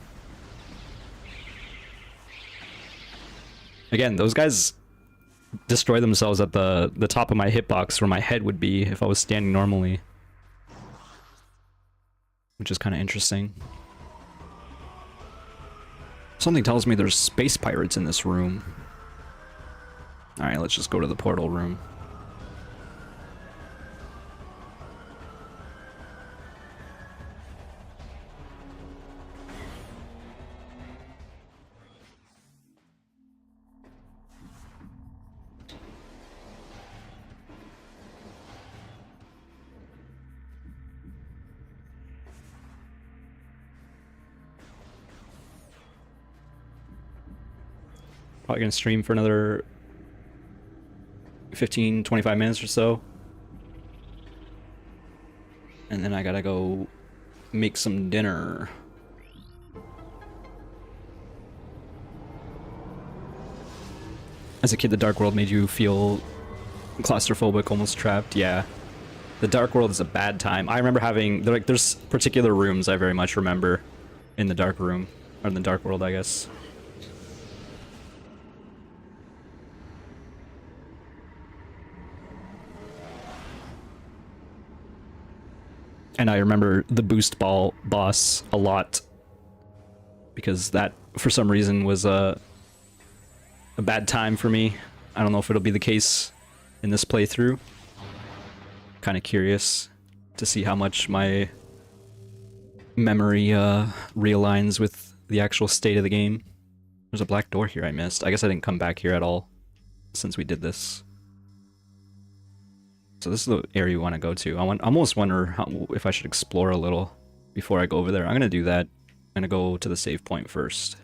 Again, those guys destroy themselves at the top of my hitbox where my head would be if I was standing normally. Which is kind of interesting. Something tells me there's space pirates in this room. Alright, let's just go to the portal room. Probably gonna stream for another 15-25 minutes or so. And then I gotta go make some dinner. As a kid, the Dark World made you feel claustrophobic, almost trapped. Yeah. The Dark World is a bad time. I remember having, there's particular rooms I very much remember in the Dark Room, or in the Dark World, I guess. And I remember the boost ball boss a lot, because that, for some reason, was a bad time for me. I don't know if it'll be the case in this playthrough. Kind of curious to see how much my memory realigns with the actual state of the game. There's a black door here I missed. I guess I didn't come back here at all since we did this. So this is the area we want to go to. I almost wonder if I should explore a little before I go over there. I'm gonna do that. I'm gonna go to the save point first.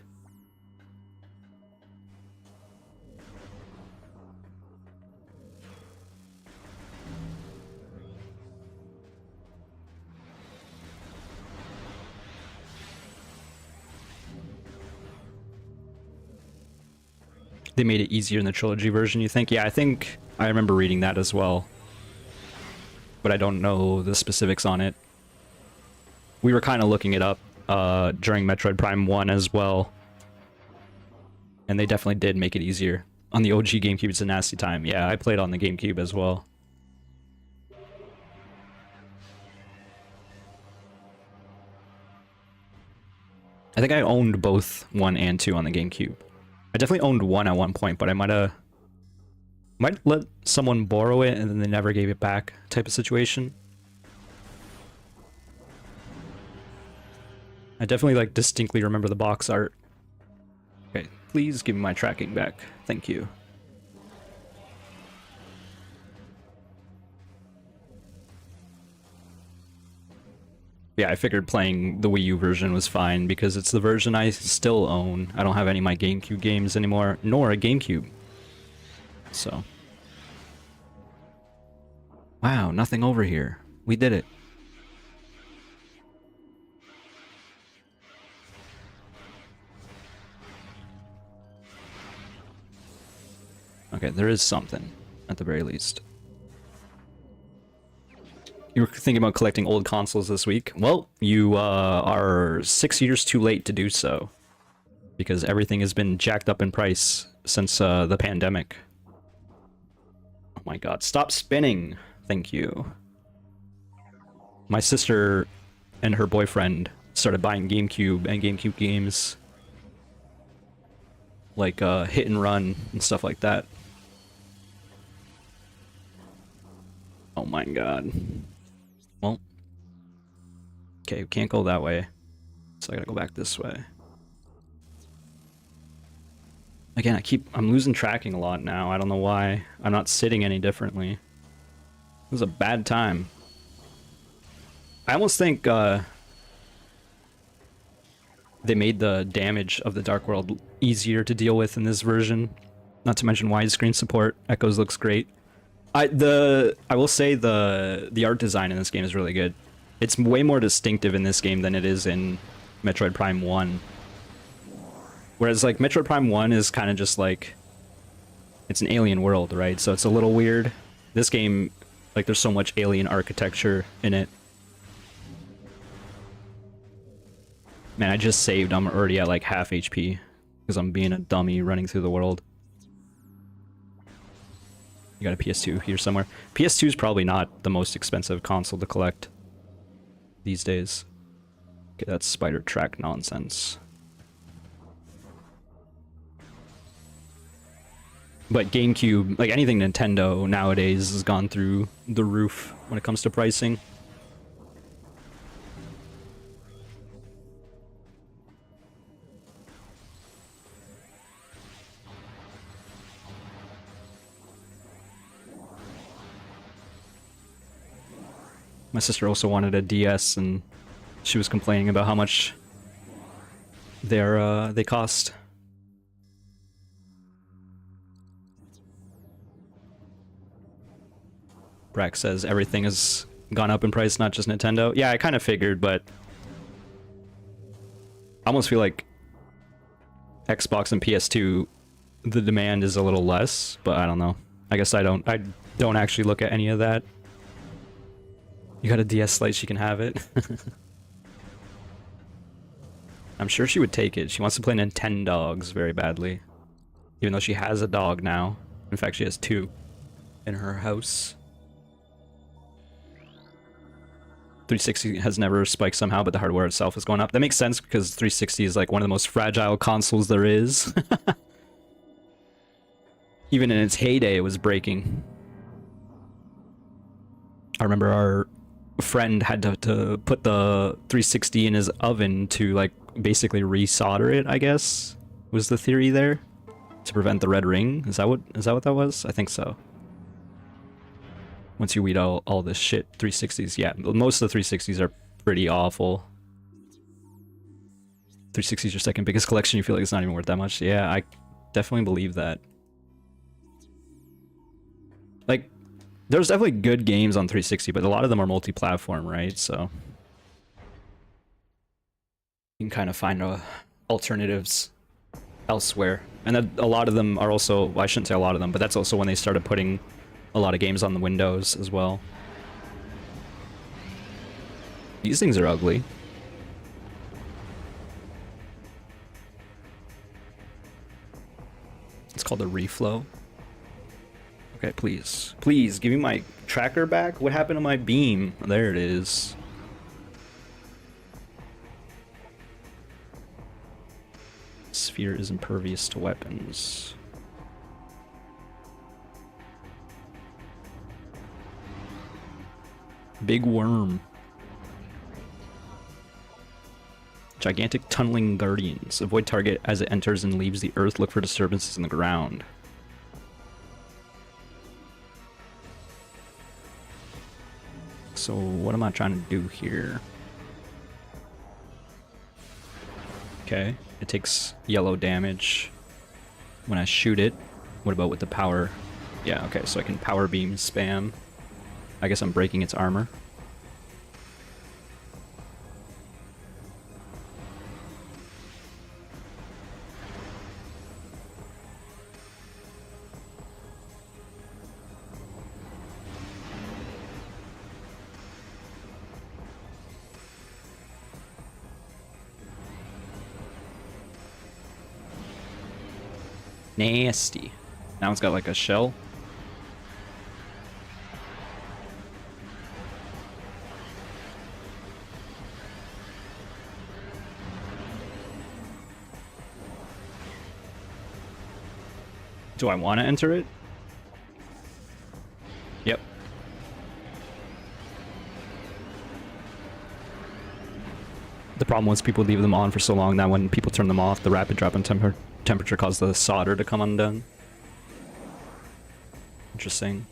They made it easier in the trilogy version, you think? Yeah, I think I remember reading that as well. But I don't know the specifics on it. We were kind of looking it up during Metroid Prime 1 as well. And they definitely did make it easier. On the OG GameCube, it's a nasty time. Yeah, I played on the GameCube as well. I think I owned both 1 and 2 on the GameCube. I definitely owned 1 at one point, but I might let someone borrow it and then they never gave it back type of situation. I definitely like distinctly remember the box art. Okay, please give me my tracking back. Thank you. Yeah, I figured playing the Wii U version was fine because it's the version I still own. I don't have any of my GameCube games anymore, nor a GameCube. So. Wow, nothing over here. We did it. Okay, there is something, at the very least. You were thinking about collecting old consoles this week? Well, you are 6 years too late to do so. Because everything has been jacked up in price since the pandemic. Oh my god, stop spinning! Thank you. My sister and her boyfriend started buying GameCube and GameCube games. Like Hit and Run and stuff like that. Oh my god. Well. Okay, we can't go that way. So I gotta go back this way. Again, I'm losing tracking a lot now. I don't know why. I'm not sitting any differently. It was a bad time. I almost think they made the damage of the Dark World easier to deal with in this version. Not to mention widescreen support. Echoes looks great. I will say the art design in this game is really good. It's way more distinctive in this game than it is in Metroid Prime 1. Whereas like Metroid Prime 1 is kind of just like, it's an alien world, right? So it's a little weird. This game, like there's so much alien architecture in it. Man, I just saved. I'm already at like half HP because I'm being a dummy running through the world. You got a PS2 here somewhere. PS2 is probably not the most expensive console to collect these days. Okay, that's spider track nonsense. But GameCube, like anything Nintendo nowadays, has gone through the roof when it comes to pricing. My sister also wanted a DS, and she was complaining about how much they cost. Brack says everything has gone up in price, not just Nintendo. Yeah, I kind of figured, but I almost feel like Xbox and PS2, the demand is a little less, but I don't know. I guess I don't actually look at any of that. You got a DS Lite, she can have it. I'm sure she would take it. She wants to play Nintendogs very badly. Even though she has a dog now. In fact, she has 2 in her house. 360 has never spiked somehow, but the hardware itself is going up. That makes sense because 360 is like one of the most fragile consoles there is. Even in its heyday, it was breaking. I remember our friend had to put the 360 in his oven to like basically resolder it, I guess, was the theory there, to prevent the red ring. Is that what that was? I think so. Once you weed out all this shit, 360s, yeah, most of the 360s are pretty awful. 360 is your second biggest collection, you feel like it's not even worth that much? Yeah, I definitely believe that. Like, there's definitely good games on 360, but a lot of them are multi-platform, right? So you can kind of find alternatives elsewhere And that a lot of them are also, well, I shouldn't say a lot of them, but that's also when they started putting a lot of games on the Windows as well. These things are ugly. It's called a reflow. Okay, please. Please, give me my tracker back. What happened to my beam? There it is. Sphere is impervious to weapons. Big worm. Gigantic tunneling guardians. Avoid target as it enters and leaves the earth. Look for disturbances in the ground. So what am I trying to do here? Okay, it takes yellow damage when I shoot it. What about with the power? Yeah, okay, so I can power beam spam. I guess I'm breaking its armor. Nasty. Now it's got like a shell. Do I want to enter it? Yep. The problem was people leave them on for so long that when people turn them off, the rapid drop in temperature caused the solder to come undone. Interesting.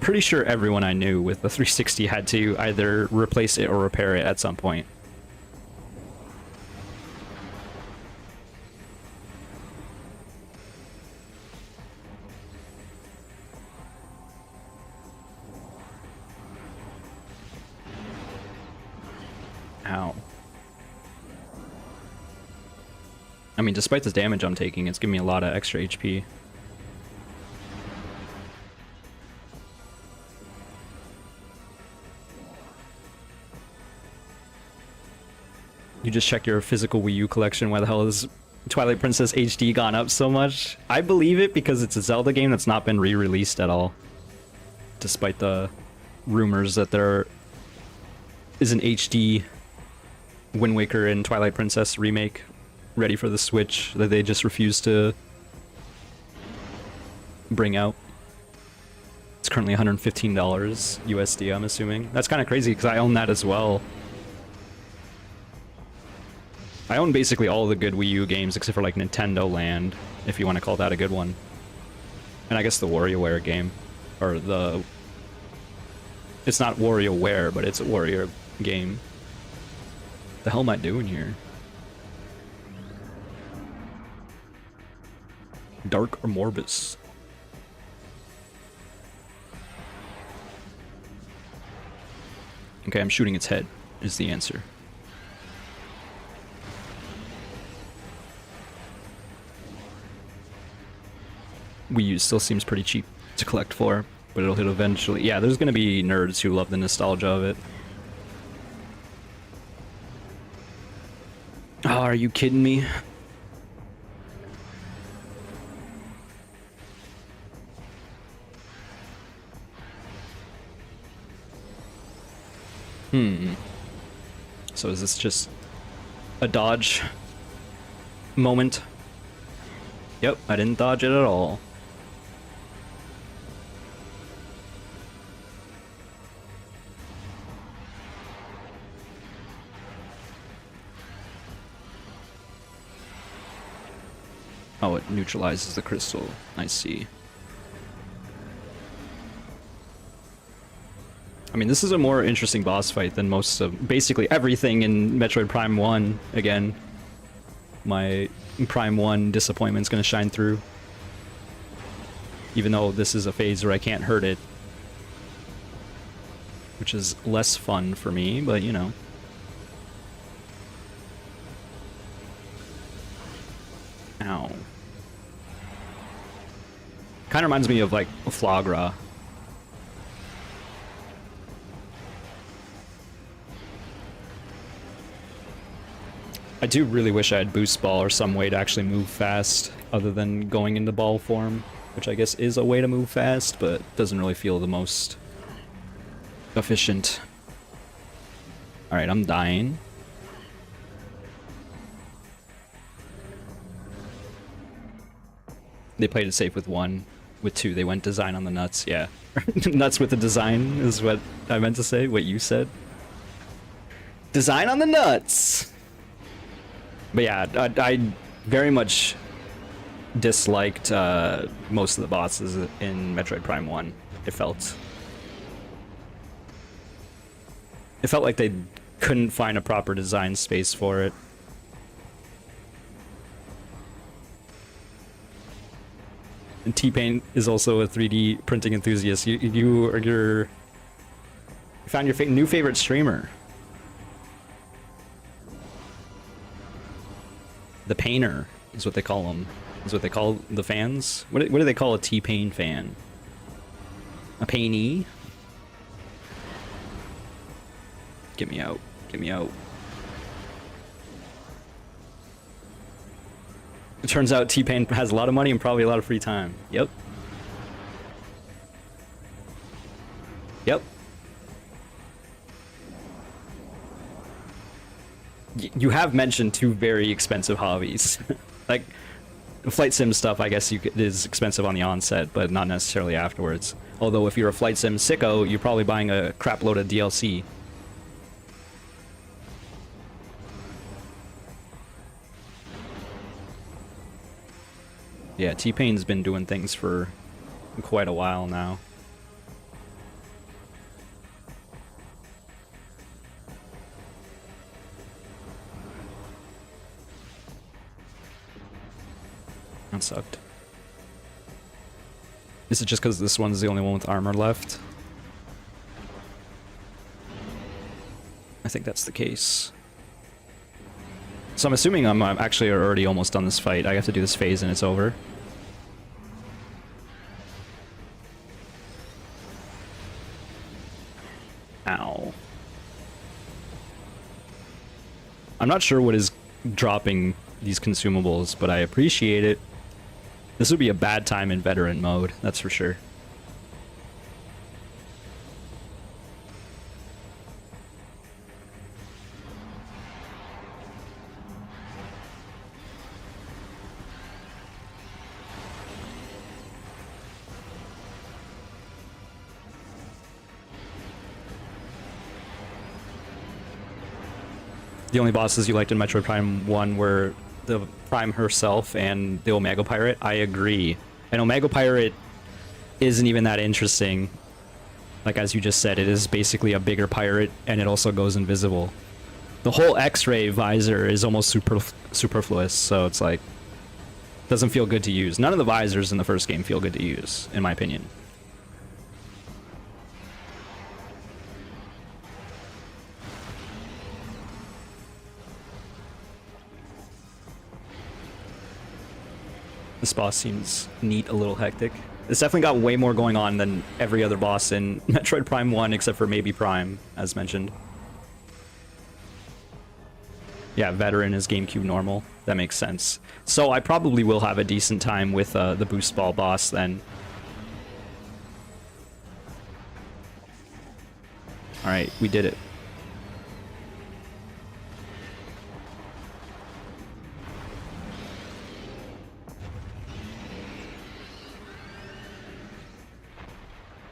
Pretty sure everyone I knew with the 360 had to either replace it or repair it at some point. Ow. I mean, despite the damage I'm taking, it's giving me a lot of extra HP. You just check your physical Wii U collection. Why the hell is Twilight Princess HD gone up so much? I believe it because it's a Zelda game that's not been re-released at all. Despite the rumors that there is an HD Wind Waker and Twilight Princess remake ready for the Switch that they just refuse to bring out. It's currently $115 USD, I'm assuming. That's kind of crazy because I own that as well. I own basically all the good Wii U games except for like Nintendo Land, if you want to call that a good one. And I guess the WarioWare game. Or the... It's not WarioWare, but it's a Warrior game. The hell am I doing here? Dark or Morbus? Okay, I'm shooting its head, is the answer. Wii U still seems pretty cheap to collect for, but it'll hit eventually. Yeah, there's gonna be nerds who love the nostalgia of it. Oh, are you kidding me? So is this just a dodge moment? Yep, I didn't dodge it at all. Oh, it neutralizes the crystal. I see. I mean, this is a more interesting boss fight than most of... basically everything in Metroid Prime 1, again. My Prime 1 disappointment's gonna shine through. Even though this is a phase where I can't hurt it. Which is less fun for me, but you know. Kind of reminds me of like Flagra. I do really wish I had boost ball or some way to actually move fast other than going into ball form, which I guess is a way to move fast, but doesn't really feel the most efficient. Alright, I'm dying. They played it safe with 1. With 2, they went design on the nuts. Yeah. Nuts with the design is what I meant to say, what you said. Design on the nuts! But yeah, I very much disliked most of the bosses in Metroid Prime 1. It felt like they couldn't find a proper design space for it. And T-Pain is also a 3D printing enthusiast. You found your new favorite streamer. The painter is what they call them. Is what they call the fans. What do they call a T-Pain fan? A painee? Get me out. Get me out. It turns out T-Pain has a lot of money and probably a lot of free time. Yep. Yep. You have mentioned 2 very expensive hobbies. Like, flight sim stuff, I guess is expensive on the onset, but not necessarily afterwards. Although if you're a flight sim sicko, you're probably buying a crap load of DLC. Yeah, T-Pain's been doing things for quite a while now. That sucked. Is it just because this one's the only one with armor left? I think that's the case. So I'm assuming I'm actually already almost done this fight. I have to do this phase and it's over. Ow. I'm not sure what is dropping these consumables, but I appreciate it. This would be a bad time in veteran mode, that's for sure. The only bosses you liked in Metroid Prime 1 were the Prime herself and the Omega Pirate. I agree. And Omega Pirate isn't even that interesting. Like, as you just said, it is basically a bigger pirate, and it also goes invisible. The whole X-ray visor is almost superfluous, so it's like, doesn't feel good to use. None of the visors in the first game feel good to use, in my opinion. This boss seems neat, a little hectic. It's definitely got way more going on than every other boss in Metroid Prime 1, except for maybe Prime, as mentioned. Yeah, veteran is GameCube normal. That makes sense. So I probably will have a decent time with the boost ball boss then. Alright, we did it.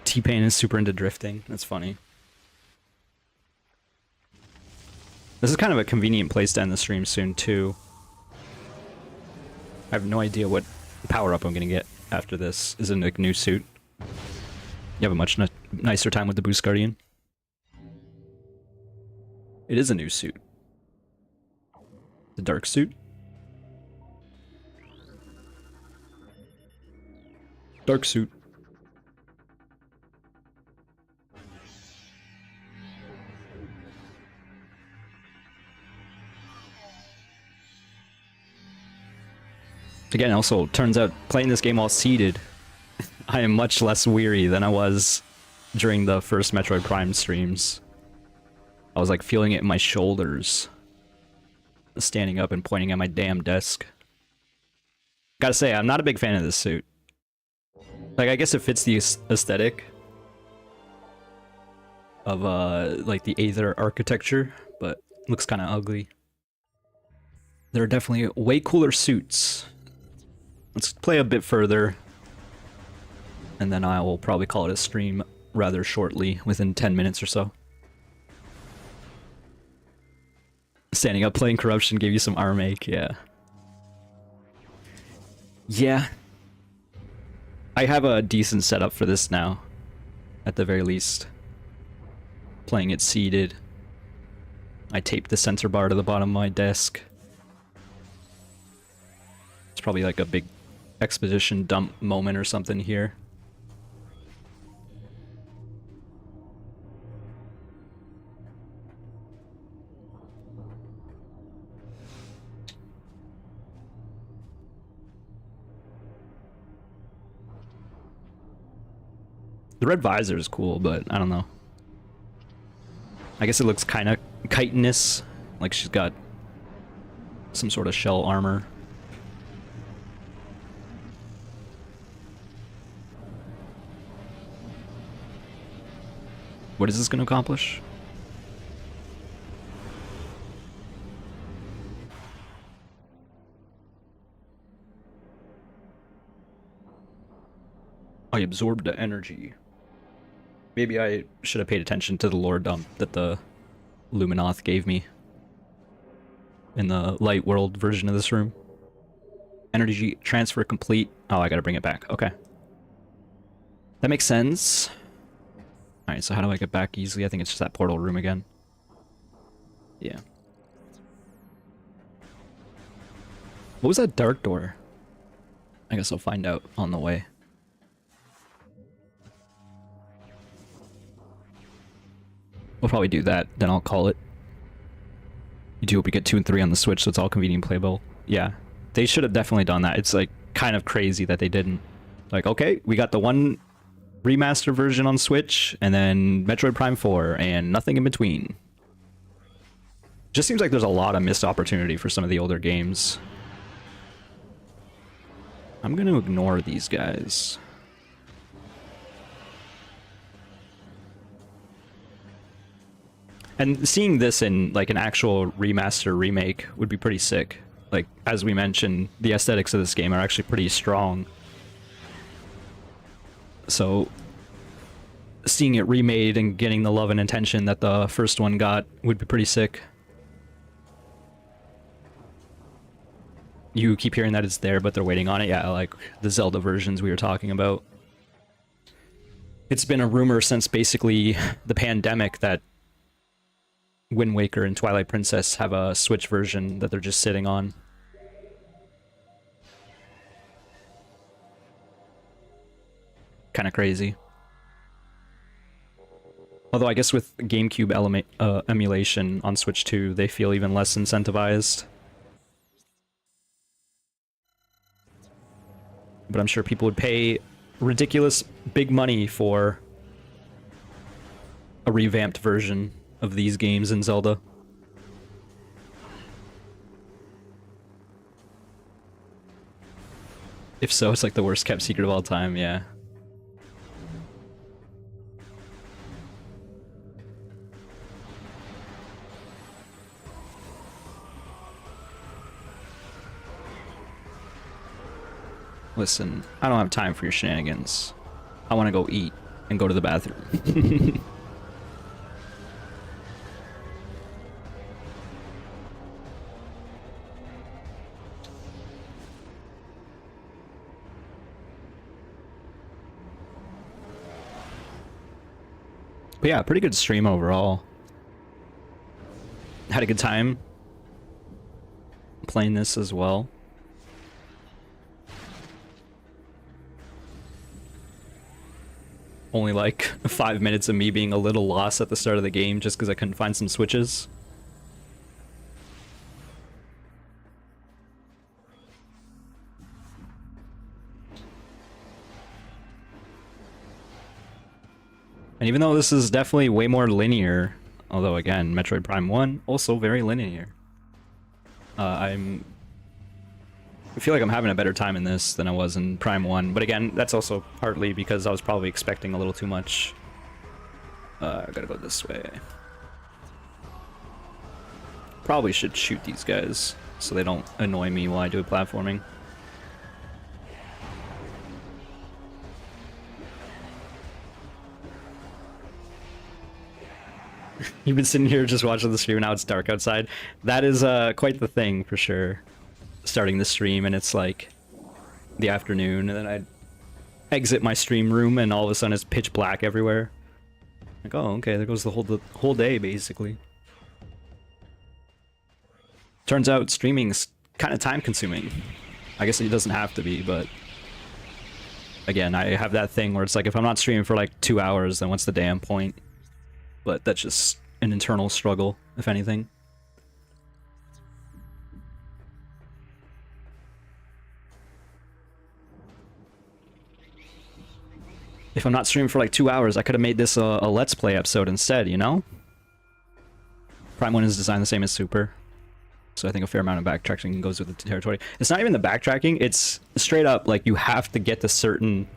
T-Pain is super into drifting. That's funny. This is kind of a convenient place to end the stream soon, too. I have no idea what power-up I'm gonna get after this. Is it a new suit? You have a much nicer time with the Boost Guardian. It is a new suit. The dark suit? Dark suit. Again, also, turns out playing this game while seated I am much less weary than I was during the first Metroid Prime streams. I was like feeling it in my shoulders. Standing up and pointing at my damn desk. Gotta say, I'm not a big fan of this suit. Like, I guess it fits the aesthetic of, like the Aether architecture, but looks kind of ugly. There are definitely way cooler suits. Let's play a bit further, and then I will probably call it a stream rather shortly, within 10 minutes or so. Standing up playing Corruption gave you some arm ache, yeah. Yeah. I have a decent setup for this now, at the very least. Playing it seated. I taped the center bar to the bottom of my desk. It's probably like a big exposition dump moment or something here. The red visor is cool, but I don't know. I guess it looks kind of chitinous, like she's got some sort of shell armor. What is this going to accomplish? I absorbed the energy. Maybe I should have paid attention to the lore dump that the Luminoth gave me in the Light World version of this room. Energy transfer complete. Oh, I gotta bring it back. Okay. That makes sense. Alright, so how do I get back easily? I think it's just that portal room again. Yeah. What was that dark door? I guess I'll find out on the way. We'll probably do that, then I'll call it. You do hope we get 2 and 3 on the Switch, so it's all convenient playable. Yeah, they should have definitely done that. It's like kind of crazy that they didn't. Like, okay, we got the one remaster version on Switch, and then Metroid Prime 4, and nothing in between. Just seems like there's a lot of missed opportunity for some of the older games. I'm gonna ignore these guys. And seeing this in like an actual remaster remake would be pretty sick. Like, as we mentioned, the aesthetics of this game are actually pretty strong. So seeing it remade and getting the love and attention that the first one got would be pretty sick. You keep hearing that it's there, but they're waiting on it. Yeah, like the Zelda versions we were talking about. It's been a rumor since basically the pandemic that Wind Waker and Twilight Princess have a Switch version that they're just sitting on. Kind of crazy. Although I guess with GameCube emulation on Switch 2, they feel even less incentivized. But I'm sure people would pay ridiculous big money for a revamped version of these games in Zelda. If so, it's like the worst kept secret of all time, yeah. Listen, I don't have time for your shenanigans. I want to go eat and go to the bathroom. But yeah, pretty good stream overall. Had a good time playing this as well. Only like 5 minutes of me being a little lost at the start of the game just because I couldn't find some switches. And even though this is definitely way more linear, although again, Metroid Prime 1, also very linear. I feel like I'm having a better time in this than I was in Prime 1, but again, that's also partly because I was probably expecting a little too much. I gotta go this way. Probably should shoot these guys so they don't annoy me while I do platforming. You've been sitting here just watching the stream, now it's dark outside. That is quite the thing for sure. Starting the stream and it's like the afternoon, and then I exit my stream room and all of a sudden it's pitch black everywhere. Like, oh, okay, there goes the whole day basically. Turns out streaming's kind of time consuming. I guess it doesn't have to be, but again, I have that thing where it's like if I'm not streaming for like 2 hours, then what's the damn point? But that's just an internal struggle, if anything. If I'm not streaming for like 2 hours, I could have made this a Let's Play episode instead, you know? Prime 1 is designed the same as Super. So I think a fair amount of backtracking goes with the territory. It's not even the backtracking, it's straight up like you have to get the certain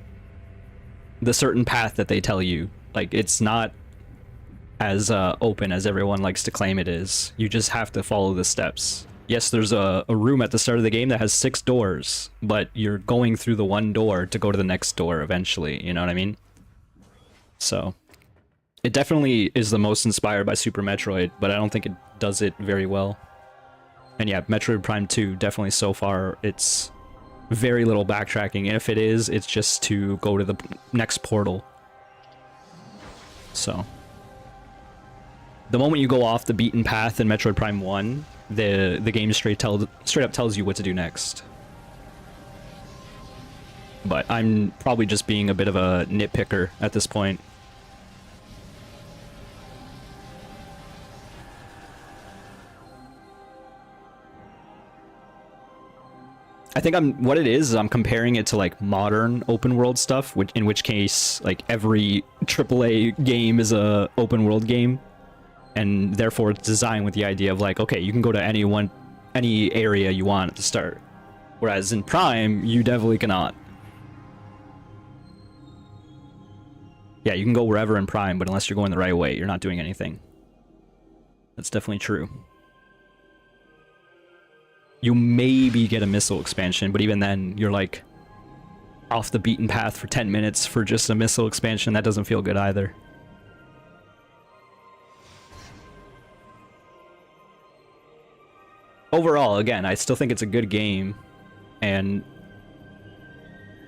path that they tell you. Like it's not as open as everyone likes to claim it is. You just have to follow the steps. Yes, there's a room at the start of the game that has 6 doors, but you're going through the one door to go to the next door eventually, you know what I mean? So it definitely is the most inspired by Super Metroid, but I don't think it does it very well. And yeah, Metroid Prime 2, definitely so far, it's very little backtracking. And if it is, it's just to go to the next portal. So the moment you go off the beaten path in Metroid Prime 1, the game straight up tells you what to do next. But I'm probably just being a bit of a nitpicker at this point. I think what it is I'm comparing it to like modern open world stuff, in which case like every AAA game is a open world game, and therefore it's designed with the idea of like, okay, you can go to any area you want at the start, whereas in Prime you definitely cannot. Yeah, you can go wherever in Prime, but unless you're going the right way, you're not doing anything. That's definitely true. You maybe get a missile expansion, but even then, you're like off the beaten path for 10 minutes for just a missile expansion. That doesn't feel good either. Overall, again, I still think it's a good game, and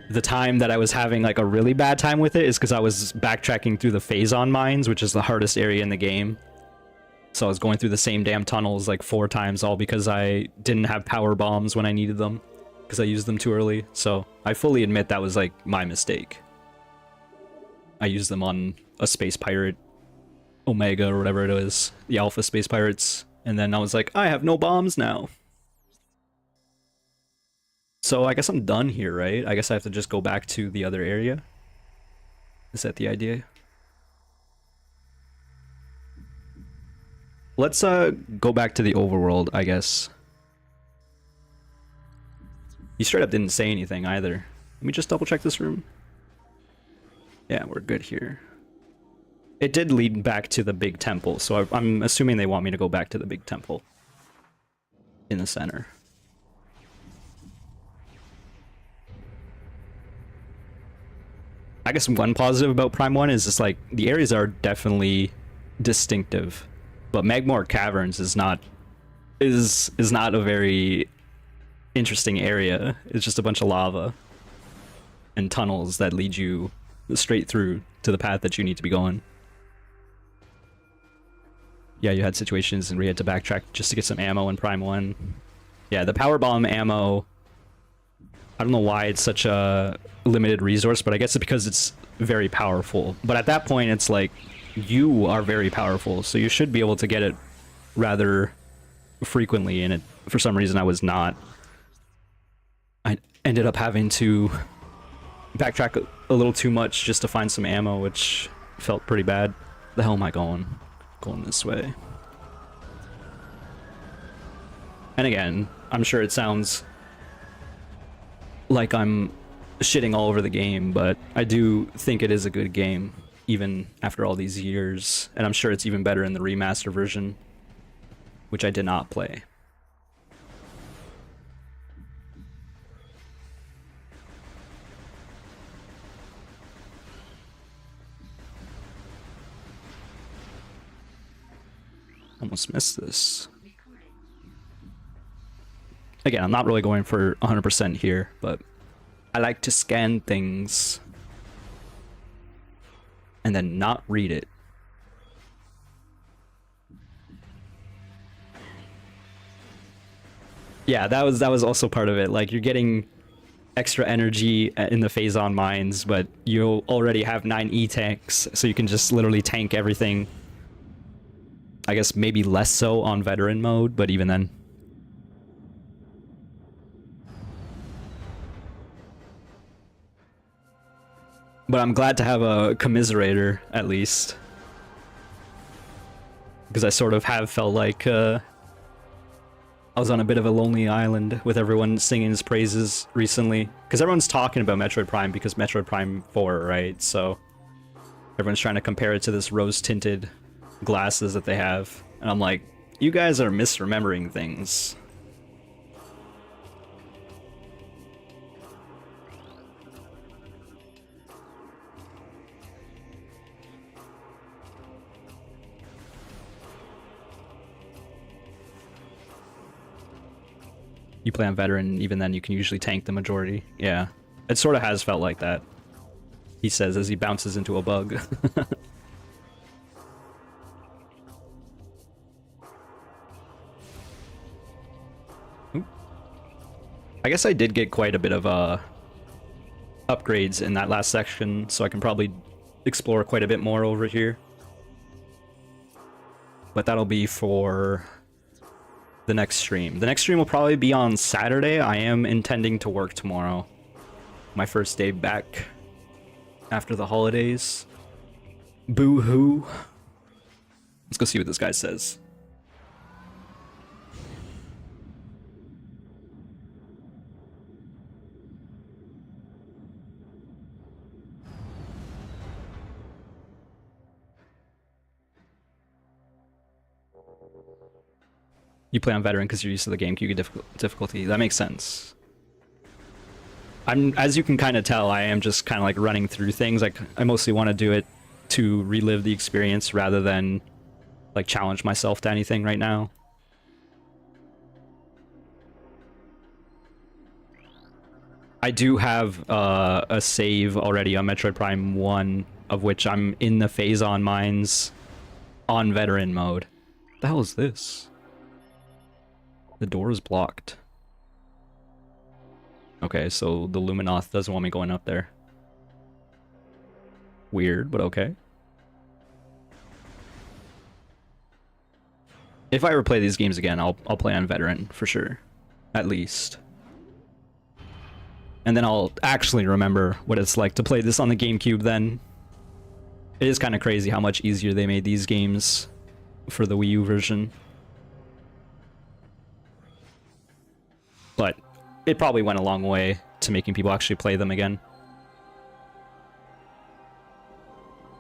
the time that I was having like a really bad time with it is because I was backtracking through the Phazon mines, which is the hardest area in the game. So I was going through the same damn tunnels like 4 times, all because I didn't have power bombs when I needed them, because I used them too early. So I fully admit that was like my mistake. I used them on a space pirate, Omega or whatever it is, the Alpha Space Pirates, and then I was like, I have no bombs now. So I guess I'm done here, right? I guess I have to just go back to the other area. Is that the idea? Let's go back to the overworld, I guess. You straight up didn't say anything either. Let me just double check this room. Yeah, we're good here. It did lead back to the big temple, so I'm assuming they want me to go back to the big temple in the center. I guess one positive about Prime 1 is just like the areas are definitely distinctive. But Magmore Caverns is not a very interesting area. It's just a bunch of lava and tunnels that lead you straight through to the path that you need to be going. Yeah, you had situations where you had to backtrack just to get some ammo in Prime 1. Yeah, the power bomb ammo, I don't know why it's such a limited resource, but I guess it's because it's very powerful. But at that point, it's like, you are very powerful, so you should be able to get it rather frequently, and for some reason I was not. I ended up having to backtrack a little too much just to find some ammo, which felt pretty bad. The hell am I going? Going this way. And again, I'm sure it sounds like I'm shitting all over the game, but I do think it is a good game, even after all these years. And I'm sure it's even better in the remaster version, which I did not play. Almost missed this. Again, I'm not really going for 100% here, but I like to scan things and then not read it. Yeah, that was also part of it. Like, you're getting extra energy in the phase-on mines, but you already have 9 E-tanks, so you can just literally tank everything. I guess maybe less so on veteran mode, but even then. But I'm glad to have a commiserator, at least. Because I sort of have felt like I was on a bit of a lonely island with everyone singing his praises recently. Because everyone's talking about Metroid Prime because Metroid Prime 4, right? So everyone's trying to compare it to this rose-tinted glasses that they have. And I'm like, you guys are misremembering things. You play on veteran, even then you can usually tank the majority. Yeah, it sort of has felt like that, he says as he bounces into a bug. I guess I did get quite a bit of upgrades in that last section, so I can probably explore quite a bit more over here. But that'll be for the next stream. The next stream will probably be on Saturday. I am intending to work tomorrow. My first day back after the holidays. Boo-hoo. Let's go see what this guy says. You play on veteran because you're used to the GameCube difficulty. That makes sense. As you can kind of tell, I am just kind of like running through things. Like, I mostly want to do it to relive the experience rather than like challenge myself to anything right now. I do have a save already on Metroid Prime 1, of which I'm in the phase-on mines on veteran mode. What the hell is this? The door is blocked. Okay, so the Luminoth doesn't want me going up there. Weird, but okay. If I ever play these games again, I'll play on veteran for sure, at least. And then I'll actually remember what it's like to play this on the GameCube then. It is kind of crazy how much easier they made these games for the Wii U version. But it probably went a long way to making people actually play them again.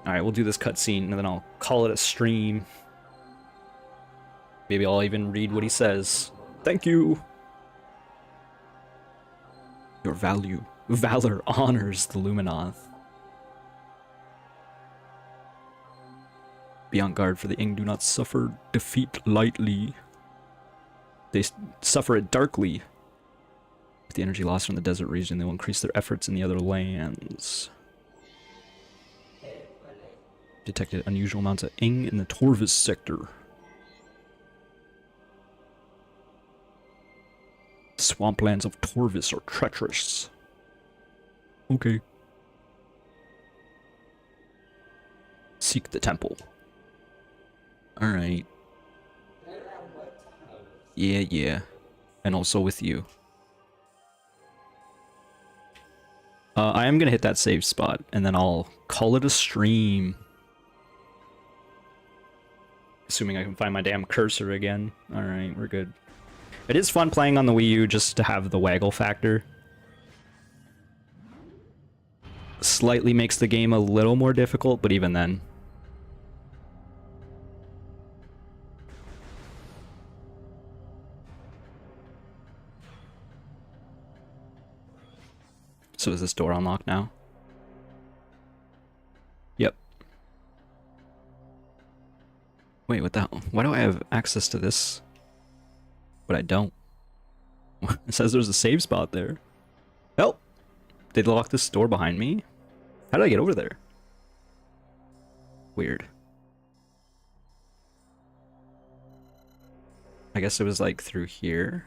Alright, we'll do this cutscene and then I'll call it a stream. Maybe I'll even read what he says. Thank you! Your valor honors the Luminoth. Be on guard, for the Ing do not suffer defeat lightly. They suffer it darkly. With the energy lost from the desert region, they will increase their efforts in the other lands. Detected unusual amounts of Ing in the Torvis sector. Swamplands of Torvis are treacherous. Okay. Seek the temple. Alright. Yeah. And also with you. I am gonna hit that save spot, and then I'll call it a stream. Assuming I can find my damn cursor again. Alright, we're good. It is fun playing on the Wii U just to have the waggle factor. Slightly makes the game a little more difficult, but even then. So is this door unlocked now? Yep. Wait, what the hell? Why do I have access to this? But I don't. It says there's a save spot there. Help! Did they lock this door behind me? How did I get over there? Weird. I guess it was like through here.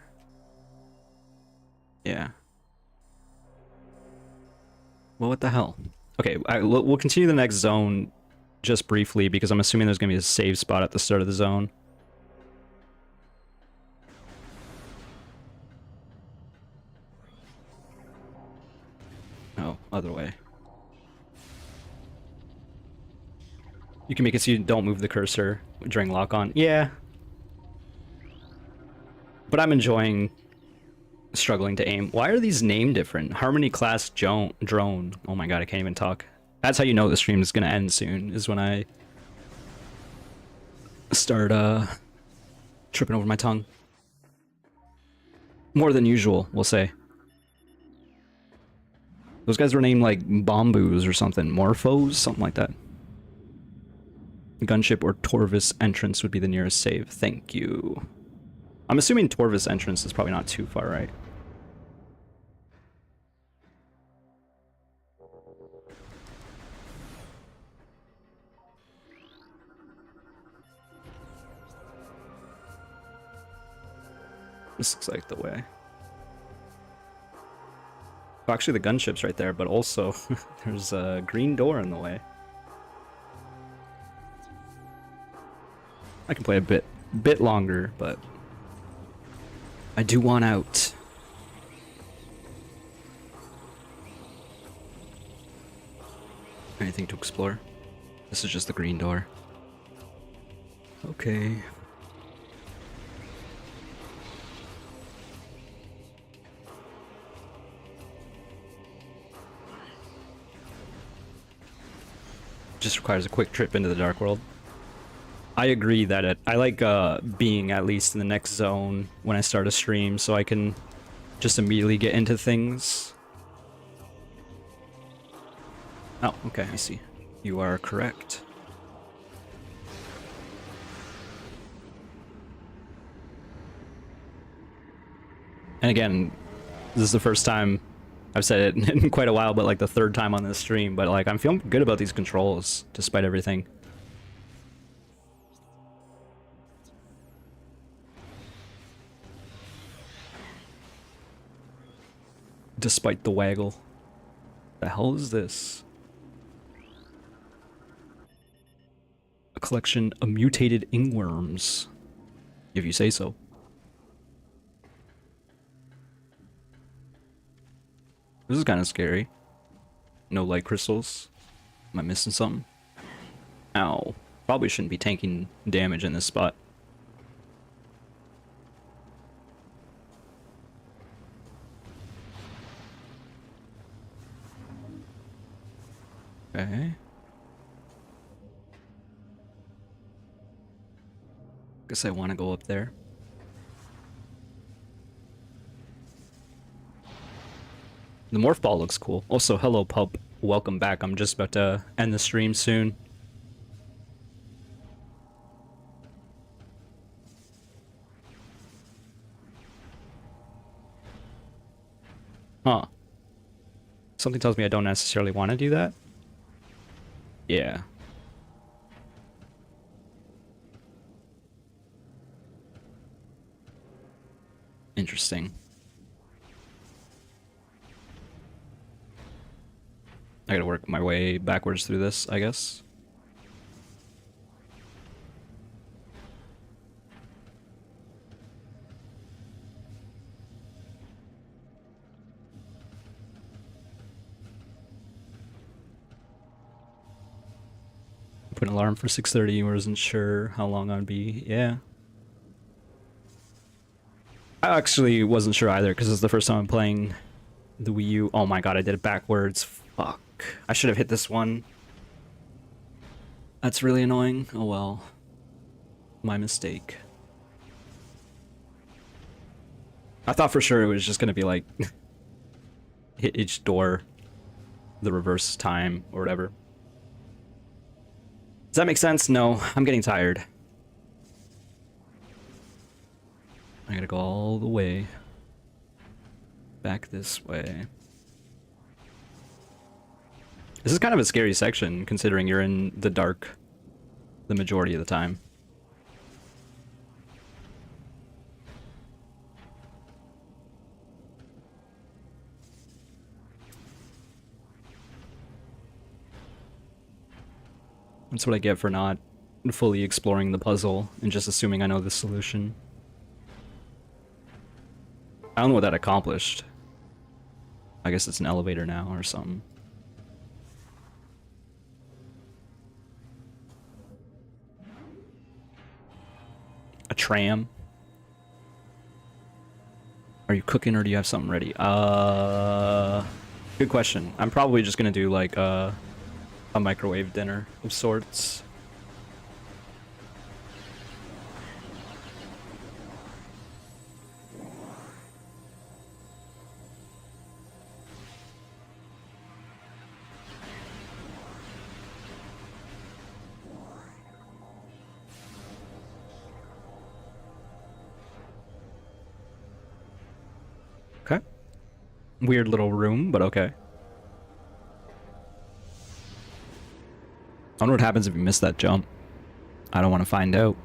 Yeah. Well, what the hell? Okay, we'll continue the next zone just briefly because I'm assuming there's going to be a save spot at the start of the zone. Oh, other way. You can make it so you don't move the cursor during lock-on. Yeah. But I'm enjoying struggling to aim. Why are these named different? Harmony class drone. Oh my god, I can't even talk. That's how you know the stream is gonna end soon, is when I start tripping over my tongue. More than usual, we'll say. Those guys were named like Bombus or something. Morphos? Something like that. Gunship or Torvis entrance would be the nearest save. Thank you. I'm assuming Torvis entrance is probably not too far, right? This looks like the way. Oh, actually the gunship's right there, but also there's a green door in the way. I can play a bit longer, but I do want out. Anything to explore? This is just the green door. Okay. Just requires a quick trip into the dark world. I agree that I like being at least in the next zone when I start a stream so I can just immediately get into things. Oh, okay, I see. You are correct. And again, this is the first time I've said it in quite a while, but like the third time on this stream, but like I'm feeling good about these controls despite everything. Despite the waggle. The hell is this? A collection of mutated ingworms. If you say so. This is kind of scary. No light crystals. Am I missing something? Ow. Probably shouldn't be taking damage in this spot. Okay. Guess I want to go up there. The morph ball looks cool. Also, hello pup. Welcome back. I'm just about to end the stream soon. Huh. Something tells me I don't necessarily want to do that. Yeah. Interesting. I gotta work my way backwards through this, I guess. Put an alarm for 6:30. Wasn't sure how long I'd be. Yeah. I actually wasn't sure either because it's the first time I'm playing the Wii U. Oh my god, I did it backwards. Fuck. I should have hit this one. That's really annoying. Oh well. My mistake. I thought for sure it was just gonna be like hit each door the reverse time or whatever. Does that make sense? No, I'm getting tired. I gotta go all the way back this way. This is kind of a scary section considering you're in the dark the majority of the time. That's what I get for not fully exploring the puzzle and just assuming I know the solution. I don't know what that accomplished. I guess it's an elevator now or something. A tram? Are you cooking or do you have something ready? Good question. I'm probably just gonna do like a microwave dinner of sorts. Okay. Weird little room, but okay. I wonder what happens if you miss that jump. I don't want to find out.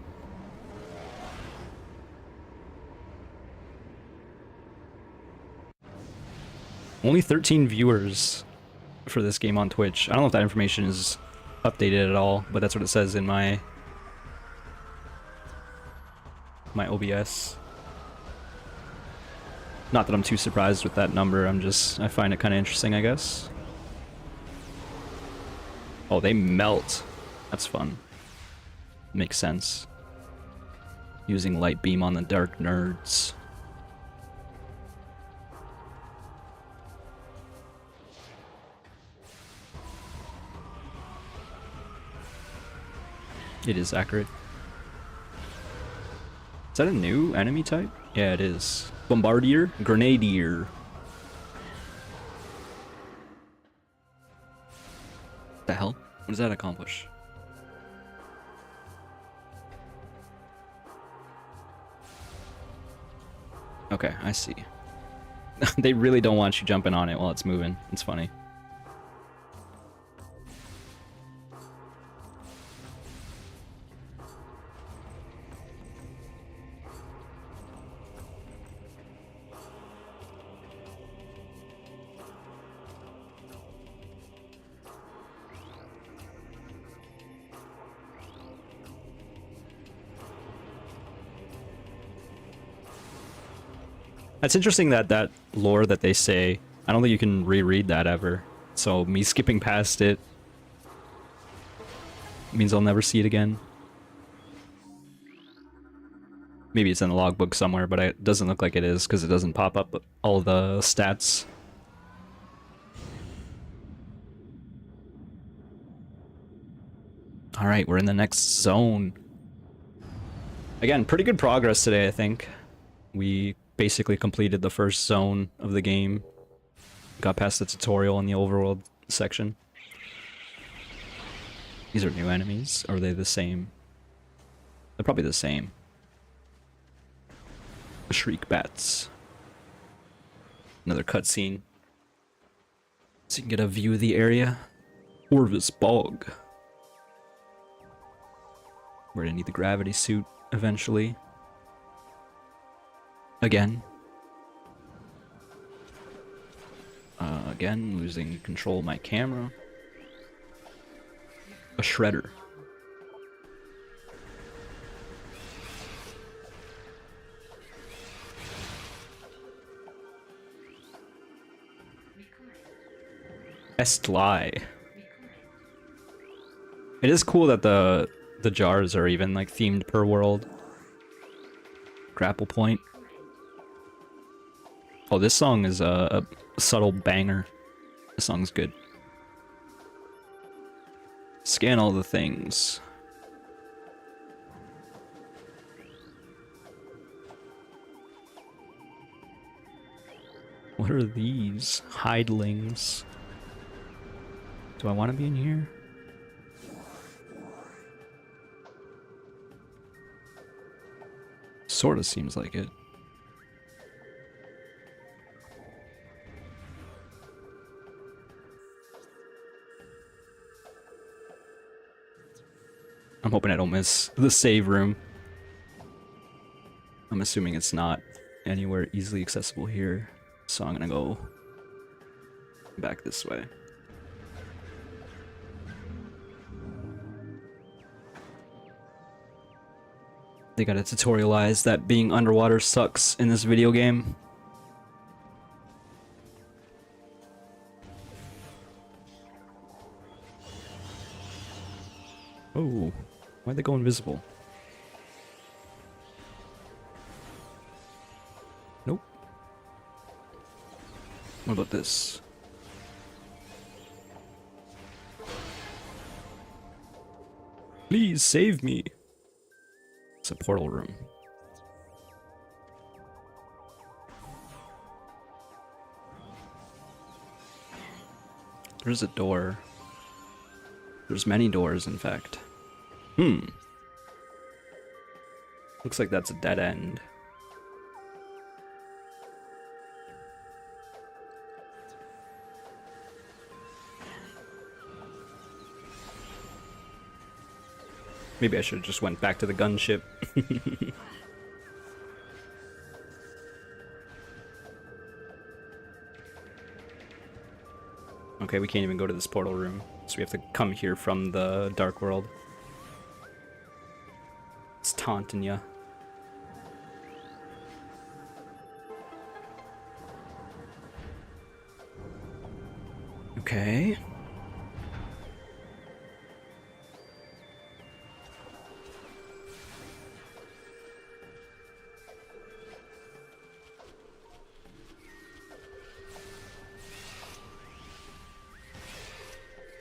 Only 13 viewers for this game on Twitch. I don't know if that information is updated at all, but that's what it says in my OBS. Not that I'm too surprised with that number, I find it kind of interesting, I guess. Oh, they melt. That's fun. Makes sense. Using light beam on the dark nerds. It is accurate. Is that a new enemy type? Yeah, it is. Bombardier? Grenadier. The hell? What does that accomplish? Okay, I see. They really don't want you jumping on it while it's moving. It's funny. It's interesting that that lore that they say, I don't think you can reread that ever. So me skipping past it means I'll never see it again. Maybe it's in the logbook somewhere, but it doesn't look like it is because it doesn't pop up all the stats. Alright, we're in the next zone. Again, pretty good progress today, I think. We basically completed the first zone of the game. Got past the tutorial in the overworld section. These are new enemies. Or are they the same? They're probably the same. Shriek bats. Another cutscene. So you can get a view of the area. Orvis Bog. We're gonna need the gravity suit eventually. Again. Again, losing control of my camera. A shredder. Best lie. It is cool that the jars are even like themed per world. Grapple point. Oh, this song is a subtle banger. This song's good. Scan all the things. What are these? Hidelings. Do I want to be in here? Sorta seems like it. I'm hoping I don't miss the save room. I'm assuming it's not anywhere easily accessible here. So I'm gonna go back this way. They gotta tutorialize that being underwater sucks in this video game. Oh, why'd they go invisible? Nope. What about this? Please save me. It's a portal room. There's a door. There's many doors, in fact. Looks like that's a dead end. Maybe I should have just went back to the gunship. Okay, we can't even go to this portal room, so we have to come here from the Dark World. It's taunting ya. Okay.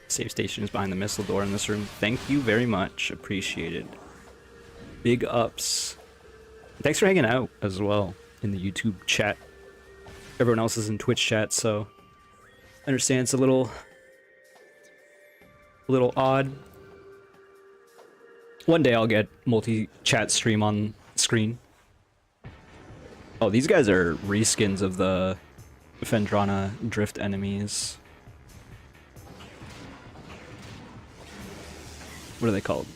Save station is behind the missile door in this room. Thank you very much. Appreciated. Big ups. Thanks for hanging out as well in the YouTube chat. Everyone else is in Twitch chat, so I understand it's a little odd. One day I'll get multi-chat stream on screen. Oh, these guys are reskins of the Phendrana drift enemies. What are they called?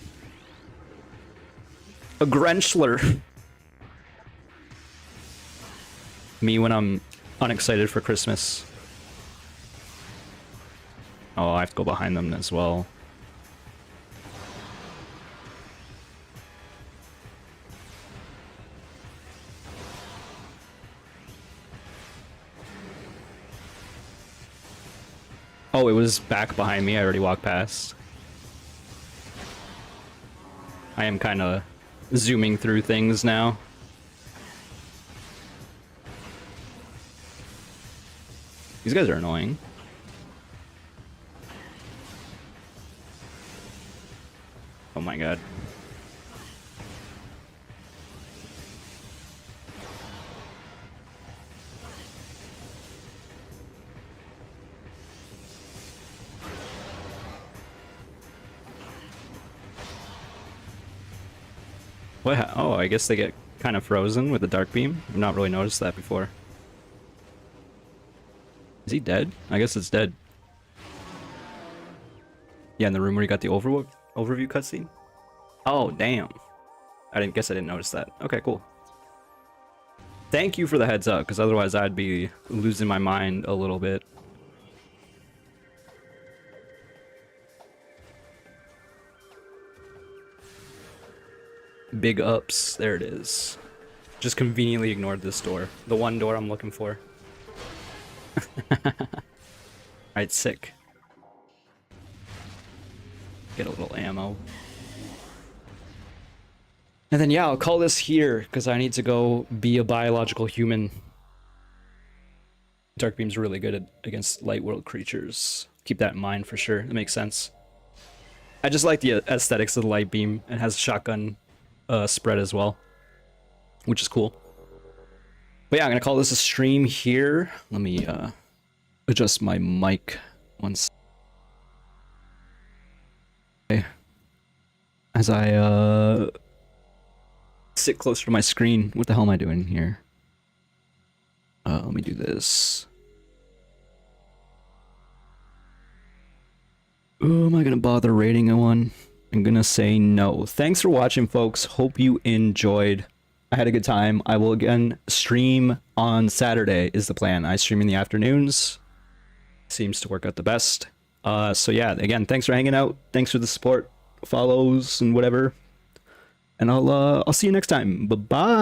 A Grenchler. Me when I'm unexcited for Christmas. Oh, I have to go behind them as well. Oh, it was back behind me. I already walked past. I am kind of zooming through things now. These guys are annoying. Oh my god. What? Oh, I guess they get kind of frozen with the dark beam. I've not really noticed that before. Is he dead? I guess it's dead. Yeah, in the room where you got the overview cutscene. Oh, damn. I didn't notice that. Okay, cool. Thank you for the heads up, because otherwise I'd be losing my mind a little bit. Big ups. There it is. Just conveniently ignored this door. The one door I'm looking for. Alright, sick. Get a little ammo. And then yeah, I'll call this here because I need to go be a biological human. Dark Beam's really good against light world creatures. Keep that in mind for sure. That makes sense. I just like the aesthetics of the light beam. It has shotgun spread as well, which is cool. But yeah, I'm gonna call this a stream here. Let me adjust my mic once. Okay. As I sit closer to my screen. What the hell am I doing here? Let me do this. Oh, am I gonna bother rating a one? I'm gonna say no. Thanks for watching, folks. Hope you enjoyed. I had a good time. I will again stream on Saturday is the plan. I stream in the afternoons. Seems to work out the best. So yeah, again, thanks for hanging out. Thanks for the support, follows, and whatever. And I'll see you next time. Bye-bye.